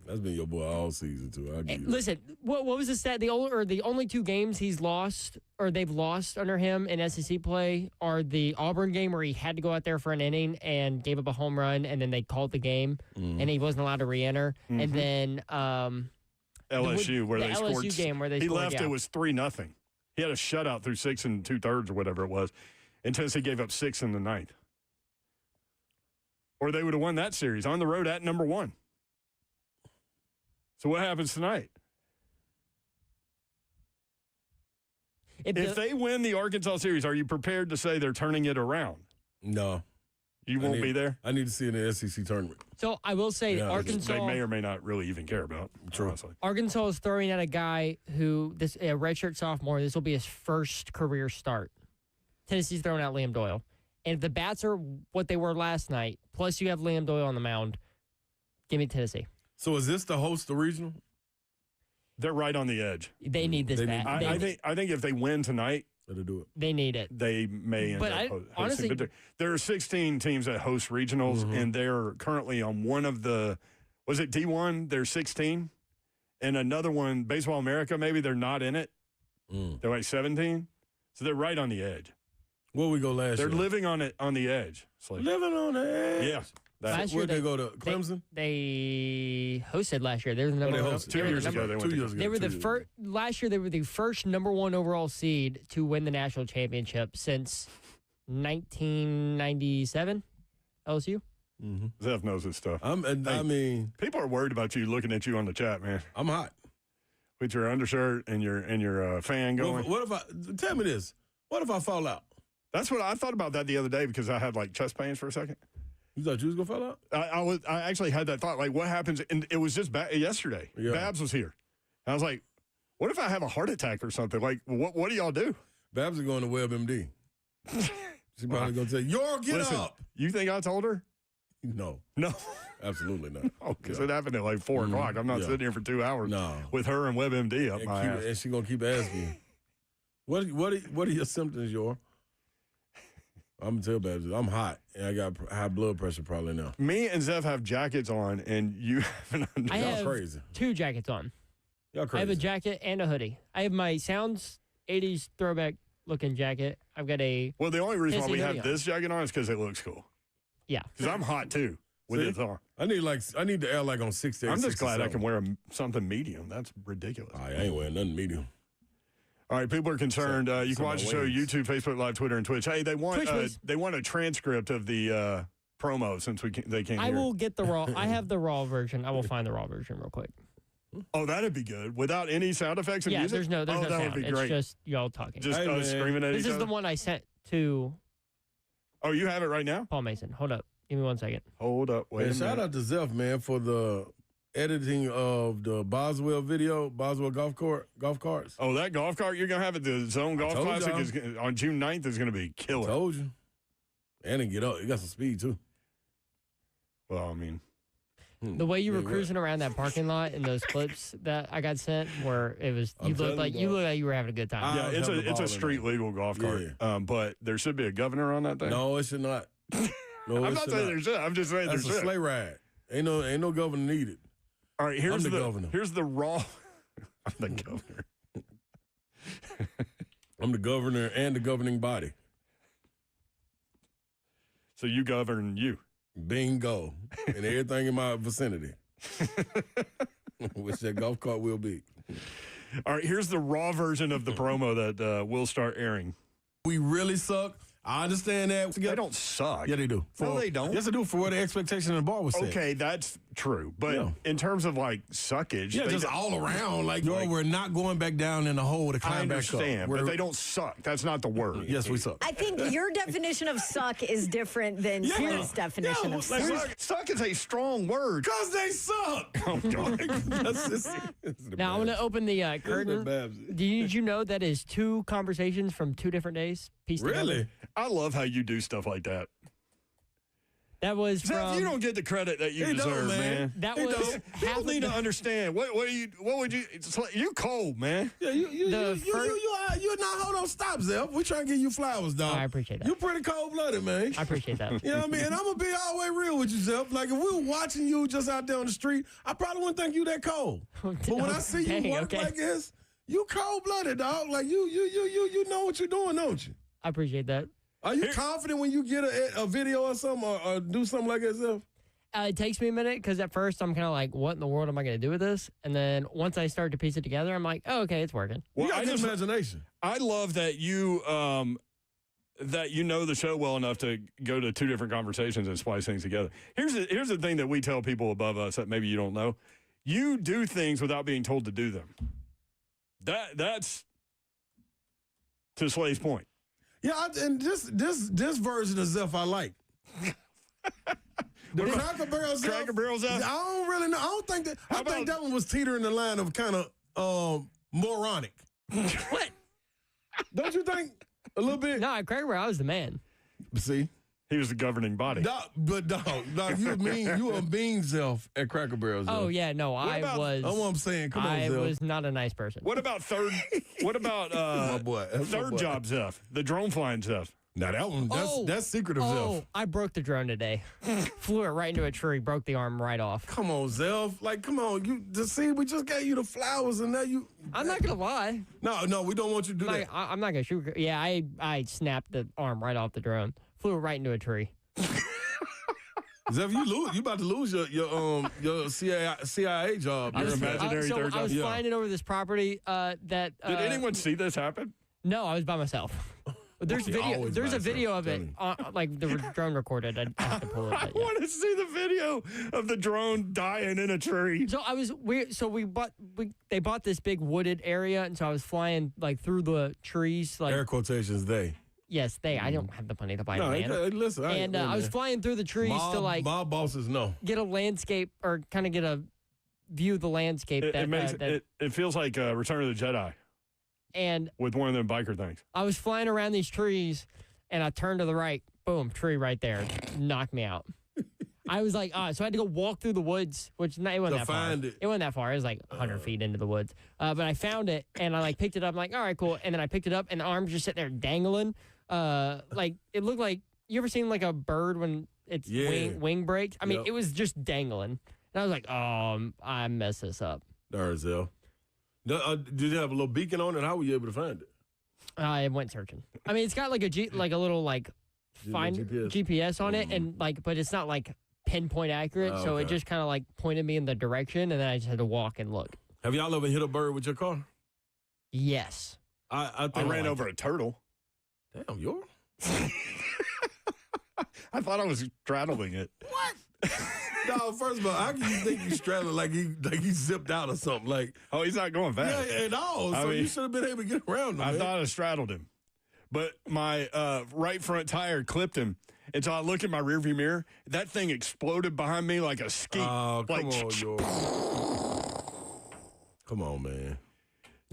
That's been your boy all season too. I give you that. Listen, what was the stat? The only two games he's lost or they've lost under him in SEC play are the Auburn game where he had to go out there for an inning and gave up a home run, and then they called the game, and he wasn't allowed to re-enter. And then LSU where the they LSU scored. game where they he scored, left. yeah. It was 3-0. He had a shutout through 6 2/3 or whatever it was, and Tennessee gave up 6 in the ninth. Or they would have won that series on the road at number 1. So what happens tonight? If they win the Arkansas series, are you prepared to say they're turning it around? No. You won't be there? I need to see it in the SEC tournament. So I will say Arkansas. They may or may not really even care about. True. Honestly. Arkansas is throwing at a guy who a redshirt sophomore. This will be his first career start. Tennessee's throwing out Liam Doyle, and if the bats are what they were last night, plus you have Liam Doyle on the mound, give me Tennessee. So is this to host the regional? They're right on the edge. They need this bat. I think if they win tonight, Better do it. They need it. They may end up hosting. Honestly, but there are 16 teams that host regionals, and they're currently on one of the, was it D1? They're 16. And another one, Baseball America, maybe they're not in it. They're like 17. So they're right on the edge. Where we go last year? They're living on the edge. Like, living on the edge? Yeah. Last year Where'd they go to? Clemson? They hosted last year. They were the number one. 2 years ago. They were the first. Last year, they were the first number 1 overall seed to win the national championship since 1997. LSU. Zeph knows his stuff. I mean, people are worried about you looking at you on the chat, man. I'm hot with your undershirt and your fan going. What if I tell me this? What if I fall out? That's what I thought about that the other day because I had like chest pains for a second. You thought you was gonna fall out? I actually had that thought. Like, what happens? And it was just yesterday. Yeah. Babs was here. And I was like, what if I have a heart attack or something? Like, what do y'all do? Babs is going to WebMD. She's probably gonna say, "Yo, get up." You think I told her? No, absolutely not. Oh, because it happened at like 4 o'clock. I'm not sitting here for 2 hours with her and WebMD up my ass. And she's gonna keep asking you, what are your symptoms, Yor? I'm gonna tell Babs, I'm hot and I got high blood pressure probably now. Me and Zeph have jackets on, and you have an I have crazy. 2 jackets on. Y'all crazy. I have a jacket and a hoodie. I have my Sounds 80s throwback looking jacket. I've got a. Well, the only reason why we hoodie have this jacket on is because it looks cool. Yeah. Because I'm hot too with this on. I need the air like on 60. I'm just glad I can wear something medium. That's ridiculous. I ain't wearing nothing medium. All right, people are concerned. You can watch the show YouTube, Facebook Live, Twitter, and Twitch. Hey, they want a transcript of the promo since they can't. I will get the raw. I have the raw version. I will find the raw version real quick. Oh, that'd be good without any sound effects and music. There's no that sound. would be great. It's just y'all talking. Just screaming at each other. This is the one I sent to. Oh, you have it right now? Paul Mason. Hold up. Give me 1 second. Hold up. Wait a minute. Shout out to Zeph, man, for the editing of the Boswell video, Boswell golf carts. Oh, that golf cart you're gonna have at the Zone Golf Classic on June 9th is gonna be killer. Told you. And get up. You got some speed too. Well, I mean, the way you were cruising around that parking lot in those clips that I got sent, where it was you looked like you were having a good time. Yeah, it's a street legal golf cart. Yeah. But there should be a governor on that thing. No, it should not. No, I'm not saying there should. I'm just saying there That's should. a sleigh ride. Ain't no governor needed. All right, here's I'm the governor. Here's the raw. I'm the governor. I'm the governor and the governing body. So you govern you. Bingo. And everything in my vicinity. Which that golf cart will be. All right, here's the raw version of the promo that will start airing. We really suck. I understand that. They don't suck. Yeah, they do. No, they don't. Yes, they do for what the expectation in the bar was set. Okay, that's true. But in terms of like suckage, Yeah, just all around. Like, we're not going back down in the hole to climb back up. I understand, but they don't suck. That's not the word. Yes, we suck. I think your definition of suck is different than Tina's definition of suck. Suck is a strong word. Because they suck. Oh, God. Now, I'm going to open the curtain. Did you know that is 2 conversations from 2 different days? Pieced together? Really? I love how you do stuff like that. That was Zeph, from... you don't get the credit that you deserve, man. That He was... don't. People need to understand. What would you... It's like, you cold, man. Yeah, you're not... Hold on, stop, Zeph. We're trying to give you flowers, dog. I appreciate that. You're pretty cold-blooded, man. I appreciate that. You know what I mean? And I'm going to be all the way real with you, Zeph. Like, if we were watching you just out there on the street, I probably wouldn't think you that cold. But when I see you work like this, you cold-blooded, dog. Like, you know what you're doing, don't you? I appreciate that. Are you confident when you get a video or something or do something like that, Zeph? It takes me a minute because at first I'm kind of like, what in the world am I going to do with this? And then once I start to piece it together, I'm like, oh, okay, it's working. Well, you got good imagination. I love that you know the show well enough to go to 2 different conversations and splice things together. Here's the thing that we tell people above us that maybe you don't know. You do things without being told to do them. That's to Slay's point. Yeah, and this version of Zeph I like. The Cracker Barrel Zeph. Cracker Barrel Zeph? I don't really know. I don't think that. I think that one was teetering the line of kind of moronic. What? Don't you think? A little bit. No, Cracker Barrel, I was the man. See, he was the governing body. But you a mean Zeph at Cracker Barrel. Zeph. Oh yeah, no, I was. That's what I'm saying. Come on, I Zeph. was not a nice person. What about third? What about my boy. third job Zeph? The drone flying Zeph. Now that one, that's secretive, Zeph. I broke the drone today. Flew it right into a tree, broke the arm right off. Come on, Zeph. Like, come on. We just gave you the flowers, and now you. I'm not gonna lie. No, we don't want you to do that. I'm not gonna shoot. Yeah, I snapped the arm right off the drone. Flew it right into a tree. Zeph, you about to lose your CIA job. Your imaginary third job. I was flying it over this property that. Did anyone see this happen? No, I was by myself. There's video. There's a video of it, like the drone recorded. I have to pull it. I want to see the video of the drone dying in a tree. So they bought this big wooded area, and so I was flying like through the trees, like air quotations. They. Yes, I don't have the money to buy land. Listen, and I was flying through the trees to like my bosses know get a landscape or kind of get a view of the landscape. It feels like Return of the Jedi. And with one of them biker things. I was flying around these trees, and I turned to the right. Boom, tree right there. Knocked me out. I was like, so I had to go walk through the woods, which it wasn't that far. It wasn't that far. It was like 100 feet into the woods. But I found it, and I like picked it up. I'm like, all right, cool. And then I picked it up, and the arm's just sitting there dangling. Like it looked like, you ever seen like a bird when its wing breaks? I mean, it was just dangling. And I was like, I messed this up. Darzell. Did it have a little beacon on it? How were you able to find it? I went searching. I mean, it's got like a little like GPS on it, and like, but it's not like pinpoint accurate. So it just kind of like pointed me in the direction, and then I just had to walk and look. Have y'all ever hit a bird with your car? Yes. I ran over a turtle. Damn, you're. I thought I was straddling it. What? No, first of all, how can you think you straddled like he zipped out or something? Like, oh, he's not going fast. Yeah, at all. So you should have been able to get around him. I thought I straddled him, but my right front tire clipped him. And so I look in my rearview mirror. That thing exploded behind me like a skeet. Oh, come on, come on, man.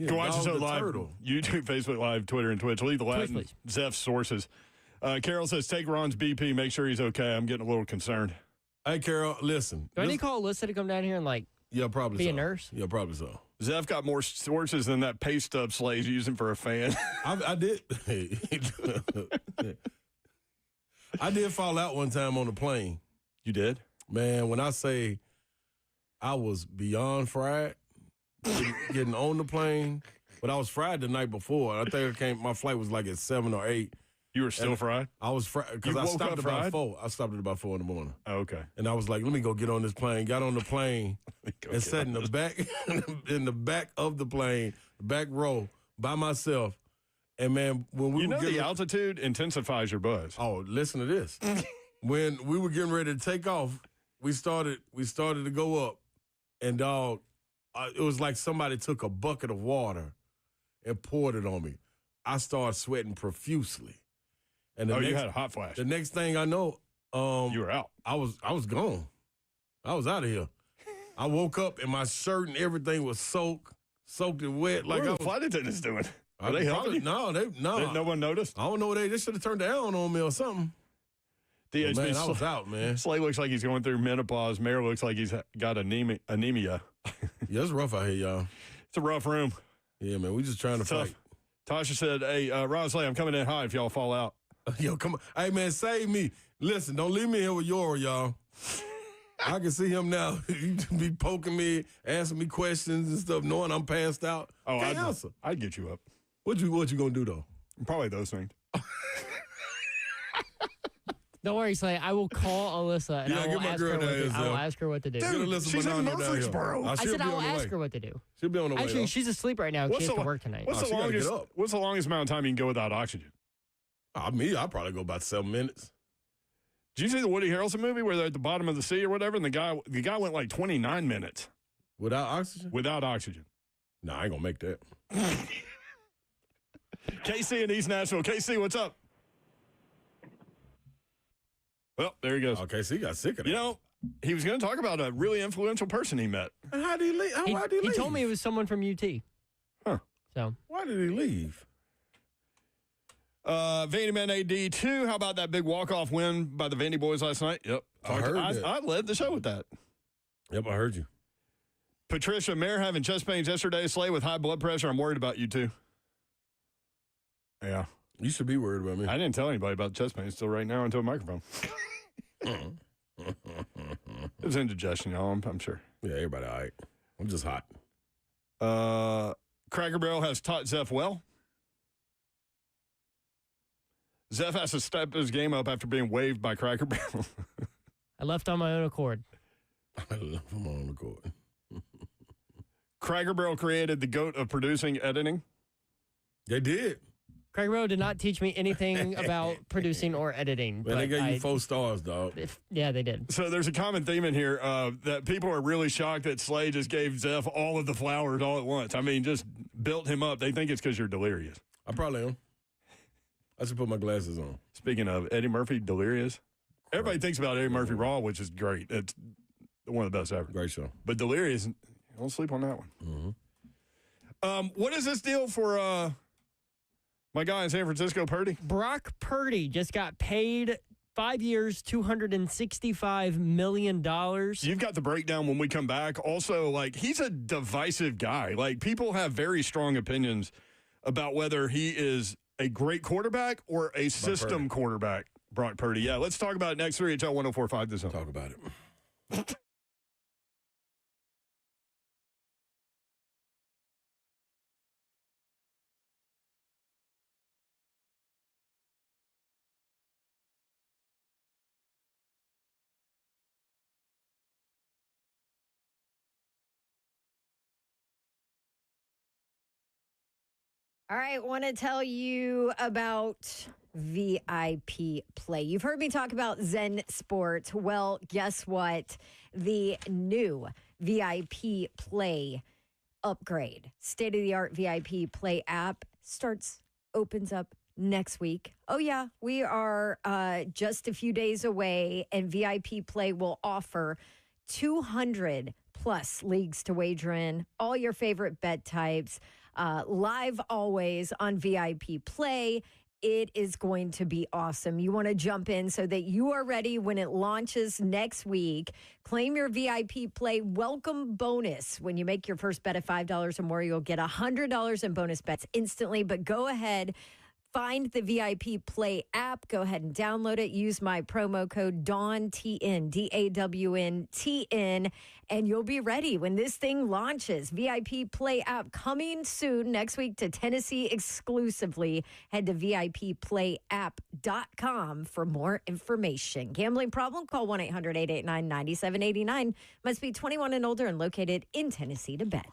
Go watch the show live. Turtle. YouTube, Facebook Live, Twitter, and Twitch. Leave the Latin Zeph's sources. Carol says, take Ron's BP. Make sure he's okay. I'm getting a little concerned. Hey, Carol, listen. Do I need to call Alyssa to come down here and like probably be a nurse? Yeah, probably so. Zeph got more sources than that pay stub Slay's using for a fan. I did. I did fall out one time on the plane. You did? Man, when I say I was beyond fried, getting on the plane, but I was fried the night before. I think my flight was like at 7 or 8. You were still fried? I was fried because I stopped at about 4. I stopped at about 4 in the morning. Oh, okay. And I was like, let me go get on this plane. Got on the plane and sat in the back of the plane, back row by myself. And, man, when we You were know the altitude intensifies your buzz. Oh, listen to this. When we were getting ready to take off, we started to go up, and dog, it was like somebody took a bucket of water and poured it on me. I started sweating profusely. And you had a hot flash. The next thing I know, you were out. I was gone. I was out of here. I woke up and my shirt and everything was soaked and wet. What are the flight attendants doing? Are they helping you? No. No one noticed? I don't know. They should have turned the air on me or something. DHB, Man, I was out, man. Slay looks like he's going through menopause. Mayor looks like he's got anemia. Yeah, it's rough out here, y'all. It's a rough room. Yeah, man, we just trying to fight. Tasha said, hey, Ron Slay, I'm coming in hot if y'all fall out. Yo, come on. Hey, man, save me. Listen, don't leave me here with Yora, y'all. I can see him now. He be poking me, asking me questions and stuff, knowing I'm passed out. Oh, I'd get you up. What you gonna do, though? Probably those things. Don't worry, Slay. I will call Alyssa and I will ask her what to do. Dude, she's in Murfreesboro. I said I will ask her what to do. She'll be on the way. Actually, she's asleep right now. She has to work tonight. What's the longest amount of time you can go without oxygen? I'll probably go about 7 minutes. Did you see the Woody Harrelson movie where they're at the bottom of the sea or whatever, and the guy went like 29 minutes without oxygen? Without oxygen. No, I ain't gonna make that. KC in East Nashville. KC, what's up? Well, there he goes. Oh, KC got sick of that. You know, he was going to talk about a really influential person he met. How did he leave? Why did he leave? He told me it was someone from UT. Huh. So why did he leave? Vandy Man AD 2. How about that big walk-off win by the Vandy boys last night? Yep. I heard that. I led the show with that. Yep, I heard you. Patricia, Mayor having chest pains yesterday. Slay with high blood pressure. I'm worried about you, too. Yeah. You should be worried about me. I didn't tell anybody about the chest pains till right now into a microphone. It was indigestion, y'all, I'm sure. Yeah, everybody all right. I'm just hot. Cracker Barrel has taught Zeph well. Zeph has to step his game up after being waived by Cracker Barrel. I left on my own accord. I left on my own accord. Cracker Barrel created the GOAT of producing editing. They did. Craig Rowe did not teach me anything about producing or editing. Man, they gave you 4 stars, dog. Yeah, they did. So there's a common theme in here that people are really shocked that Slay just gave Zeph all of the flowers all at once. I mean, just built him up. They think it's because you're delirious. I probably am. I should put my glasses on. Speaking of Eddie Murphy, delirious. Everybody thinks about Eddie Murphy Raw, which is great. It's one of the best ever. Great show. But delirious, don't sleep on that one. Mm-hmm. What is this deal for my guy in San Francisco, Purdy? Brock Purdy just got paid 5 years, $265 million. You've got the breakdown when we come back. Also, he's a divisive guy. People have very strong opinions about whether he is a great quarterback or a system quarterback, Brock Purdy. Yeah, let's talk about it next. 3HL 1045 this. Talk about it. All right, want to tell you about VIP Play. You've heard me talk about Zen Sports. Well, guess what? The new VIP Play upgrade, state-of-the-art VIP Play app opens up next week. Oh, yeah, we are just a few days away, and VIP Play will offer 200 plus leagues to wager in, all your favorite bet types, live always on VIP Play. It is going to be awesome. You want to jump in so that you are ready when it launches next week. Claim your VIP Play welcome bonus. When you make your first bet of $5 or more, you'll get $100 in bonus bets instantly. But go ahead, find the VIP Play app. Go ahead and download it. Use my promo code DAWNTN, DAWNTN, and you'll be ready when this thing launches. VIP Play app coming soon next week to Tennessee exclusively. Head to VIPPlayApp.com for more information. Gambling problem? Call 1-800-889-9789. Must be 21 and older and located in Tennessee to bet.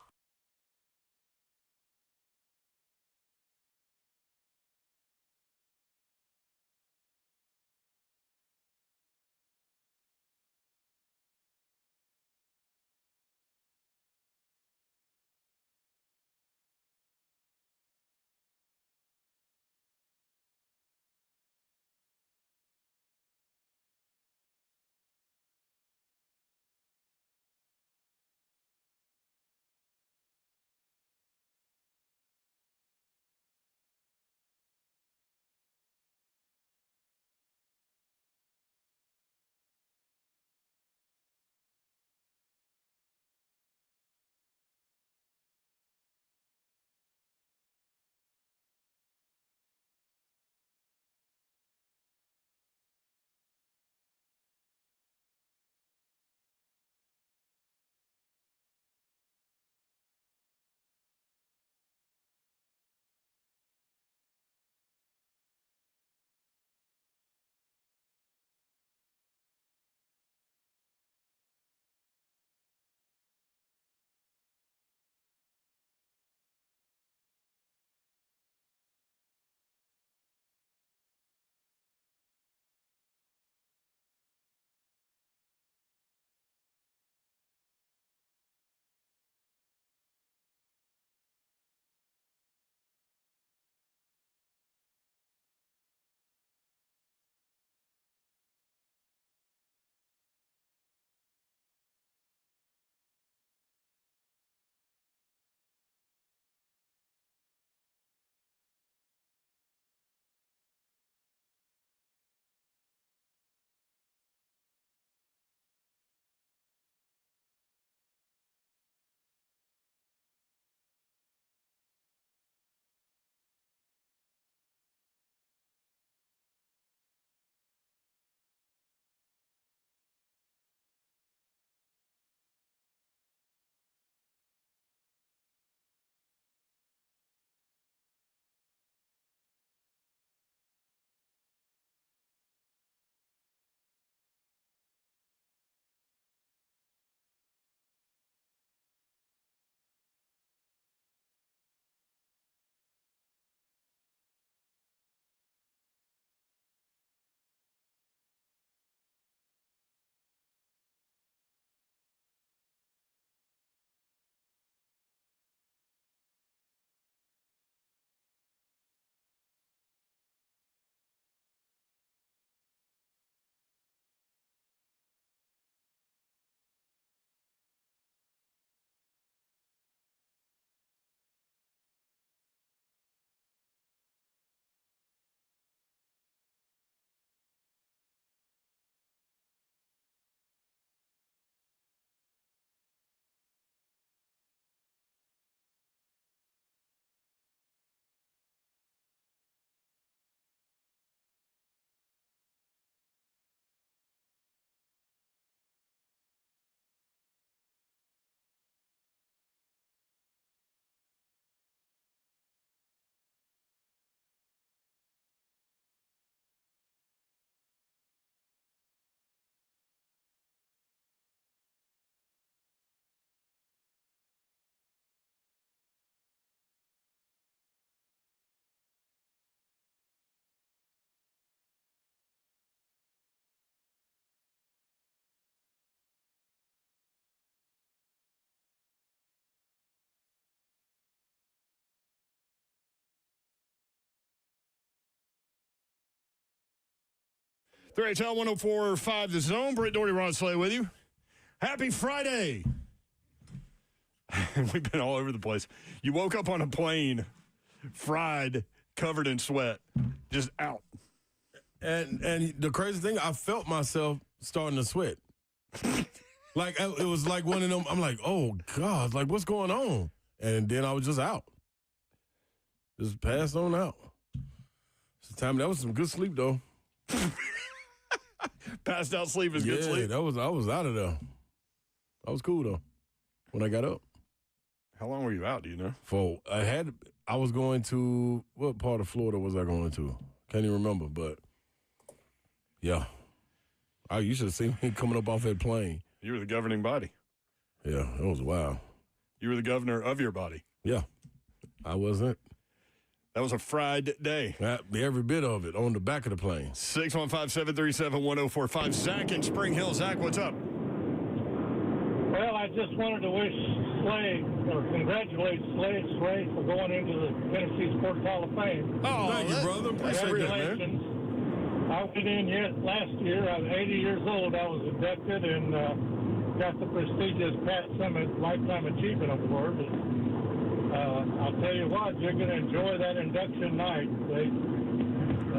3HL 104.5 The Zone. Britt Doherty, Ron Slay with you. Happy Friday. We've been all over the place. You woke up on a plane, fried, covered in sweat, just out. And the crazy thing, I felt myself starting to sweat. Like, it was like one of them, I'm like, oh, God, like, what's going on? And then I was just out. Just passed on out. That was some good sleep, though. Passed out sleep is good sleep. I was out of there. I was cool, though, when I got up. How long were you out, do you know? I was going to, what part of Florida was I going to? Can't even remember, but, yeah. You should have seen me coming up off that plane. You were the governing body. Yeah, it was wild. You were the governor of your body. Yeah, I wasn't. That was a fried day. Every bit of it on the back of the plane. 615-737-1045. Zach in Spring Hill. Zach, what's up? Well, I just wanted to wish congratulate Slay for going into the Tennessee Sports Hall of Fame. Oh, thank you, brother. Appreciate that, man. I went in last year. I'm 80 years old. I was inducted and got the prestigious Pat Summitt Lifetime Achievement Award. I'll tell you what, you're going to enjoy that induction night. They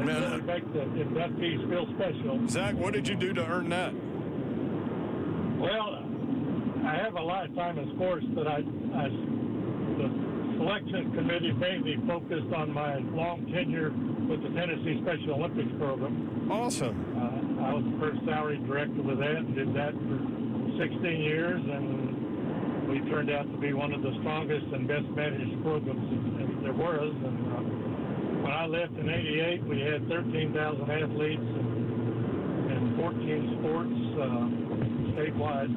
really make the inductees feel special. Zach, what did you do to earn that? Well, I have a lifetime in sports, but the selection committee mainly focused on my long tenure with the Tennessee Special Olympics program. Awesome. I was the first salary director with that and did that for 16 years, and we turned out to be one of the strongest and best managed programs there was. And when I left in '88, we had 13,000 athletes in 14 sports statewide.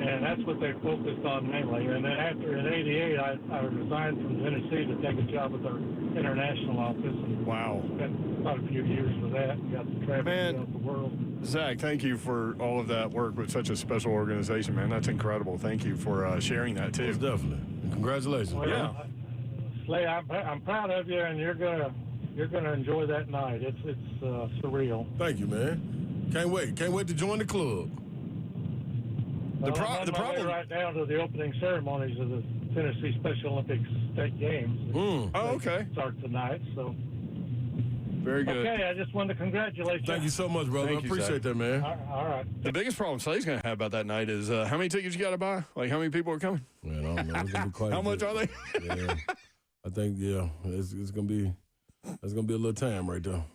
And that's what they focused on mainly. And then after, in '88, I resigned from Tennessee to take a job with our international office. And wow. Spent quite a few years for that and got to travel throughout the world. Zach, thank you for all of that work with such a special organization, man. That's incredible. Thank you for sharing that, too. Most definitely. Congratulations. Well, yeah. Slay, I'm proud of you, and you're gonna enjoy that night. It's surreal. Thank you, man. Can't wait to join the club. Well, I'm on my way right now to the opening ceremonies of the Tennessee Special Olympics State Games. Oh, okay. Start tonight, so. Very good. Okay, I just wanted to congratulate you. Thank you so much, brother. I appreciate that, man. All right. The biggest problem Slay's going to have about that night is how many tickets you got to buy? Like, how many people are coming? Man, I don't know. It's gonna be quite how much are they? Yeah. I think, it's going to be a little time right there.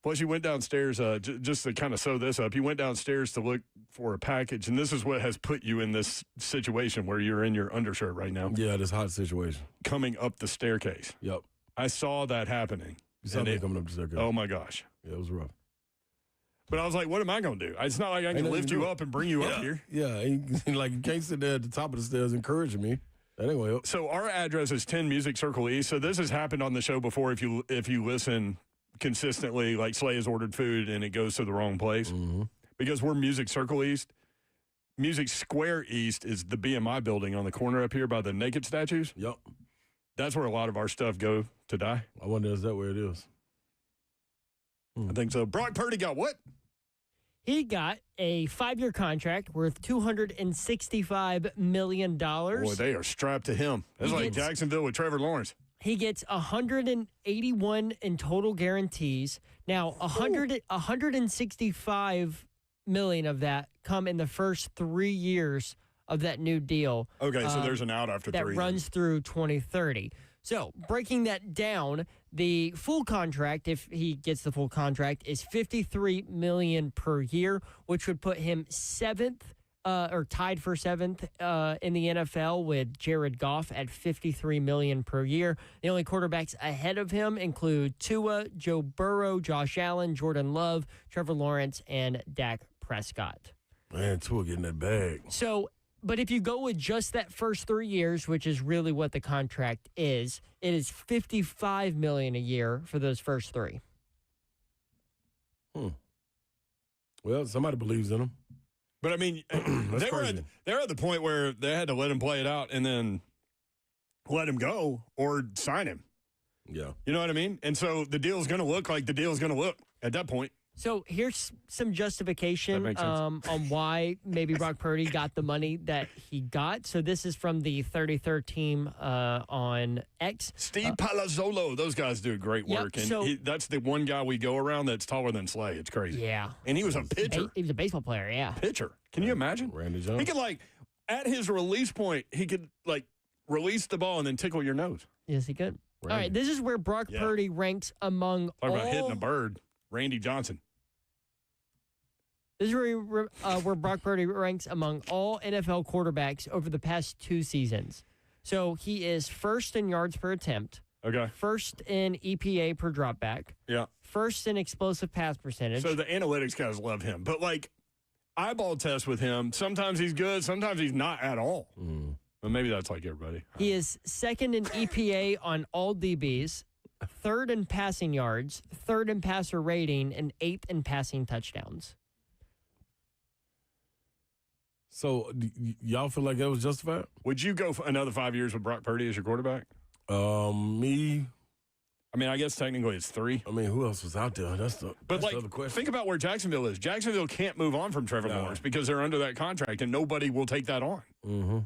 Plus, you went downstairs, just to kind of sew this up, you went downstairs to look for a package, and this is what has put you in this situation where you're in your undershirt right now. Yeah, this hot situation. Coming up the staircase. Yep. I saw that happening. You saw me coming up the staircase. Oh, my gosh. Yeah, it was rough. But I was like, what am I going to do? It's not like I can lift you up and bring you up here. Yeah, you can't sit there at the top of the stairs encouraging me. That ain't gonna help. So our address is 10 Music Circle East. So this has happened on the show before if you listen consistently, like Slay has ordered food and it goes to the wrong place. Mm-hmm. Because we're Music Circle East. Music Square East is the BMI building on the corner up here by the naked statues. Yep. That's where a lot of our stuff go to die. I wonder, is that where it is? I think so. Brock Purdy got what? He got a 5-year contract worth $265 million. Boy, they are strapped to him. That's like Jacksonville with Trevor Lawrence. He gets 181 in total guarantees. Now, 165 million of that come in the first 3 years of that new deal. Okay, so there's an out after 3 that years. runs through 2030. So breaking that down, the full contract, if he gets the full contract, is $53 million per year, which would put him tied for seventh in the NFL with Jared Goff at $53 million per year. The only quarterbacks ahead of him include Tua, Joe Burrow, Josh Allen, Jordan Love, Trevor Lawrence, and Dak Prescott. Man, Tua getting that bag. So, but if you go with just that first 3 years, which is really what the contract is, it is $55 million a year for those first 3. Well, somebody believes in him. But I mean, they were at the point where they had to let him play it out and then let him go or sign him. Yeah. You know what I mean? And so the deal's going to look like the deal's going to look at that point. So here's some justification That makes sense. on why maybe Brock Purdy got the money that he got. So this is from the 33rd team on X. Steve Palazzolo, those guys do great Yep, work. And so- that's the one guy we go around that's taller than Slay. It's crazy. Yeah. And he was a pitcher. He was a baseball player, yeah. Pitcher. Can you imagine? Randy Jones. He could, at his release point, he could, release the ball and then tickle your nose. Yes, he could. All Randy. right, this is where Brock Yeah. Purdy ranks among Talk about hitting all a bird. Randy Johnson. This is where Brock Purdy ranks among all NFL quarterbacks over the past 2 seasons. So he is first in yards per attempt, Okay. first in EPA per dropback, Yeah. first in explosive pass percentage. So the analytics guys love him. But, eyeball test with him, sometimes he's good, sometimes he's not at all. But maybe that's like everybody. He is second in EPA on all DBs, third in passing yards, third in passer rating, and 8th in passing touchdowns. So y'all feel like that was justified? Would you go for another 5 years with Brock Purdy as your quarterback? Me. I mean, I guess technically it's 3. I mean, who else was out there? That's the other question. Think about where Jacksonville is. Jacksonville can't move on from Trevor Lawrence because they're under that contract, and nobody will take that on. Mm-hmm.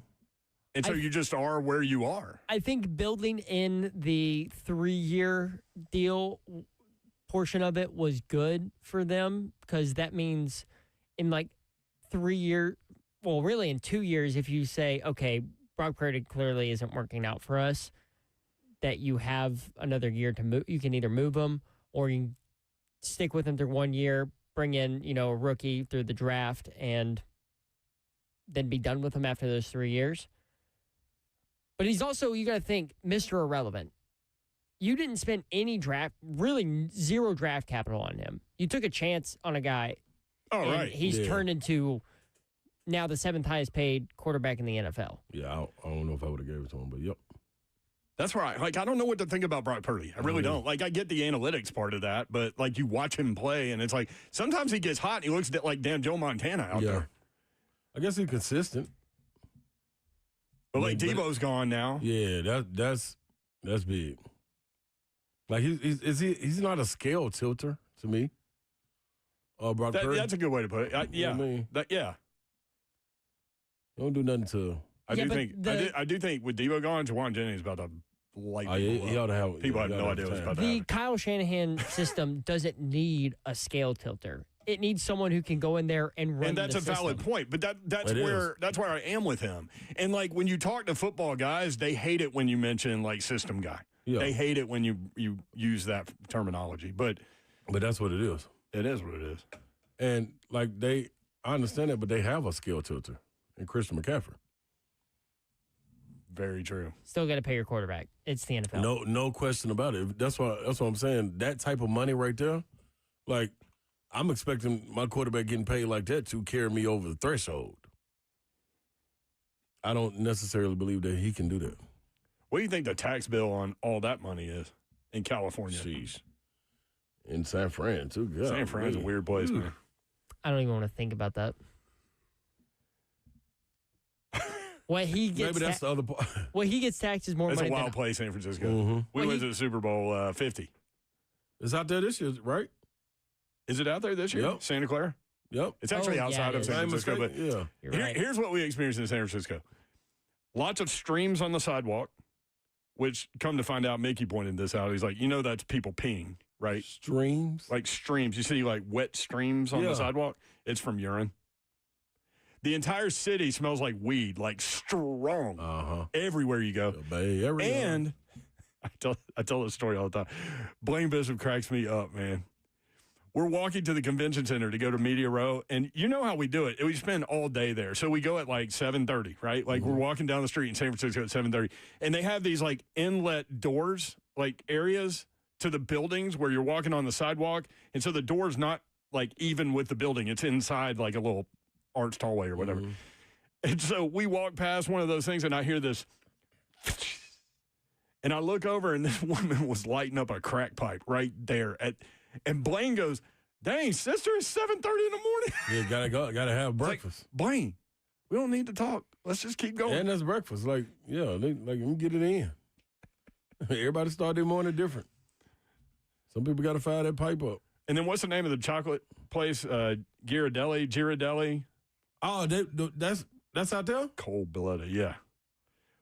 And so you just are where you are. I think building in the 3-year deal portion of it was good for them because that means in 3 years, well, really in 2 years, if you say, okay, Brock Purdy clearly isn't working out for us, that you have another year to move. You can either move him or you can stick with him through 1 year, bring in, a rookie through the draft, and then be done with him after those 3 years. But he's also, you got to think, Mr. Irrelevant. You didn't spend any really zero draft capital on him. You took a chance on a guy. Oh, and right. He's turned into now the 7th highest paid quarterback in the NFL. Yeah, I don't know if I would have gave it to him, but yep. That's right. I don't know what to think about Brock Purdy. I really don't. I get the analytics part of that, but, you watch him play, and it's sometimes he gets hot, and he looks like damn Joe Montana out there. I guess he's consistent. But, Debo's gone now. Yeah, that's big. He's not a scale tilter to me. Brock Purdy. That's a good way to put it. You know what I mean? Yeah. Don't do nothing to. I do think with Debo gone, Jawan Jennings is about to light people he ought to up. have. People have no idea what's about to The happen. Kyle Shanahan system doesn't need a scale tilter. It needs someone who can go in there and run. And that's the a valid system. point, but that's where I am with him. And when you talk to football guys, they hate it when you mention system guy. Yeah. They hate it when you use that terminology. But that's what it is. It is what it is. And I understand that, but they have a skill tilter in Christian McCaffrey. Very true. Still got to pay your quarterback. It's the NFL. No question about it. That's what I'm saying. That type of money right there, I'm expecting my quarterback getting paid like that to carry me over the threshold. I don't necessarily believe that he can do that. What do you think the tax bill on all that money is in California? Sheesh. In San Fran, too. God, San Fran's a weird place, man. I don't even want to think about that. What he gets Maybe that's the other part. what he gets taxed is more It's money a wild than place, San Francisco. Mm-hmm. We went to the Super Bowl 50. It's out there this year, right? Is it out there this year? Yep. Santa Clara? Yep. It's actually Oh, yeah, outside it of is. San Francisco. But yeah. You're right. here's what we experienced in San Francisco. Lots of streams on the sidewalk, which come to find out, Mickey pointed this out. He's like, that's people peeing, right? Streams? Like streams. You see wet streams on the sidewalk? It's from urine. The entire city smells like weed, strong. Uh-huh. Everywhere you go. And I tell this story all the time. Blaine Bishop cracks me up, man. We're walking to the convention center to go to Media Row, and you know how we do it. We spend all day there. So we go at 7:30, right? We're walking down the street in San Francisco at 7:30, and they have these inlet doors, areas to the buildings where you're walking on the sidewalk, and so the door's not even with the building. It's inside a little arched hallway or whatever. Mm-hmm. And so we walk past one of those things, and I hear this, and I look over, and this woman was lighting up a crack pipe right there. And Blaine goes, "Dang, sister, it's 7:30 in the morning." Yeah, gotta have breakfast. Blaine, we don't need to talk. Let's just keep going. And that's breakfast. Let me get it in. Everybody start their morning different. Some people gotta fire that pipe up. And then what's the name of the chocolate place? Ghirardelli. Oh, that's out there? Cold-blooded, yeah.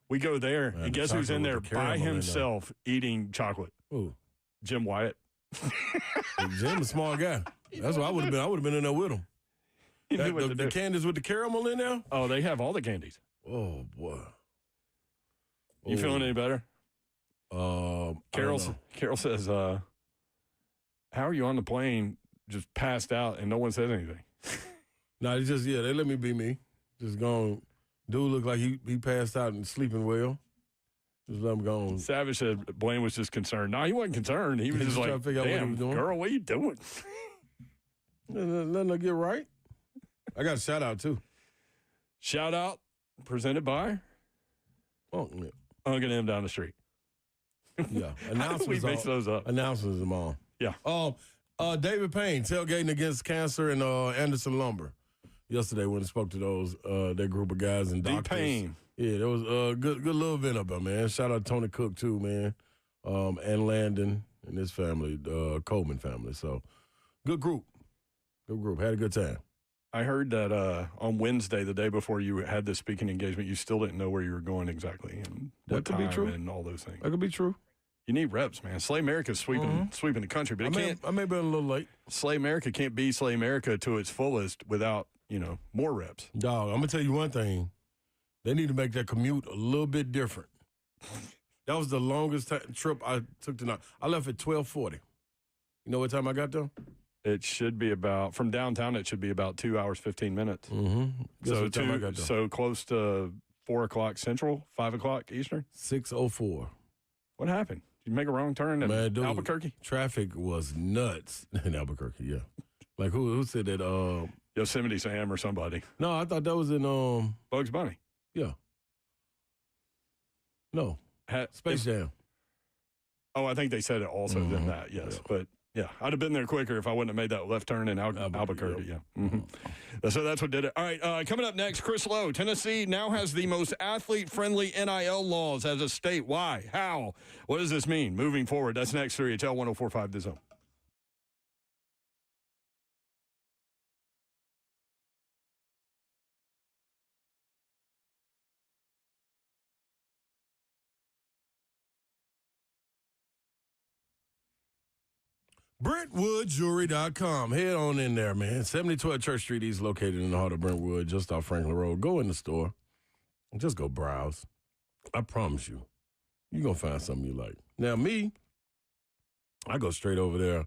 We go there, Man, and the guess who's in chocolate there with the by caramel in there. himself eating chocolate? Ooh. Jim Wyatt. Jim's a smart guy. That's what I would have been. I would have been in there with him. He knew what to The do. candies with the caramel in there? Oh, they have all the candies. Oh, boy. You feeling any better? Carol Carol says, how are you on the plane just passed out and no one says anything? No, it's just, they let me be me. Just gone. Dude looked like he passed out and sleeping well. Just let him go. Savage said Blaine was just concerned. No, he wasn't concerned. He was just trying like, to figure out what he damn, was doing. girl, what are you doing? Letting her get right. I got a shout out, too. Shout out presented by Oh, yeah. Uncle M down the street. Yeah. How do we mix those up? Announcements them all. Yeah. David Payne, tailgating against cancer and Anderson Lumber. Yesterday when he spoke to those that group of guys and doctors. Payne. Yeah, there was a good little event up there, man. Shout out to Tony Cook too, man. And Landon and his family, Coleman family. So good group. Good group. Had a good time. I heard that on Wednesday, the day before you had this speaking engagement, you still didn't know where you were going exactly and That what could be time true. and all those things. That could be true. You need reps, man. Slay America's sweeping the country, but I may have been a little late. Slay America can't be Slay America to its fullest without, more reps. Dog, I'm going to tell you one thing. They need to make that commute a little bit different. That was the longest trip I took tonight. I left at 12:40. You know what time I got there? It should be from downtown, it should be about 2 hours, 15 minutes. Mm-hmm. So close to 4 o'clock Central, 5 o'clock Eastern? 6:04. What happened? Did you make a wrong turn in Man, dude, Albuquerque? Traffic was nuts in Albuquerque, yeah. Like who said that? Yosemite Sam or somebody. No, I thought that was in Bugs Bunny. yeah. No. Space Jam. Oh, I think they said it also than that, yes. Yeah. But, yeah, I'd have been there quicker if I wouldn't have made that left turn in Albuquerque. Yep. Yeah. Mm-hmm. So that's what did it. All right, coming up next, Chris Lowe. Tennessee now has the most athlete-friendly NIL laws as a state. Why? How? What does this mean moving forward? That's next, 3HL 104.5 The Zone. BrentwoodJewelry.com. Head on in there, man. 7012 Church Street East, located in the heart of Brentwood, just off Franklin Road. Go in the store and just go browse. I promise you, you're going to find something you like. Now, me, I go straight over there.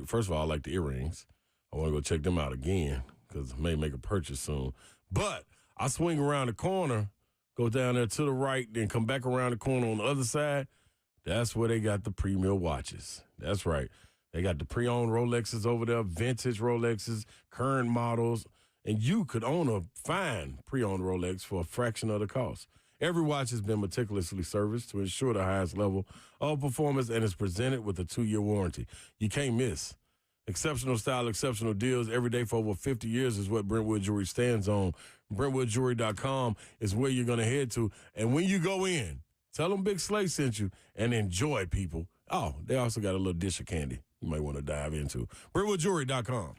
First of all, I like the earrings. I want to go check them out again because I may make a purchase soon. But I swing around the corner, go down there to the right, then come back around the corner on the other side. That's where they got the premier watches. That's right. They got the pre-owned Rolexes over there, vintage Rolexes, current models, and you could own a fine pre-owned Rolex for a fraction of the cost. Every watch has been meticulously serviced to ensure the highest level of performance and is presented with a 2-year warranty. You can't miss. Exceptional style, exceptional deals every day for over 50 years is what Brentwood Jewelry stands on. BrentwoodJewelry.com is where you're going to head to. And when you go in, tell them Big Slay sent you and enjoy, people. Oh, they also got a little dish of candy you might want to dive into. BrentwoodJewelry.com.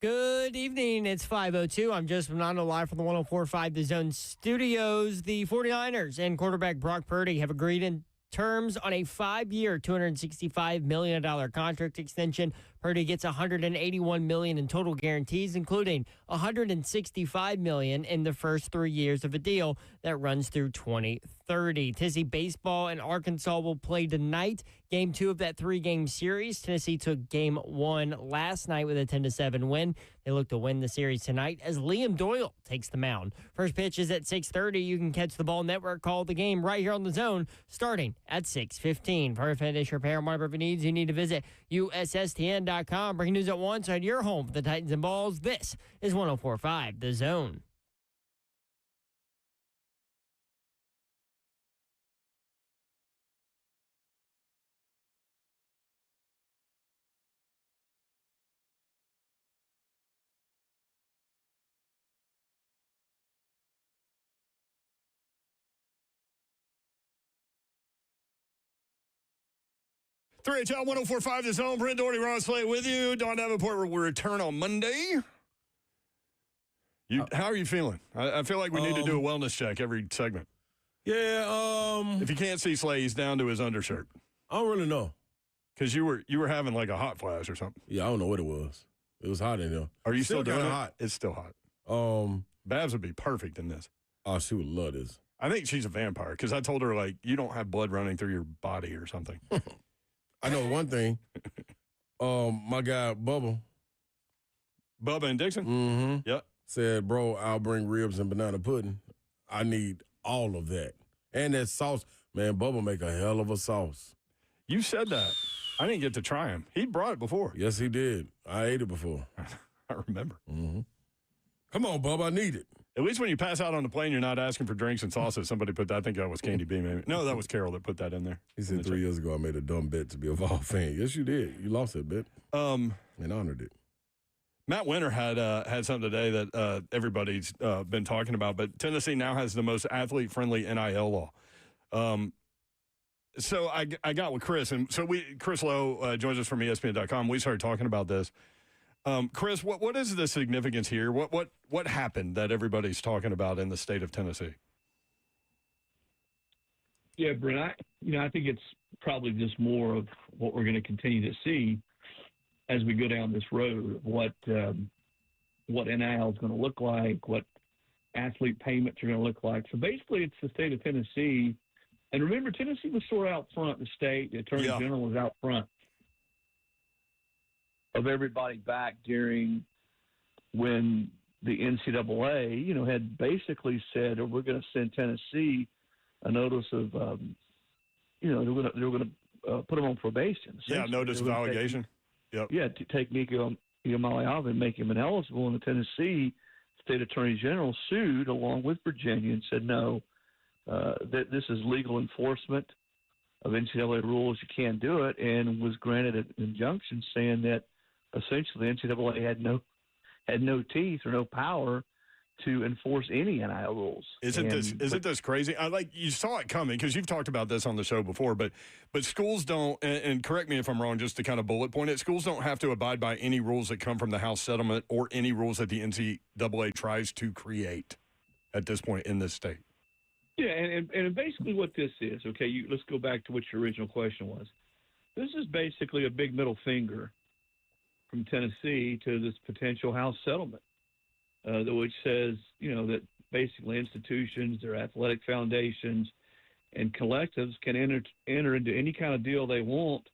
Good evening. It's 5:02. I'm Joseph Nando live from the 104.5 The Zone studios. The 49ers and quarterback Brock Purdy have agreed in terms on a 5-year, $265 million contract extension. Purdy gets $181 million in total guarantees, including $165 million in the first 3 years of a deal that runs through 2030. Tennessee baseball and Arkansas will play tonight. Game 2 of that 3-game series. Tennessee took game 1 last night with a 10-7 win. They look to win the series tonight as Liam Doyle takes the mound. First pitch is at 6:30. You can catch the Ball Network call of the game right here on the Zone starting at 6:15. For finish repair and whatever needs, you need to visit USSTN.com. Breaking news at once on your home for the Titans and Balls. This is 104.5 The Zone. Three HL 104.5 The Zone. Brent Doherty, Ron Slay with you. Don Davenport will return on Monday. How are you feeling? I feel like we need to do a wellness check every segment. Yeah. If you can't see Slay, he's down to his undershirt. I don't really know. Because you were having like a hot flash or something. Yeah, I don't know what it was. It was hot in there. Are you still doing it? Hot? It's still hot. Babs would be perfect in this. Oh, she would love this. I think she's a vampire because I told her, like, you don't have blood running through your body or something. I know one thing. My guy, Bubba and Dixon? Mm-hmm. Yep. Said, bro, I'll bring ribs and banana pudding. I need all of that. And that sauce. Man, Bubba make a hell of a sauce. You said that. I didn't get to try him. He brought it before. Yes, he did. I ate it before. I remember. Mm-hmm. Come on, Bubba, I need it. At least when you pass out on the plane, you're not asking for drinks and sauces. Somebody put that. I think that was Candy B. Maybe. No, that was Carol that put that in there. He said 3 years ago I made a dumb bet to be a Vol fan. Yes, you did. You lost that bet. And honored it. Matt Winter had something today that everybody's been talking about, but Tennessee now has the most athlete-friendly NIL law. So I got with Chris, and so Chris Lowe joins us from ESPN.com. We started talking about this. Chris, what is the significance here? What happened that everybody's talking about in the state of Tennessee? Yeah, Brent, I think it's probably just more of what we're going to continue to see as we go down this road of what NIL is going to look like, what athlete payments are going to look like. So basically, it's the state of Tennessee. And remember, Tennessee was sort of out front. The state, the attorney general was out front of everybody back during when the NCAA, had basically said, we're going to send Tennessee a notice of, they were going to put them on probation. Yeah, notice of allegation. Yep. Yeah, to take Nico Iamaleava and make him ineligible. And the Tennessee state attorney general sued along with Virginia and said, no, that this is legal enforcement of NCAA rules. You can't do it, and was granted an injunction saying that essentially NCAA had no teeth or no power to enforce any NIL rules. Isn't this crazy? You saw it coming because you've talked about this on the show before, but schools don't, and correct me if I'm wrong, just to kind of bullet point it, schools don't have to abide by any rules that come from the House settlement or any rules that the NCAA tries to create at this point in this state. Yeah, and basically what this is, okay, let's go back to what your original question was. This is basically a big middle finger from Tennessee to this potential House settlement, which says, that basically institutions, their athletic foundations, and collectives can enter into any kind of deal they want.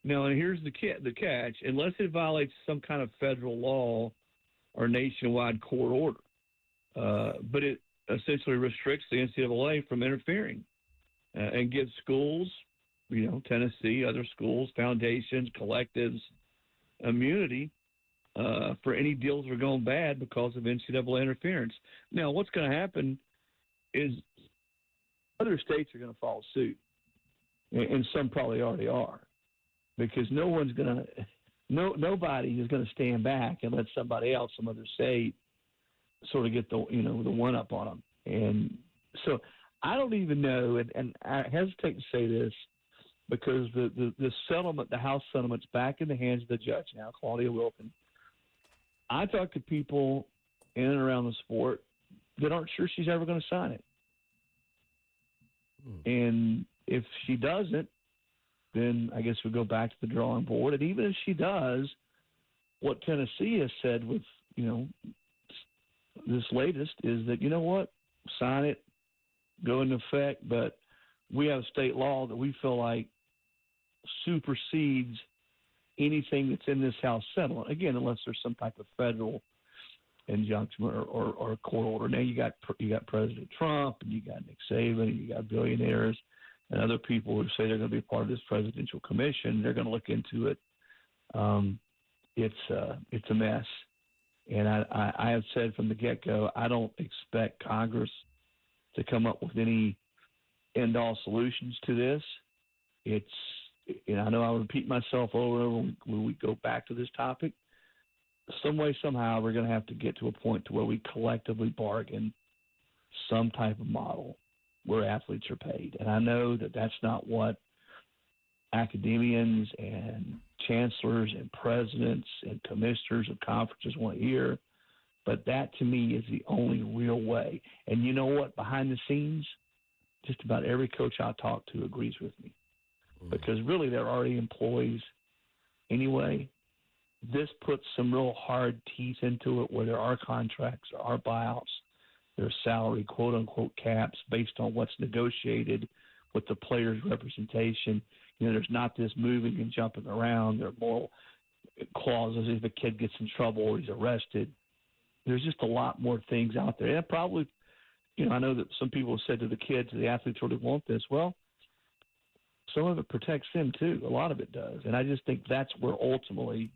Now, and here's the catch, unless it violates some kind of federal law or nationwide court order. But it essentially restricts the NCAA from interfering and gives schools, Tennessee, other schools, foundations, collectives, immunity for any deals that are going bad because of NCAA interference. Now, what's going to happen is other states are going to follow suit, and some probably already are, because nobody is going to stand back and let somebody else, some other state, sort of get the one up on them. And so I don't even know, and I hesitate to say this because the settlement, the House settlement's back in the hands of the judge now, Claudia Wilkin. I talk to people in and around the sport that aren't sure she's ever going to sign it. And if she doesn't, then I guess we go back to the drawing board. And even if she does, what Tennessee has said with, this latest is that, you know what, sign it, go into effect, but we have a state law that we feel like supersedes anything that's in this House settlement. Again, unless there's some type of federal injunction or court order. Now you got President Trump, and you got Nick Saban, and you got billionaires and other people who say they're going to be a part of this presidential commission. They're going to look into it. It's a mess, and I have said from the get-go, I don't expect Congress to come up with any end-all solutions to this. I know I repeat myself over and over when we go back to this topic. Some way, somehow, we're going to have to get to a point to where we collectively bargain some type of model where athletes are paid. And I know that that's not what academians and chancellors and presidents and commissioners of conferences want to hear, but that to me is the only real way. And you know what? Behind the scenes, just about every coach I talk to agrees with me, because really they're already employees anyway. This puts some real hard teeth into it, where there are contracts, there are buyouts, there's salary, quote unquote, caps based on what's negotiated with the players' representation. There's not this moving and jumping around. There are moral clauses if a kid gets in trouble or he's arrested. There's just a lot more things out there. And probably, I know that some people have said to the kids, the athletes really want this. Well, some of it protects them too. A lot of it does. And I just think that's where ultimately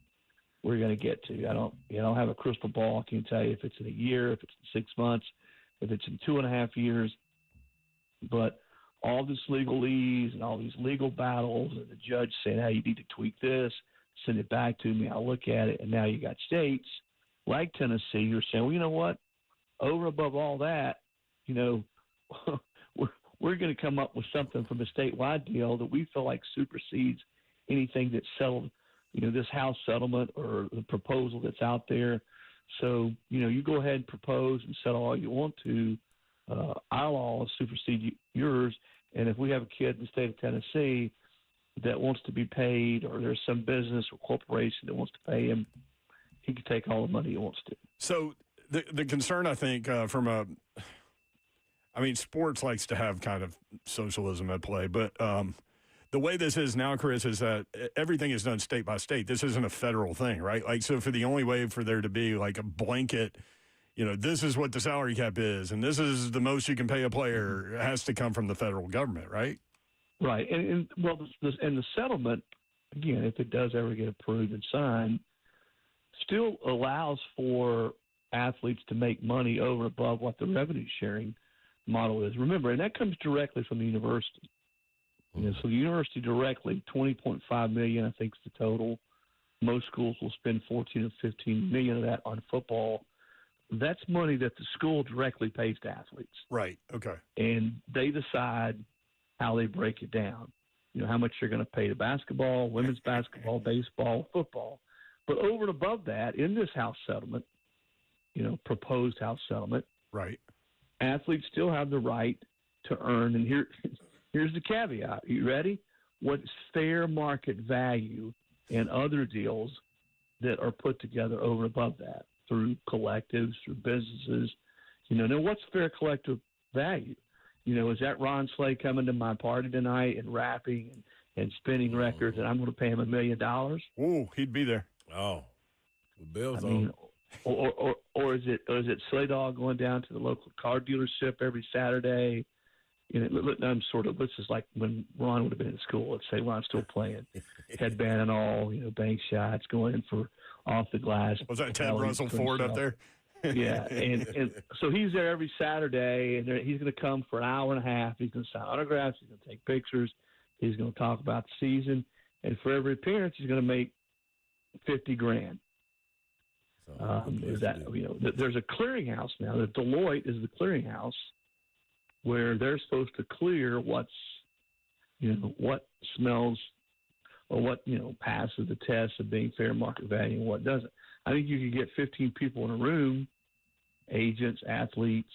we're going to get to. I don't have a crystal ball. I can't tell you if it's in a year, if it's in 6 months, if it's in 2.5 years. But all this legalese and all these legal battles and the judge saying, hey, you need to tweak this, send it back to me, I'll look at it. And now you got states like Tennessee who are saying, well, you know what? Over above all that, we're going to come up with something from a statewide deal that we feel like supersedes anything that's settled, this House settlement or the proposal that's out there. So, you go ahead and propose and settle all you want to. Our law will supersede yours. And if we have a kid in the state of Tennessee that wants to be paid, or there's some business or corporation that wants to pay him, he can take all the money he wants to. So the concern, I think, sports likes to have kind of socialism at play, but the way this is now, Chris, is that everything is done state by state. This isn't a federal thing, right? Like, so for the only way for there to be like a blanket, this is what the salary cap is, and this is the most you can pay a player, it has to come from the federal government, right? Right. And the settlement, again, if it does ever get approved and signed, still allows for athletes to make money over and above what the revenue sharing model is. Remember, and that comes directly from the university. So the university directly, $20.5 million, I think, is the total. Most schools will spend $14 or $15 million of that on football. That's money that the school directly pays to athletes. Right. Okay. And they decide how they break it down. How much they're going to pay to basketball, women's basketball, baseball, football. But over and above that, in this House settlement, proposed House settlement, right, athletes still have the right to earn. And here's the caveat. Are you ready? What's fair market value and other deals that are put together over and above that through collectives, through businesses. Now what's fair collective value? Is that Ron Slay coming to my party tonight and rapping and spinning records, and I'm going to pay him $1 million? Oh, he'd be there. Oh, the Bills on. Or is it Slay Dog going down to the local car dealership every Saturday? This is like when Ron would have been in school. Let's say Ron's still playing, headband and all, bank shots, going in for off the glass. Was that Ted Russell Ford up there? Yeah, and so he's there every Saturday, and he's going to come for an hour and a half. He's going to sign autographs. He's going to take pictures. He's going to talk about the season, and for every appearance, he's going to make $50,000. There's a clearinghouse now. The Deloitte is the clearinghouse where they're supposed to clear what smells or what, passes the test of being fair market value and what doesn't. I think you could get 15 people in a room, agents, athletes,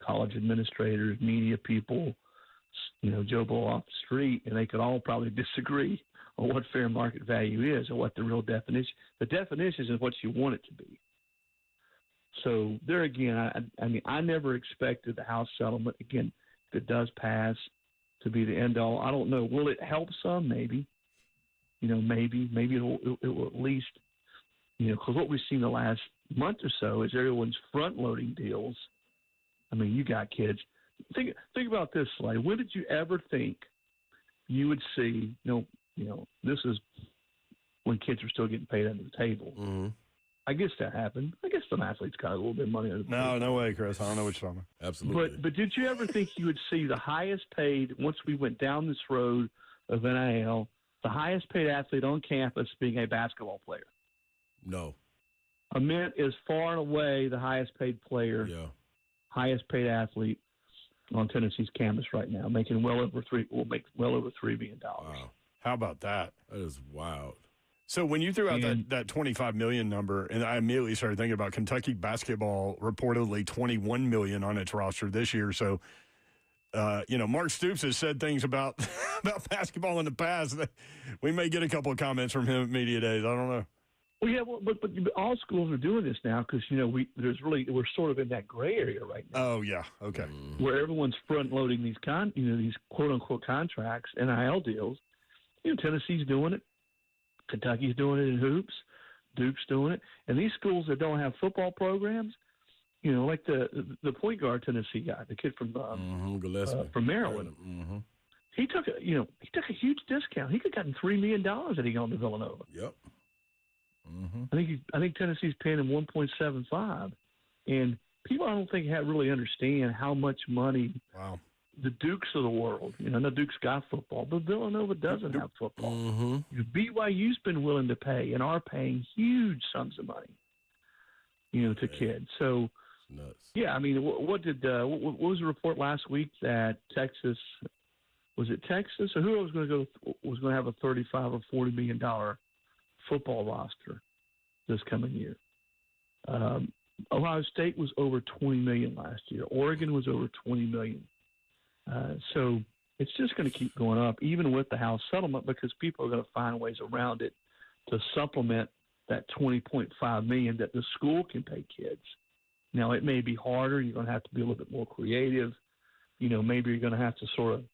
college administrators, media people, Joe Blow off the street, and they could all probably disagree on what fair market value is or what the real definition. The definition is what you want it to be. So there again, I never expected the House settlement, again, if it does pass, to be the end all. I don't know. Will it help some? Maybe. Maybe it will at least, because what we've seen the last month or so is everyone's front loading deals. I mean, you got kids. Think about this, Slay. When did you ever think you would see, this is when kids were still getting paid under the table. Mm-hmm. I guess that happened. I guess some athletes got a little bit of money. No way, Chris. I don't know what you're talking about. Absolutely. But did you ever think you would see the highest paid, once we went down this road of NIL, the highest paid athlete on campus being a basketball player? No. Ament is far and away the highest paid player, highest paid athlete on Tennessee's campus right now, making well over $3 million. Wow. How about that? That is wild. So when you threw out that $25 million number, and I immediately started thinking about Kentucky basketball reportedly $21 million on its roster this year. So, Mark Stoops has said things about about basketball in the past. We may get a couple of comments from him at media days. I don't know. Well, yeah, but all schools are doing this now because we're sort of in that gray area right now. Oh yeah, okay. Where everyone's front loading these these quote unquote contracts, NIL deals. Tennessee's doing it. Kentucky's doing it in hoops. Duke's doing it. And these schools that don't have football programs, like the point guard Tennessee guy, the kid from Maryland. Mm-hmm. He took a huge discount. He could have gotten $3 million had he gone to Villanova. Yep. Mm-hmm. I think Tennessee's paying him 1.75, and people I don't think really understand how much money. Wow. The Dukes of the world, no, Duke's got football, but Villanova doesn't have football. Mm-hmm. BYU's been willing to pay and are paying huge sums of money, to kids. So, nuts. Yeah, I mean, what was the report last week that Texas? Was it Texas or who was going to have a $35 or $40 million football roster this coming year? Ohio State was over $20 million last year. Oregon was over $20 million. So it's just going to keep going up, even with the House settlement, because people are going to find ways around it to supplement that $20.5 million that the school can pay kids. Now, it may be harder. You're going to have to be a little bit more creative. Maybe you're going to have to sort of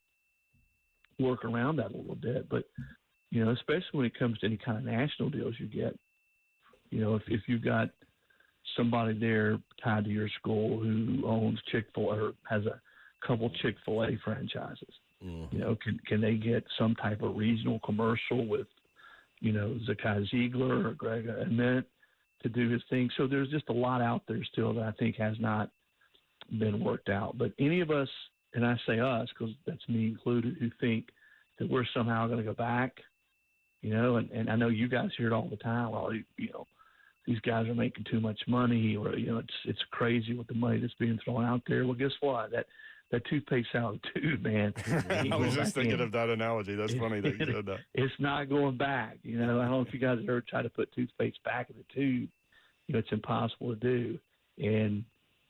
work around that a little bit. But, especially when it comes to any kind of national deals you get, if you've got somebody there tied to your school who owns Chick-fil-A or has a couple Chick-fil-A franchises. Mm-hmm. Can they get some type of regional commercial with, Zakai Ziegler or Greg Ament to do his thing? So there's just a lot out there still that I think has not been worked out. But any of us, and I say us because that's me included, who think that we're somehow going to go back, and I know you guys hear it all the time. Well, these guys are making too much money, or it's crazy with the money that's being thrown out there. Well, guess what? That toothpaste out of the tube, man. I was just thinking of that analogy. That's funny that you said that. It's not going back. I don't know if you guys ever try to put toothpaste back in the tube. It's impossible to do. And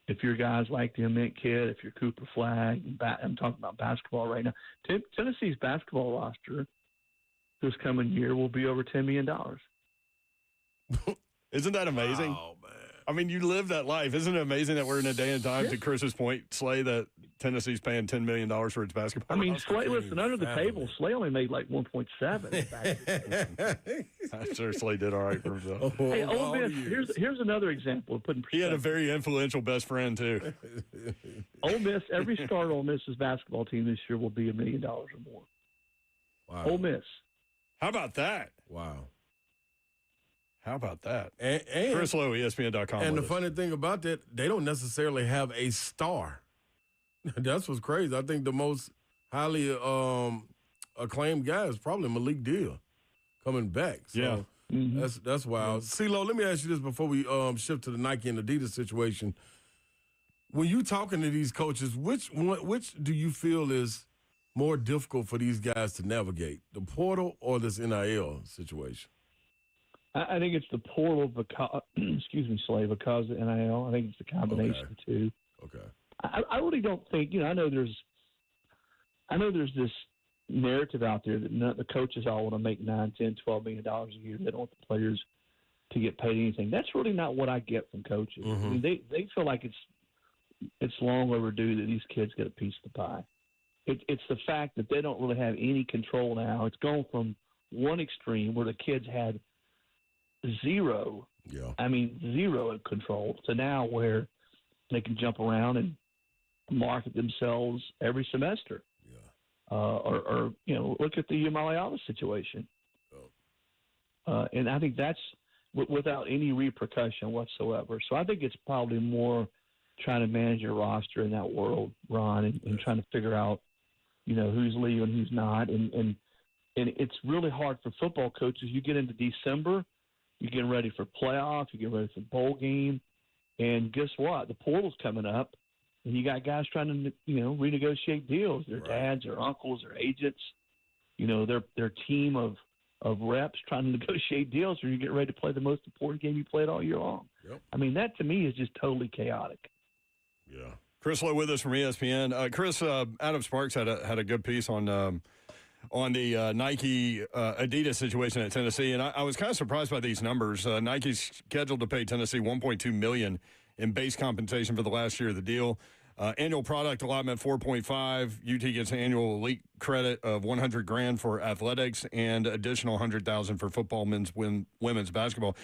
if you're guys like the Ament kid, if you're Cooper Flagg, I'm talking about basketball right now. Tennessee's basketball roster this coming year will be over $10 million. Isn't that amazing? Oh, man. I mean, you live that life. Isn't it amazing that we're in a day and time, to Chris's point, Slay, that Tennessee's paying $10 million for its basketball? I mean, Slay, listen, under the table, Slay only made like 1.7. I'm sure Slay did all right for himself. Hey, Ole Miss, here's another example of putting perspective. He had a very influential best friend, too. Ole Miss, every star on Ole Miss's basketball team this year will be $1 million or more. Wow. Ole Miss. How about that? Wow. How about that? And Chris Lowe, ESPN.com. And the funny thing about that, they don't necessarily have a star. That's what's crazy. I think the most highly acclaimed guy is probably Malik Deal coming back. So that's wild. CeeLo, let me ask you this before we shift to the Nike and Adidas situation. When you talking to these coaches, which do you feel is more difficult for these guys to navigate, the portal or this NIL situation? I think it's the portal because, excuse me, Slay, because of NIL. I think it's the combination of the two. Okay. I really don't think, I know there's this narrative out there that the coaches all want to make $9, $10, $12 million a year. They don't want the players to get paid anything. That's really not what I get from coaches. I mean, they feel like it's long overdue that these kids get a piece of the pie. It's the fact that they don't really have any control now. It's gone from one extreme where the kids had zero control to now where they can jump around and market themselves every semester. Or look at the Yamaliala situation. And I think that's without any repercussion whatsoever. So I think it's probably more trying to manage your roster in that world, Ron, and trying to figure out, who's leaving, who's not. And it's really hard for football coaches. You get into December, you're getting ready for playoff, you're getting ready for bowl game. And guess what? The portal's coming up. And you got guys trying to, renegotiate deals. Their dads, their uncles, their agents, their team of reps trying to negotiate deals when you get ready to play the most important game you played all year long. Yep. I mean, that to me is just totally chaotic. Yeah. Chris Lowe with us from ESPN. Chris, Adam Sparks had a good piece on the Nike Adidas situation at Tennessee, and I was kind of surprised by these numbers. Nike's scheduled to pay Tennessee $1.2 million in base compensation for the last year of the deal. Annual product allotment 4.5. UT gets an annual elite credit of $100,000 for athletics and additional $100,000 for football, men's, women's basketball.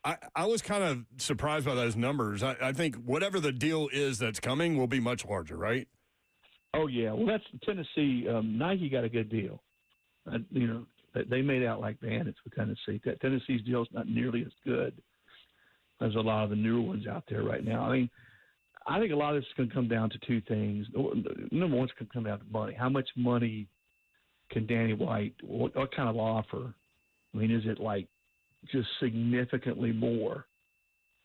I was kind of surprised by those numbers. I think whatever the deal is that's coming will be much larger, right? Oh yeah, well that's Tennessee. Nike got a good deal. They made out like bandits with Tennessee. Tennessee's deal is not nearly as good as a lot of the newer ones out there right now. I mean, I think a lot of this is going to come down to two things. Number one, it's going to come down to money. How much money can Danny White, what kind of offer? I mean, is it like just significantly more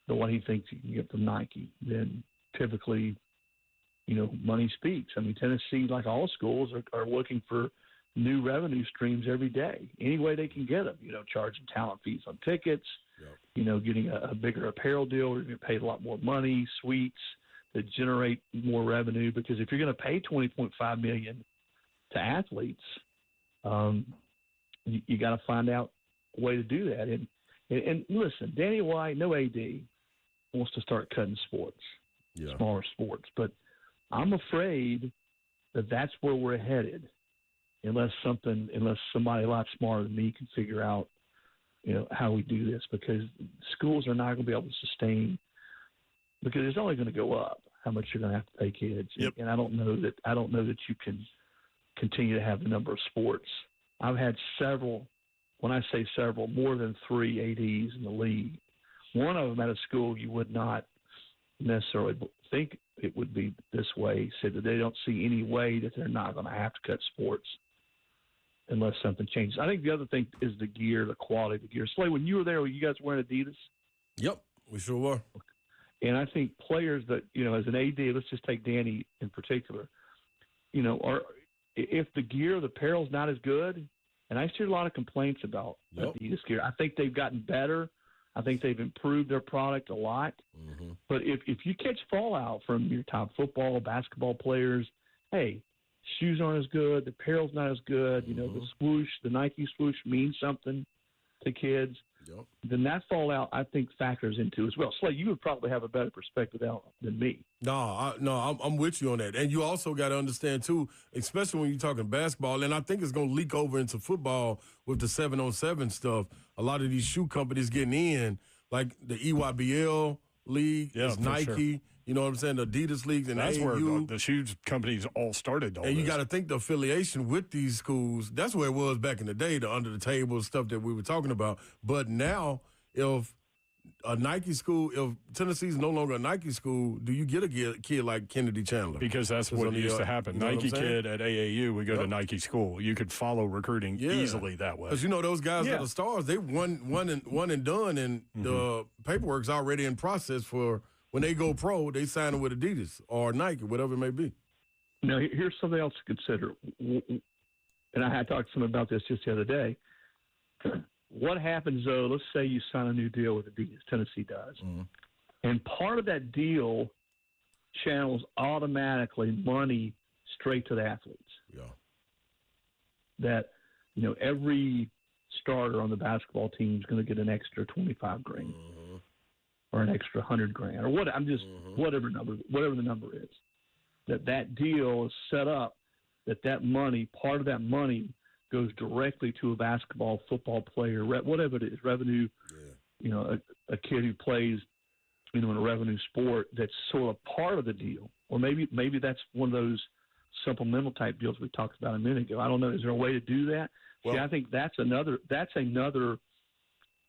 than what he thinks he can get from Nike? Then typically, money speaks. I mean, Tennessee, like all schools, are looking for new revenue streams every day, any way they can get them, charging talent fees on tickets, getting a bigger apparel deal where you're paid a lot more money, suites that generate more revenue. Because if you're going to pay $20.5 million to athletes, you got to find out a way to do that. And listen, Danny White, no AD, wants to start cutting sports, smaller sports. But I'm afraid that that's where we're headed, unless somebody a lot smarter than me can figure out how we do this, because schools are not going to be able to sustain, because it's only going to go up how much you're going to have to pay kids. Yep. And I don't know that you can continue to have the number of sports. I've had several, when I say several, more than 3 ADs in the league. One of them at a school you would not necessarily think it would be this way, said that they don't see any way that they're not going to have to cut sports unless something changes. I think the other thing is the gear, the quality of the gear. Slay, when you were there, were you guys wearing Adidas? Yep, we sure were. And I think players that, as an AD, let's just take Danny in particular, if the gear, the apparel's not as good, and I hear a lot of complaints about Adidas gear. I think they've gotten better. I think they've improved their product a lot. Mm-hmm. But if you catch fallout from your top football, basketball players, hey, shoes aren't as good, the apparel's not as good, the swoosh, the Nike swoosh means something to kids, then that fallout, I think, factors into as well. Slay, you would probably have a better perspective out than me. No, I'm with you on that. And you also got to understand, too, especially when you're talking basketball, and I think it's going to leak over into football with the 7-on-7 stuff. A lot of these shoe companies getting in, like the EYBL league, is Nike. Sure. You know what I'm saying? The Adidas leagues and that's AAU. Where the shoes companies all started. And you got to think the affiliation with these schools, that's where it was back in the day, the under-the-table stuff that we were talking about. But now, if a Nike school, if Tennessee's no longer a Nike school, do you get a kid like Kennedy Chandler? Because that's what used to happen. Nike kid at AAU would go to Nike school. You could follow recruiting easily that way. Because those guys that are stars, they one and done, and the paperwork's already in process for when they go pro, they sign them with Adidas or Nike, whatever it may be. Now, here's something else to consider. And I had talked to someone about this just the other day. What happens, though, let's say you sign a new deal with Adidas, Tennessee does, and part of that deal channels automatically money straight to the athletes. Yeah. That, every starter on the basketball team is going to get an extra $25,000 or an extra $100,000 or what. I'm just whatever the number is. That deal is set up that money, part of that money, goes directly to a basketball, football player, whatever it is, revenue. Yeah. A kid who plays, in a revenue sport that's sort of part of the deal, or maybe that's one of those supplemental type deals we talked about a minute ago. I don't know. Is there a way to do that? Well, see, I think that's another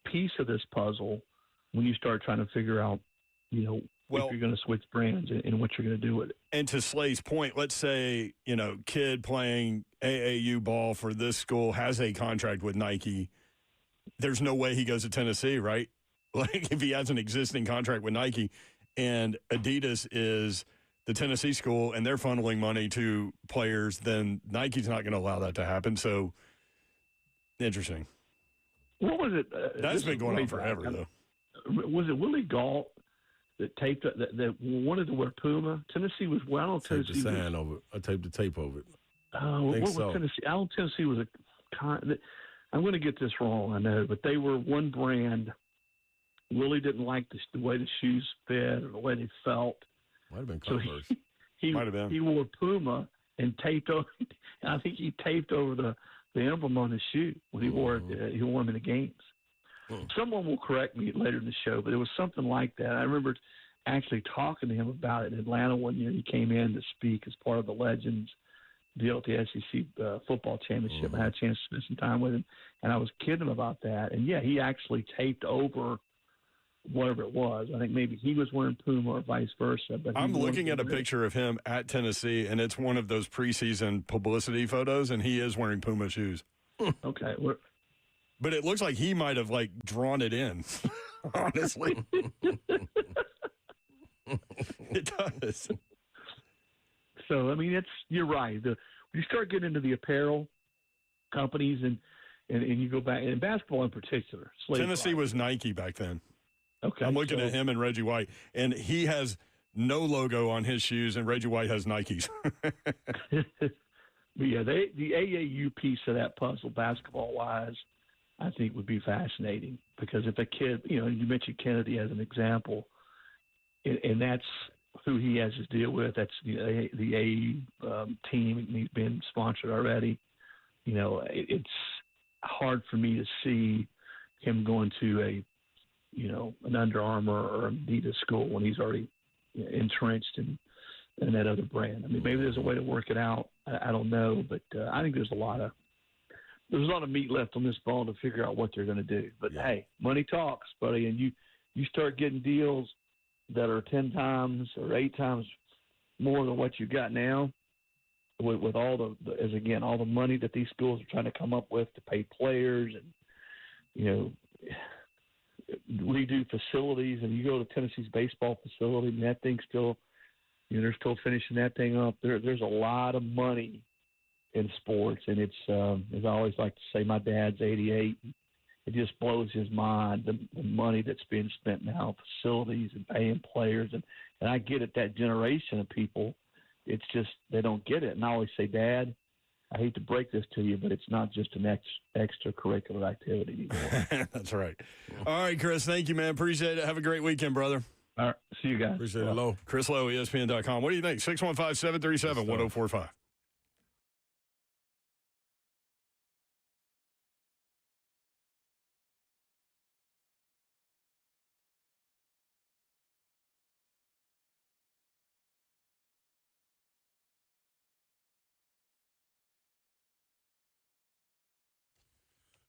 piece of this puzzle when you start trying to figure out, if you're going to switch brands and what you're going to do with it. And to Slay's point, let's say, kid playing AAU ball for this school has a contract with Nike. There's no way he goes to Tennessee, right? Like if he has an existing contract with Nike and Adidas is the Tennessee school and they're funneling money to players, then Nike's not going to allow that to happen. So interesting. What was it? That's been going on forever, though. Was it Willie Galt that taped that wanted to wear Puma? Tennessee was well. I don't know. Tennessee I taped the tape over it. What was Tennessee? I don't. Tennessee was I'm going to get this wrong, I know, but they were one brand. Willie didn't like the way the shoes fit or the way they felt. Might have been Converse. So he wore Puma and taped over. I think he taped over the emblem on his shoe when he wore it. He wore them in the games. Someone will correct me later in the show, but it was something like that. I remember actually talking to him about it in Atlanta one year. He came in to speak as part of the Legends deal at the SEC football championship. I had a chance to spend some time with him, and I was kidding him about that. And, yeah, he actually taped over whatever it was. I think maybe he was wearing Puma or vice versa. But I'm looking at a picture of him at Tennessee, and it's one of those preseason publicity photos, and he is wearing Puma shoes. Okay. But it looks like he might have, drawn it in, honestly. It does. So, I mean, you're right. When you start getting into the apparel companies and you go back, in basketball in particular. Tennessee was Nike back then. Okay. I'm looking at him and Reggie White, and he has no logo on his shoes, and Reggie White has Nikes. But yeah, the AAU piece of that puzzle, basketball-wise, I think would be fascinating because if a kid, you mentioned Kennedy as an example, and that's who he has his deal with. That's the AAU team, and he's been sponsored already. It's hard for me to see him going to an Under Armour or Adidas school when he's already entrenched in that other brand. I mean, maybe there's a way to work it out. I don't know, but I think there's a lot of meat left on this bone to figure out what they're going to do. But hey, money talks, buddy, and you start getting deals that are 10 times or 8 times more than what you got now. With all all the money that these schools are trying to come up with to pay players and redo facilities, and you go to Tennessee's baseball facility, and that thing's still, they're still finishing that thing up. There's a lot of money in sports, and it's as I always like to say, my dad's 88. It just blows his mind the money that's being spent now on facilities and paying players, and I get it. That generation of people, it's just they don't get it. And I always say, Dad, I hate to break this to you, but it's not just an extracurricular activity anymore. That's right. All right, Chris, thank you, man. Appreciate it. Have a great weekend, brother. All right. See you guys. Appreciate it, Lowe. Chris Lowe, ESPN.com. What do you think? 615-737-1045.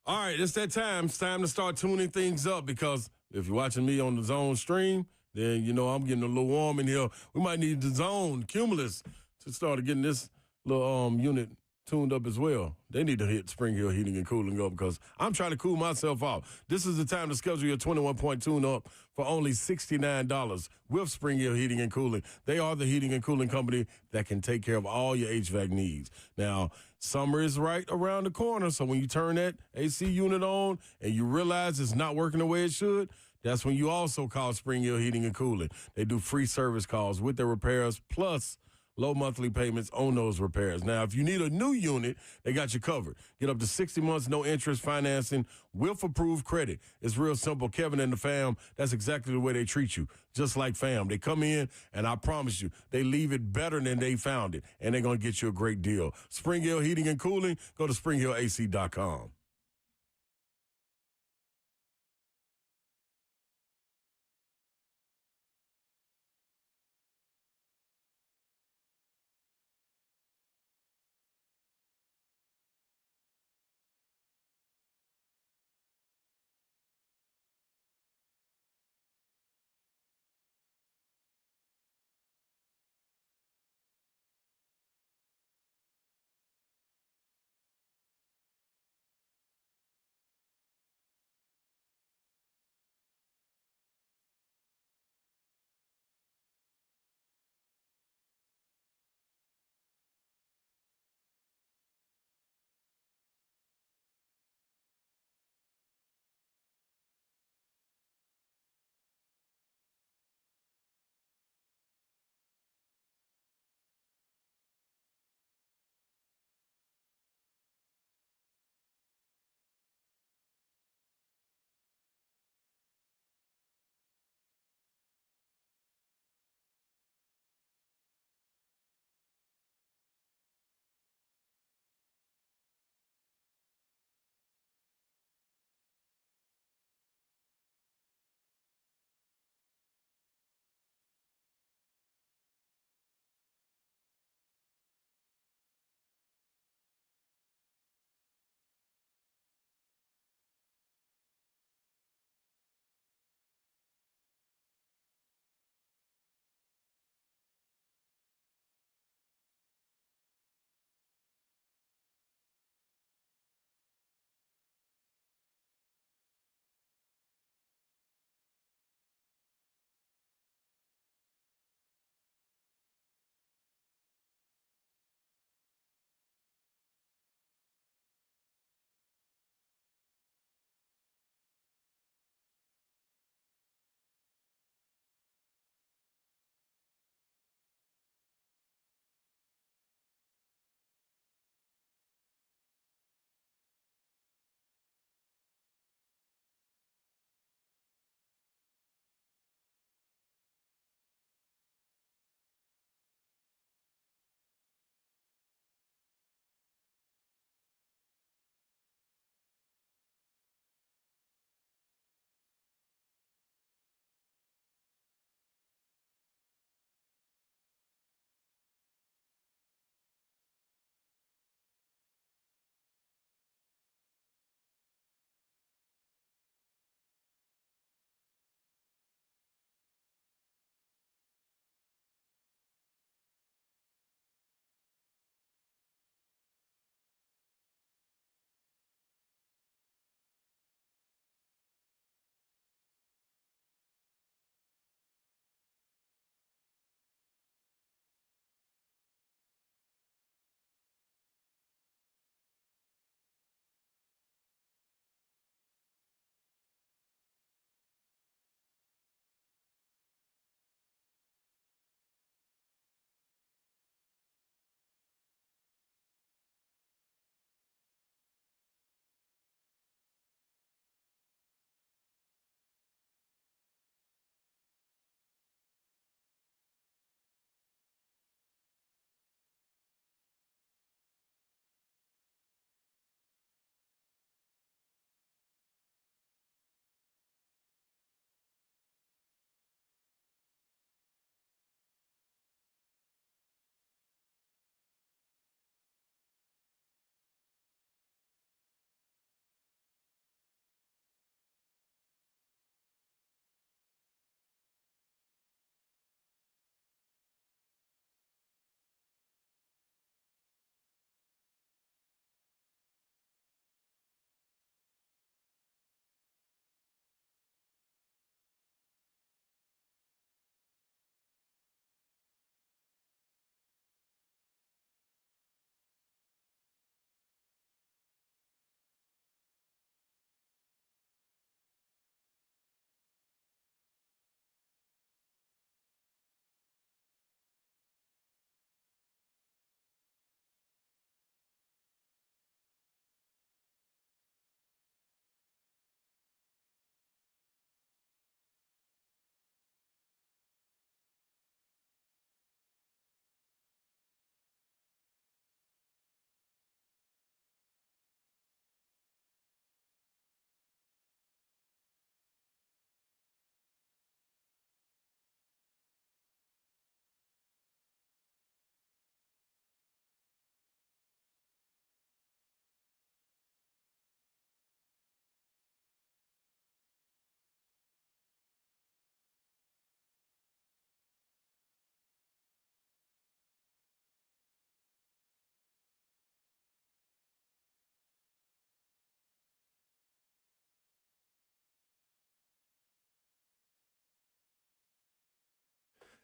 All right, it's that time. It's time to start tuning things up because if you're watching me on the Zone stream, then I'm getting a little warm in here. We might need the Zone Cumulus to start getting this little unit tuned up as well. They need to hit Spring Hill Heating and Cooling up because I'm trying to cool myself off. This is the time to schedule your 21-point tune-up for only $69 with Spring Hill Heating and Cooling. They are the heating and cooling company that can take care of all your HVAC needs. Now, summer is right around the corner, so when you turn that AC unit on and you realize it's not working the way it should, that's when you also call Spring Hill Heating and Cooling. They do free service calls with their repairs, plus low monthly payments on those repairs. Now, if you need a new unit, they got you covered. Get up to 60 months, no interest financing with approved credit. It's real simple. Kevin and the fam, that's exactly the way they treat you, just like fam. They come in, and I promise you, they leave it better than they found it, and they're going to get you a great deal. Spring Hill Heating and Cooling, go to springhillac.com.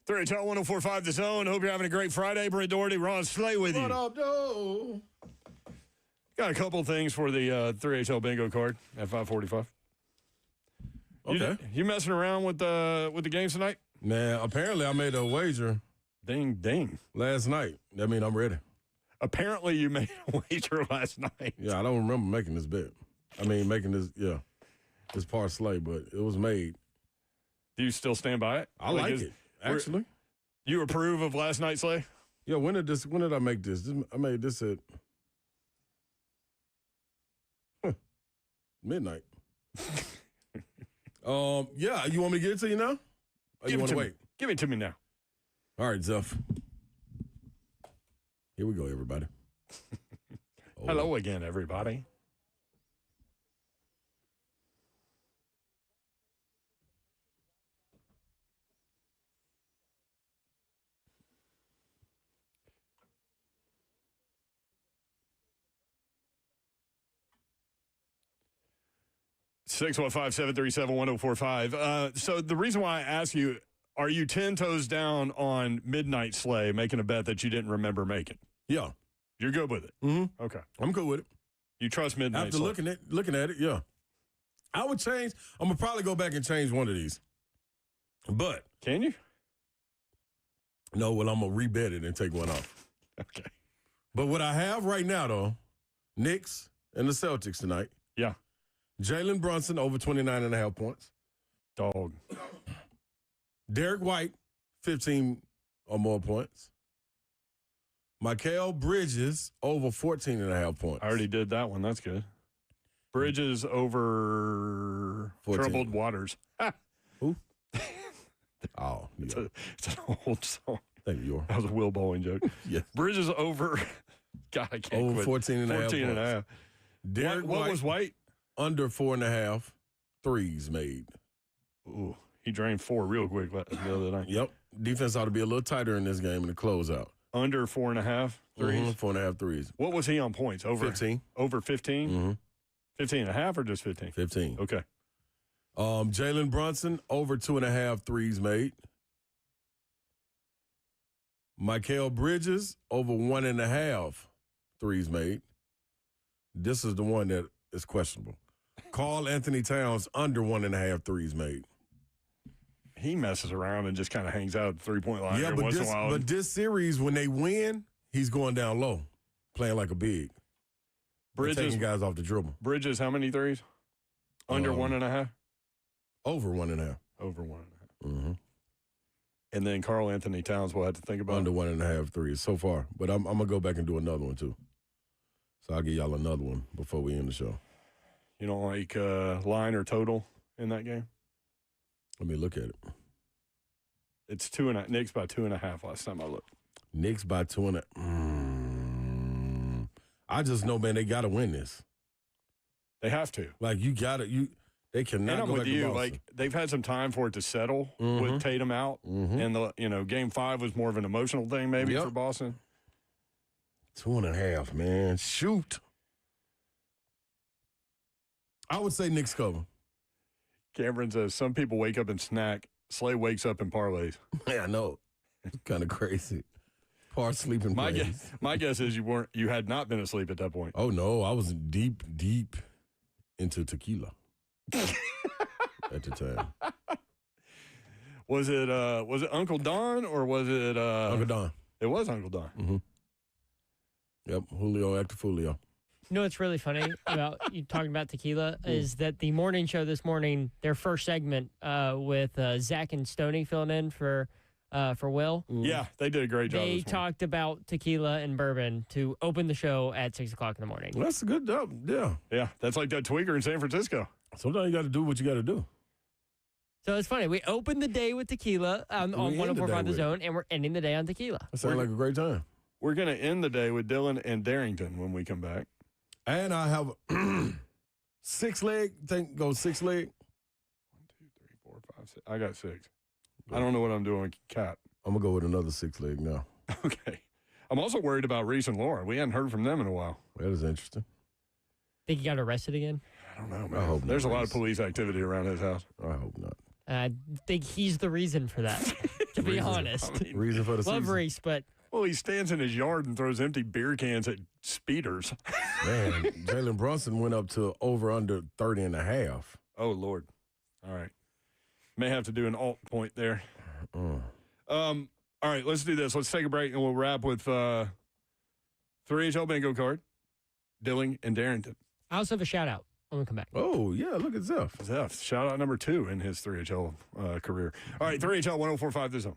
3HL 104.5 The Zone. Hope you're having a great Friday. Brent Doherty, Ron Slay with you. What up, though? Got a couple things for the 3HL bingo card at 5:45. Okay. You messing around with the games tonight? Man, apparently I made a wager Ding, ding. last night. That means I'm ready. Apparently you made a wager last night. Yeah, I don't remember making this bet. I mean, making this, this parlay, but it was made. Do you still stand by it? I like it, actually. You approve of last night's Slay? Yeah, when did I make this? I made this at midnight. Yeah, you want me to give it to you now? Or you want to wait? Give it to me now. All right, Zuff. Here we go, everybody. Hello again, everybody. Six 615-737-1045. So the reason why I ask you, are you 10 toes down on Midnight Slay, making a bet that you didn't remember making? Yeah. You're good with it? Mm-hmm. Okay. I'm good with it. You trust Midnight After Slay? looking at it, yeah. I would change. I'm going to probably go back and change one of these. But. Can you? No, well, I'm going to rebet it and take one off. Okay. But what I have right now, though, Knicks and the Celtics tonight. Yeah. Jalen Brunson over 29.5 points. Dog. Derek White, 15 or more points. Mikal Bridges over 14.5 points. I already did that one. That's good. Bridges over 14. Troubled Waters. Who? Oh, It's yeah. it's an old song. Thank you. That was a Will Bowling joke. Yes. Bridges over. God, I can't Over quit. 14 and a half 14 and a points. half. Derek What White was White? under 4.5 threes made. Ooh, he drained 4 real quick the other night. Yep. Defense ought to be a little tighter in this game in the closeout. Under 4.5 threes. 4.5 threes. What was he on points? Over 15. Over 15? Mm-hmm. 15 and a half or just 15? 15. Okay. Jalen Brunson over 2.5 threes made. Mikal Bridges over 1.5 threes made. This is the one that is questionable. Karl Anthony Towns under 1.5 threes made. He messes around and just kind of hangs out at the three-point line every once in a while. But this series, when they win, he's going down low, playing like a big. Bridges, taking guys off the dribble. Bridges, how many threes? Under 1.5? Over 1.5. Over 1.5. Mm-hmm. And then Karl Anthony Towns will have to think about Under 1.5 threes so far. But I'm going to go back and do another one, too. So I'll give y'all another one before we end the show. You don't like line or total in that game? Let me look at it. It's 2.5. Knicks by 2.5 last time I looked. Knicks by 2.5. I just know, man, they got to win this. They have to. Like, you got to. They cannot And I'm go with back to you. Boston. Like, they've had some time for it to settle with Tatum out. And, Game 5 was more of an emotional thing maybe for Boston. 2.5, man. Shoot. I would say Knicks cover. Cameron says, some people wake up and snack. Slay wakes up and parlays. Yeah, I know. It's kind of crazy. Part sleeping plays. My guess is you had not been asleep at that point. Oh, no. I was deep into tequila at the time. Was it Uncle Don or was it Uncle Don. It was Uncle Don. Mm-hmm. Yep, Julio active Julio. You know what's really funny about you talking about tequila is that the morning show this morning, their first segment with Zach and Stoney filling in for Will. Yeah, they did a great job. They this morning. talked about tequila and bourbon to open the show at 6 o'clock in the morning. Well, that's a good job. Yeah. Yeah, that's like that tweaker in San Francisco. Sometimes you got to do what you got to do. So it's funny. We opened the day with tequila on We end the 104.5 day The with Zone, and we're ending the day on tequila. That sounds like a great time. We're going to end the day with Dylan and Darrington when we come back. And I have 6 leg. Go 6 leg. 1, 2, 3, 4, 5, 6. I got 6. I don't know what I'm doing with Cat. I'm going to go with another 6 leg now. Okay. I'm also worried about Reese and Laura. We hadn't heard from them in a while. That is interesting. Think he got arrested again? I don't know, man. I hope not, There's a lot of Reese. police activity around his house. I hope not. I think he's the reason for that. to be honest. Reason for the Love season. race, but Well, he stands in his yard and throws empty beer cans at speeders. Man, Jalen Brunson went up to over under 30 and a half. Oh, Lord. All right. May have to do an alt point there. All right, let's do this. Let's take a break, and we'll wrap with 3HL bingo card, Dilling and Darrington. I also have a shout out when we come back. Oh, yeah, look at Zeph. Zeph, shout out number 2 in his 3HL career. All right, 3HL 1045 The Zone.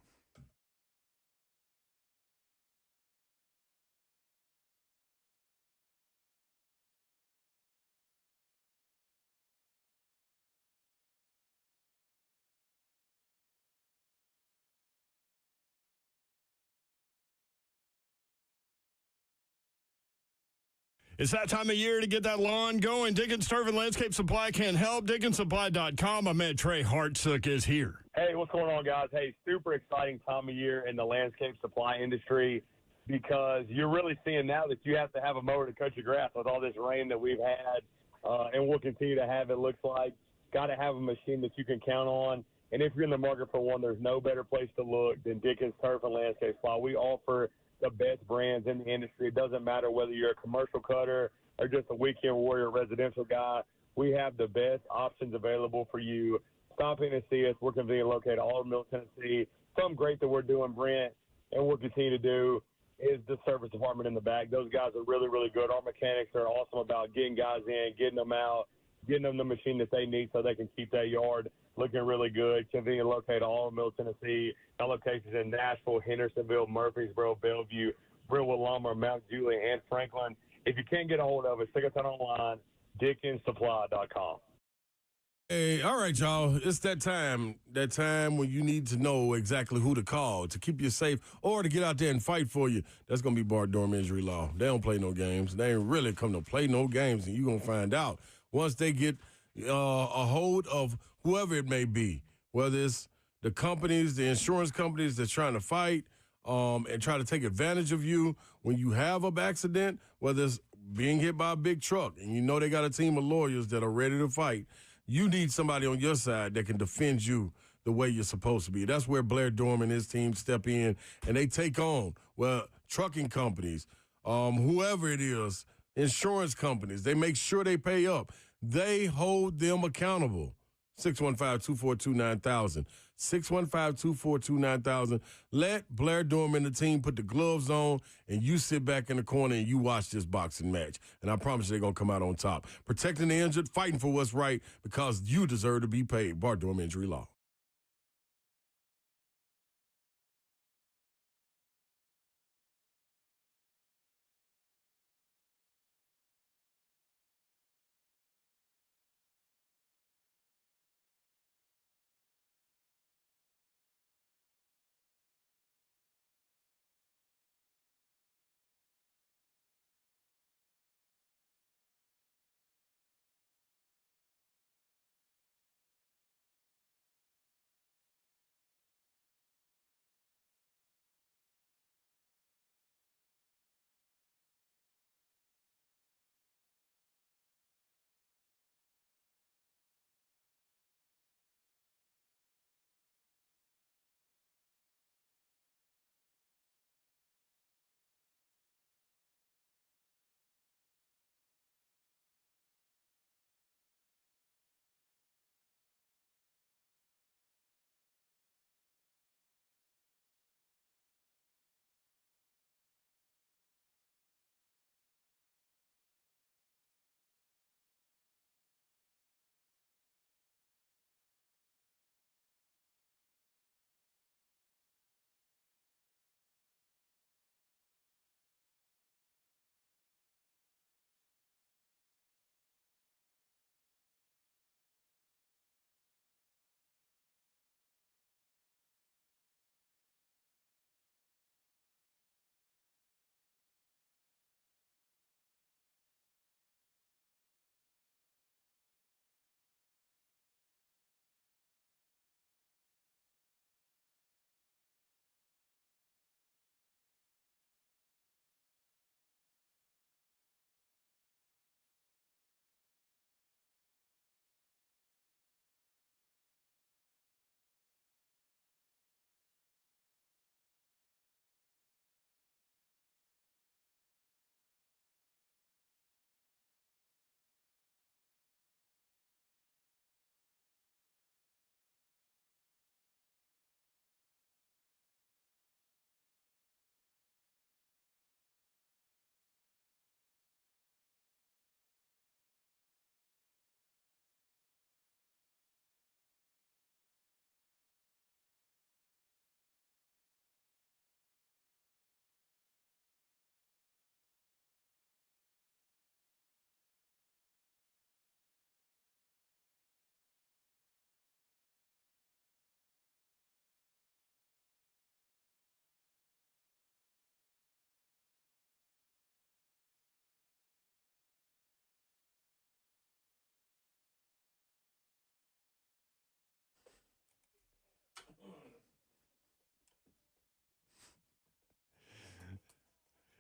It's that time of year to get that lawn going. Dickens Turf and Landscape Supply can help. DickensSupply.com. My man Trey Hartsook is here. Hey, what's going on, guys? Hey, super exciting time of year in the landscape supply industry because you're really seeing now that you have to have a mower to cut your grass with all this rain that we've had, and we'll continue to have, it looks like. Got to have a machine that you can count on. And if you're in the market for one, there's no better place to look than Dickens Turf and Landscape Supply. We offer the best brands in the industry. It doesn't matter whether you're a commercial cutter or just a weekend warrior residential guy. We have the best options available for you. Stop in and see us. We're conveniently located all over Middle Tennessee. Something great that we're doing, Brent, and we'll continue to do is the service department in the back. Those guys are really, really good. Our mechanics are awesome about getting guys in, getting them out, getting them the machine that they need so they can keep that yard looking really good. Conveniently located all over Middle Tennessee. Our locations in Nashville, Hendersonville, Murfreesboro, Bellevue, Brentwood, Lamar, Mount Juliet, and Franklin. If you can't get a hold of us, check us out online, DickensSupply.com. Hey, all right, y'all. It's that time when you need to know exactly who to call to keep you safe or to get out there and fight for you. That's going to be Bart Dorm Injury Law. They don't play no games. They ain't really come to play no games, and you're going to find out once they get a hold of whoever it may be, whether it's the companies, the insurance companies that's trying to fight and try to take advantage of you when you have an accident, whether it's being hit by a big truck, and you know they got a team of lawyers that are ready to fight. You need somebody on your side that can defend you the way you're supposed to be. That's where Blair Dorm and his team step in, and they take on, trucking companies, whoever it is, insurance companies. They make sure they pay up. They hold them accountable. 615-242-9000. 615-242-9000. Let Blair Dorm and the team put the gloves on, and you sit back in the corner and you watch this boxing match. And I promise you they're going to come out on top. Protecting the injured, fighting for what's right, because you deserve to be paid. Bart Dorm Injury Law.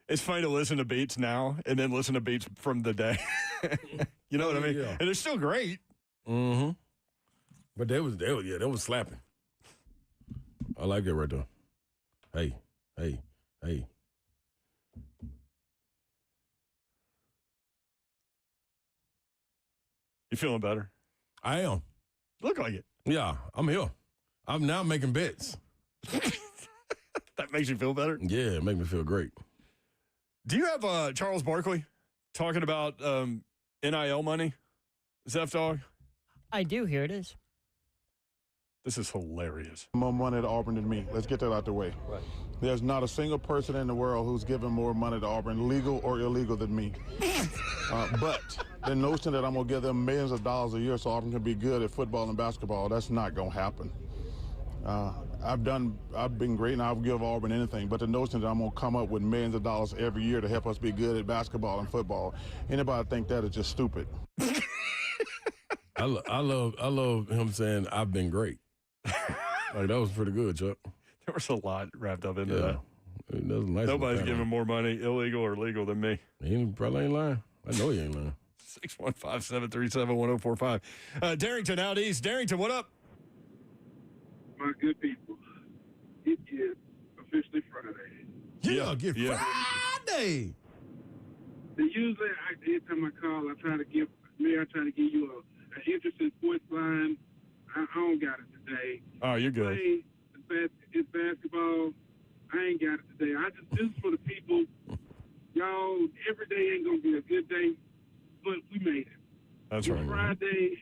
It's funny to listen to beats now and then listen to beats from the day. You know what I mean? Yeah. And they're still great. Mm-hmm. But they was slapping. I like it right there. Hey. You feeling better? I am. Look like it. Yeah, I'm here. I'm now making bets. That makes you feel better? Yeah, it make me feel great. Do you have Charles Barkley talking about NIL money? Zeph Dog? I do. Here it is. This is hilarious. More money to Auburn than me. Let's get that out the way. Right. There's not a single person in the world who's given more money to Auburn, legal or illegal, than me. But the notion that I'm going to give them millions of dollars a year so Auburn can be good at football and basketball, that's not going to happen. I've been great, and I'll give Auburn anything, but the notion that I'm going to come up with millions of dollars every year to help us be good at basketball and football, anybody think that is just stupid. I love him saying, I've been great. Like, that was pretty good, Chuck. There was a lot wrapped up into that. That was a nice. Nobody's giving more money, illegal or legal, than me. He probably ain't lying. I know he ain't lying. 615-737-1045. Darrington out east. Darrington, what up? My good people, it is officially Friday. Friday. Usually, every time I call, I try to give you an interesting sports line. I don't got it today. Oh, you're good. It's basketball. I ain't got it today. This is for the people. Y'all, every day ain't gonna be a good day, but we made it. That's right. Friday,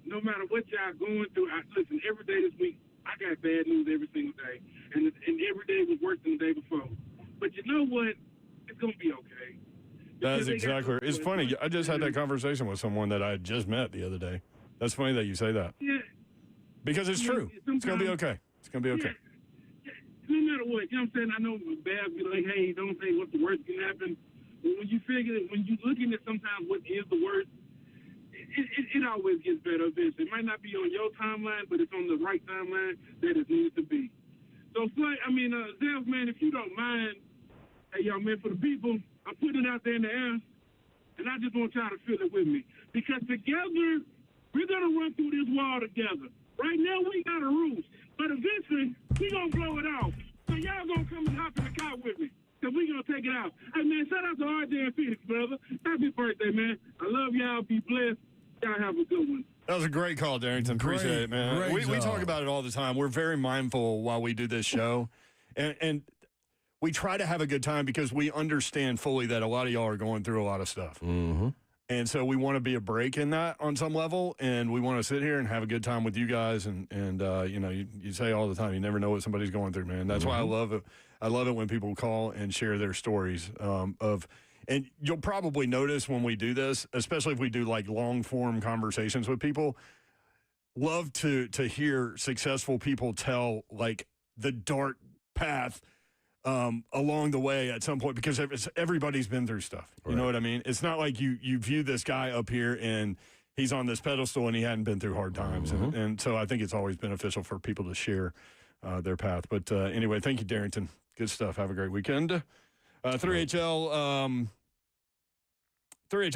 no matter what y'all going through, listen, every day this week, I got bad news every single day. And every day was worse than the day before. But you know what? It's going to be okay. That's exactly. It's funny. I just had that conversation with someone that I had just met the other day. That's funny that you say that. Yeah. Because it's true. It's going to be okay. It's going to be okay. Yeah. No matter what, you know what I'm saying? I know bad be like, hey, don't say what the worst can happen. But when you figure it, when you're looking at sometimes what is the worst, it always gets better eventually. It might not be on your timeline, but it's on the right timeline that it needs to be. So, Zeph, man, if you don't mind, hey, y'all, man, for the people, I'm putting it out there in the air, and I just want y'all to feel it with me. Because together, we're going to run through this wall together. Right now, we got a roof, but eventually, we're going to blow it off. So y'all going to come and hop in the car with me. Because we're going to take it out. Hey, man, shout out to RJ and Phoenix, brother. Happy birthday, man. I love y'all. Be blessed. Y'all have a good one. That was a great call, Darrington. Appreciate it, man. We talk about it all the time. We're very mindful while we do this show. And we try to have a good time because we understand fully that a lot of y'all are going through a lot of stuff. Mm-hmm. And so we want to be a break in that on some level, and we want to sit here and have a good time with you guys. And you say all the time, you never know what somebody's going through, man. That's why I love it. I love it when people call and share their stories and you'll probably notice when we do this, especially if we do like long form conversations with people, love to hear successful people tell like the dark path along the way at some point, because everybody's been through stuff. You know what I mean? It's not like you view this guy up here and he's on this pedestal and he hadn't been through hard times. Mm-hmm. And so I think it's always beneficial for people to share their path. But anyway, thank you, Darrington. Good stuff. Have a great weekend. 3HL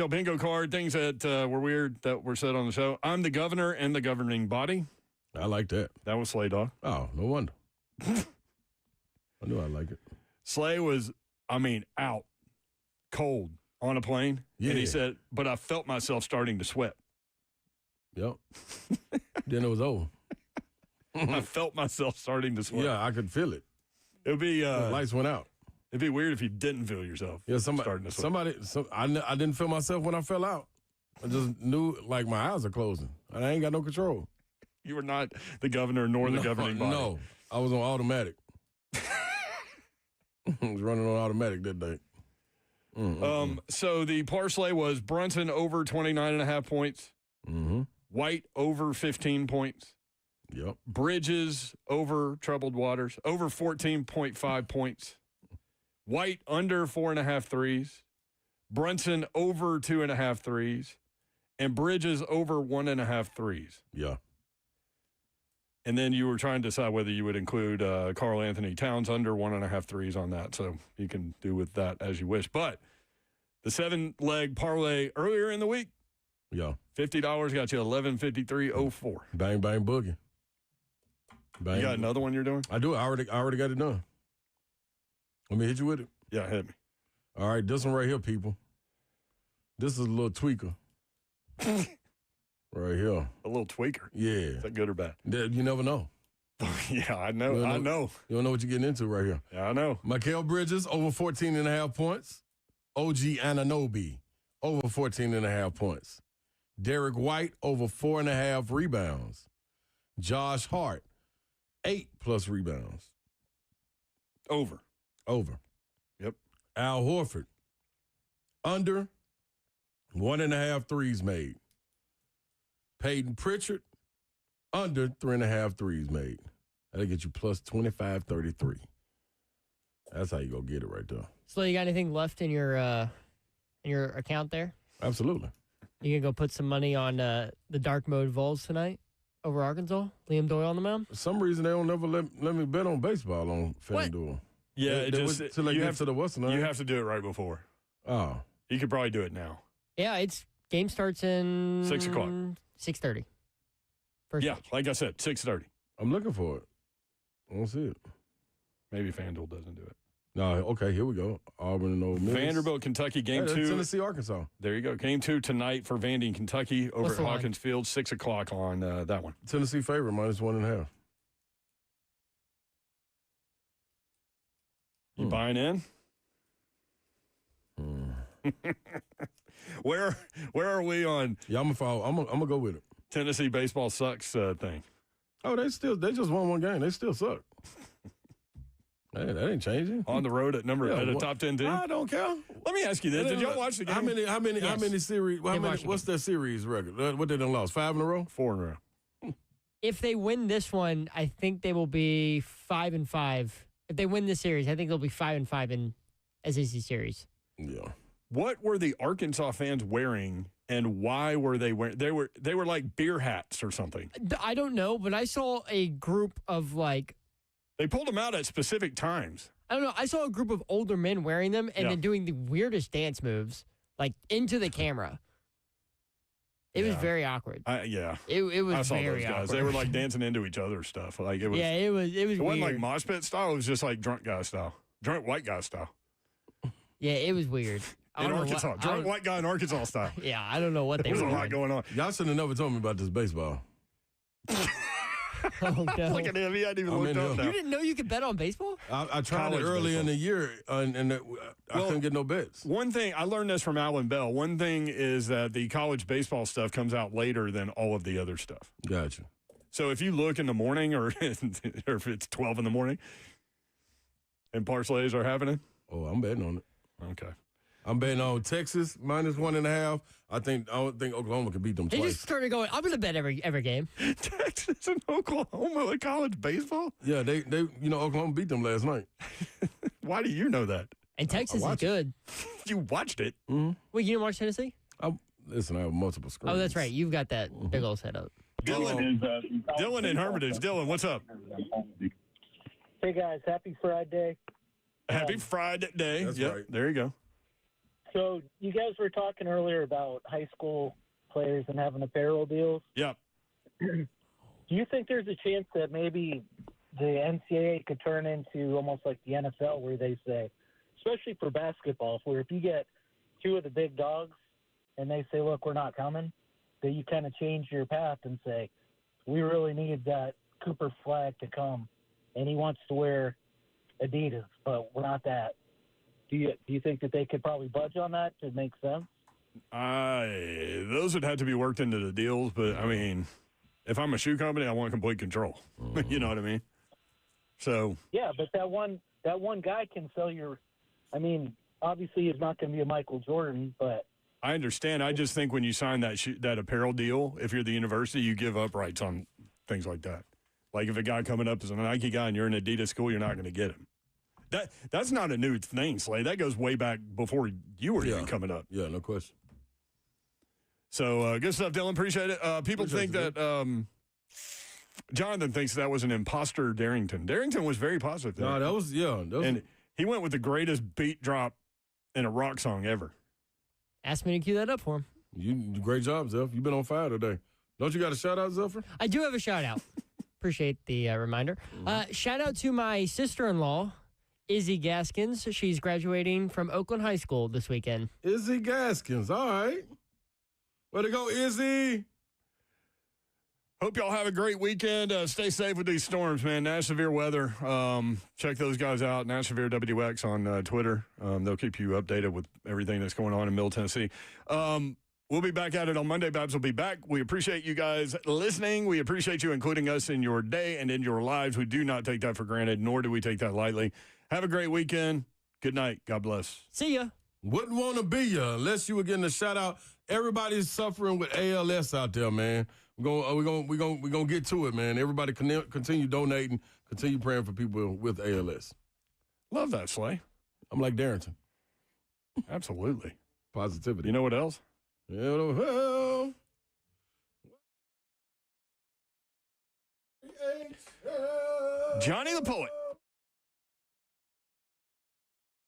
bingo card, things that were weird that were said on the show. I'm the governor and the governing body. I like that. That was Slay Dog. Oh, no wonder. I knew I like it. Slay was, out cold on a plane. Yeah. And he said, but I felt myself starting to sweat. Yep. Then it was over. I felt myself starting to sweat. Yeah, I could feel it. It would be the lights went out. It'd be weird if you didn't feel yourself. Yeah, starting to sweat. I didn't feel myself when I fell out. I just knew like my eyes are closing. And I ain't got no control. You were not the governor nor the governing body. No, I was on automatic. I was running on automatic that day. So the parlay was Brunson over 29.5 points. Mm-hmm. White over 15 points. Yep. Bridges over troubled waters, over 14.5 points. White under 4.5 threes. Brunson over 2.5 threes. And Bridges over 1.5 threes. Yeah. And then you were trying to decide whether you would include Karl Anthony Towns under 1.5 threes on that. So you can do with that as you wish. But the 7-leg parlay earlier in the week, Yeah. $50 got you $11.53.04. Bang, bang, boogie. Bang. You got another one you're doing? I do. I already got it done. Let me hit you with it. Yeah, hit me. All right, this one right here, people. This is a little tweaker. Right here. A little tweaker. Yeah. Is that good or bad? You never know. Yeah, I know. You I know. You don't know what you're getting into right here. Yeah, I know. Mikal Bridges, over 14.5 points. OG Anunoby, over 14.5 points. Derek White, over 4.5 rebounds. Josh Hart, 8+ rebounds. Over. Yep. Al Horford, under 1.5 threes made. Peyton Pritchard, under 3.5 threes made. That'll get you plus 25.33. That's how you go get it right there. So you got anything left in your account there? Absolutely. You gonna go put some money on the dark mode Vols tonight over Arkansas? Liam Doyle on the mound? For some reason, they don't never let me bet on baseball on FanDuel. Yeah, till they get to the Western. You have to do it right before. Oh. You could probably do it now. Yeah, game starts in 6 o'clock. 6:30. Yeah, like I said, 6:30. I'm looking for it. I don't see it. Maybe FanDuel doesn't do it. No, okay, here we go. Auburn and Ole Miss. Vanderbilt, Kentucky, game 2. Tennessee, Arkansas. There you go. Game 2 tonight for Vandy and Kentucky over What's at the line? Hawkins Field, 6 o'clock on that one. Tennessee favorite, -1.5. You buying in? Where are we on? Yeah, I'm gonna go with it. Tennessee baseball sucks thing. Oh, they just won one game. They still suck. Hey, that ain't changing. On the road at a top 10 team. I don't care. Let me ask you this: did y'all watch the game? How many series? What's their series record? What they done lost? 5 in a row? 4 in a row. If they win this one, I think they will be 5-5. If they win this series, I think they'll be 5-5 in SEC series. Yeah. What were the Arkansas fans wearing, and why were they wearing? They were like beer hats or something. I don't know, but I saw a group of They pulled them out at specific times. I don't know. I saw a group of older men wearing them and then doing the weirdest dance moves, into the camera. It was very awkward. Yeah. It was I saw very those guys. awkward. They were dancing into each other's stuff. It was. Yeah, it was. It wasn't weird. like mosh pit style. It was just like drunk guy style, drunk white guy style. Yeah, it was weird. In Arkansas, drunk white guy in Arkansas style. Yeah, I don't know what they There's were a lot going on. Y'all should have never told me about this baseball. Oh, no. Look at him. He hadn't even looked up now. You didn't know you could bet on baseball? I tried College it early baseball. in the year, and I couldn't get no bets. One thing, I learned this from Alan Bell. One thing is that the college baseball stuff comes out later than all of the other stuff. Gotcha. So if you look in the morning or if it's 12 in the morning and parlays are happening. Oh, I'm betting on it. Okay. I'm betting on Texas -1.5. I don't think Oklahoma can beat them They twice. just started going, I'm going to bet every game. Texas and Oklahoma with college baseball? Yeah, they Oklahoma beat them last night. Why do you know that? And Texas is good. You watched it. Mm-hmm. Wait, you didn't watch Tennessee? Listen, I have multiple screens. Oh, that's right. You've got that big old setup. Dylan in Hermitage. Dylan, what's up? Hey, guys. Happy Friday. Happy Friday day. That's Yep, right. there you go. So you guys were talking earlier about high school players and having apparel deals. Yep. Do you think there's a chance that maybe the NCAA could turn into almost like the NFL where they say, especially for basketball, where if you get 2 of the big dogs and they say, look, we're not coming, that you kind of change your path and say, we really need that Cooper Flag to come, and he wants to wear Adidas, but we're not that. Do you think that they could probably budge on that to make sense? Those would have to be worked into the deals, but I mean, if I'm a shoe company, I want complete control. You know what I mean? So yeah, but that one guy can sell your. I mean, obviously he's not going to be a Michael Jordan, but I understand. I just think when you sign that apparel deal, if you're the university, you give up rights on things like that. Like if a guy coming up is a Nike guy and you're in Adidas school, you're not going to get him. That's not a new thing, Slay. That goes way back before you were even coming up. Yeah, no question. So good stuff, Dylan. Appreciate it. People think that Jonathan thinks that was an imposter Darrington. Darrington was very positive. No, that was. And he went with the greatest beat drop in a rock song ever. Asked me to cue that up for him. Great job, Zeph. You've been on fire today. Don't you got a shout-out, Zephyr? I do have a shout-out. Appreciate the reminder. Shout-out to my sister-in-law, Izzy Gaskins. She's graduating from Oakland High School this weekend. Izzy Gaskins. All right. Way to go, Izzy. Hope y'all have a great weekend. Stay safe with these storms, man. Nash Severe Weather. Check those guys out. Nash Severe WX on Twitter. They'll keep you updated with everything that's going on in Middle Tennessee. We'll be back at it on Monday. Babs will be back. We appreciate you guys listening. We appreciate you including us in your day and in your lives. We do not take that for granted, nor do we take that lightly. Have a great weekend. Good night. God bless. See ya. Wouldn't want to be you unless you were getting a shout-out. Everybody's suffering with ALS out there, man. We're gonna get to it, man. Everybody continue donating, continue praying for people with ALS. Love that, Slay. I'm like Darrington. Absolutely. Positivity. You know what else? Johnny the Poet.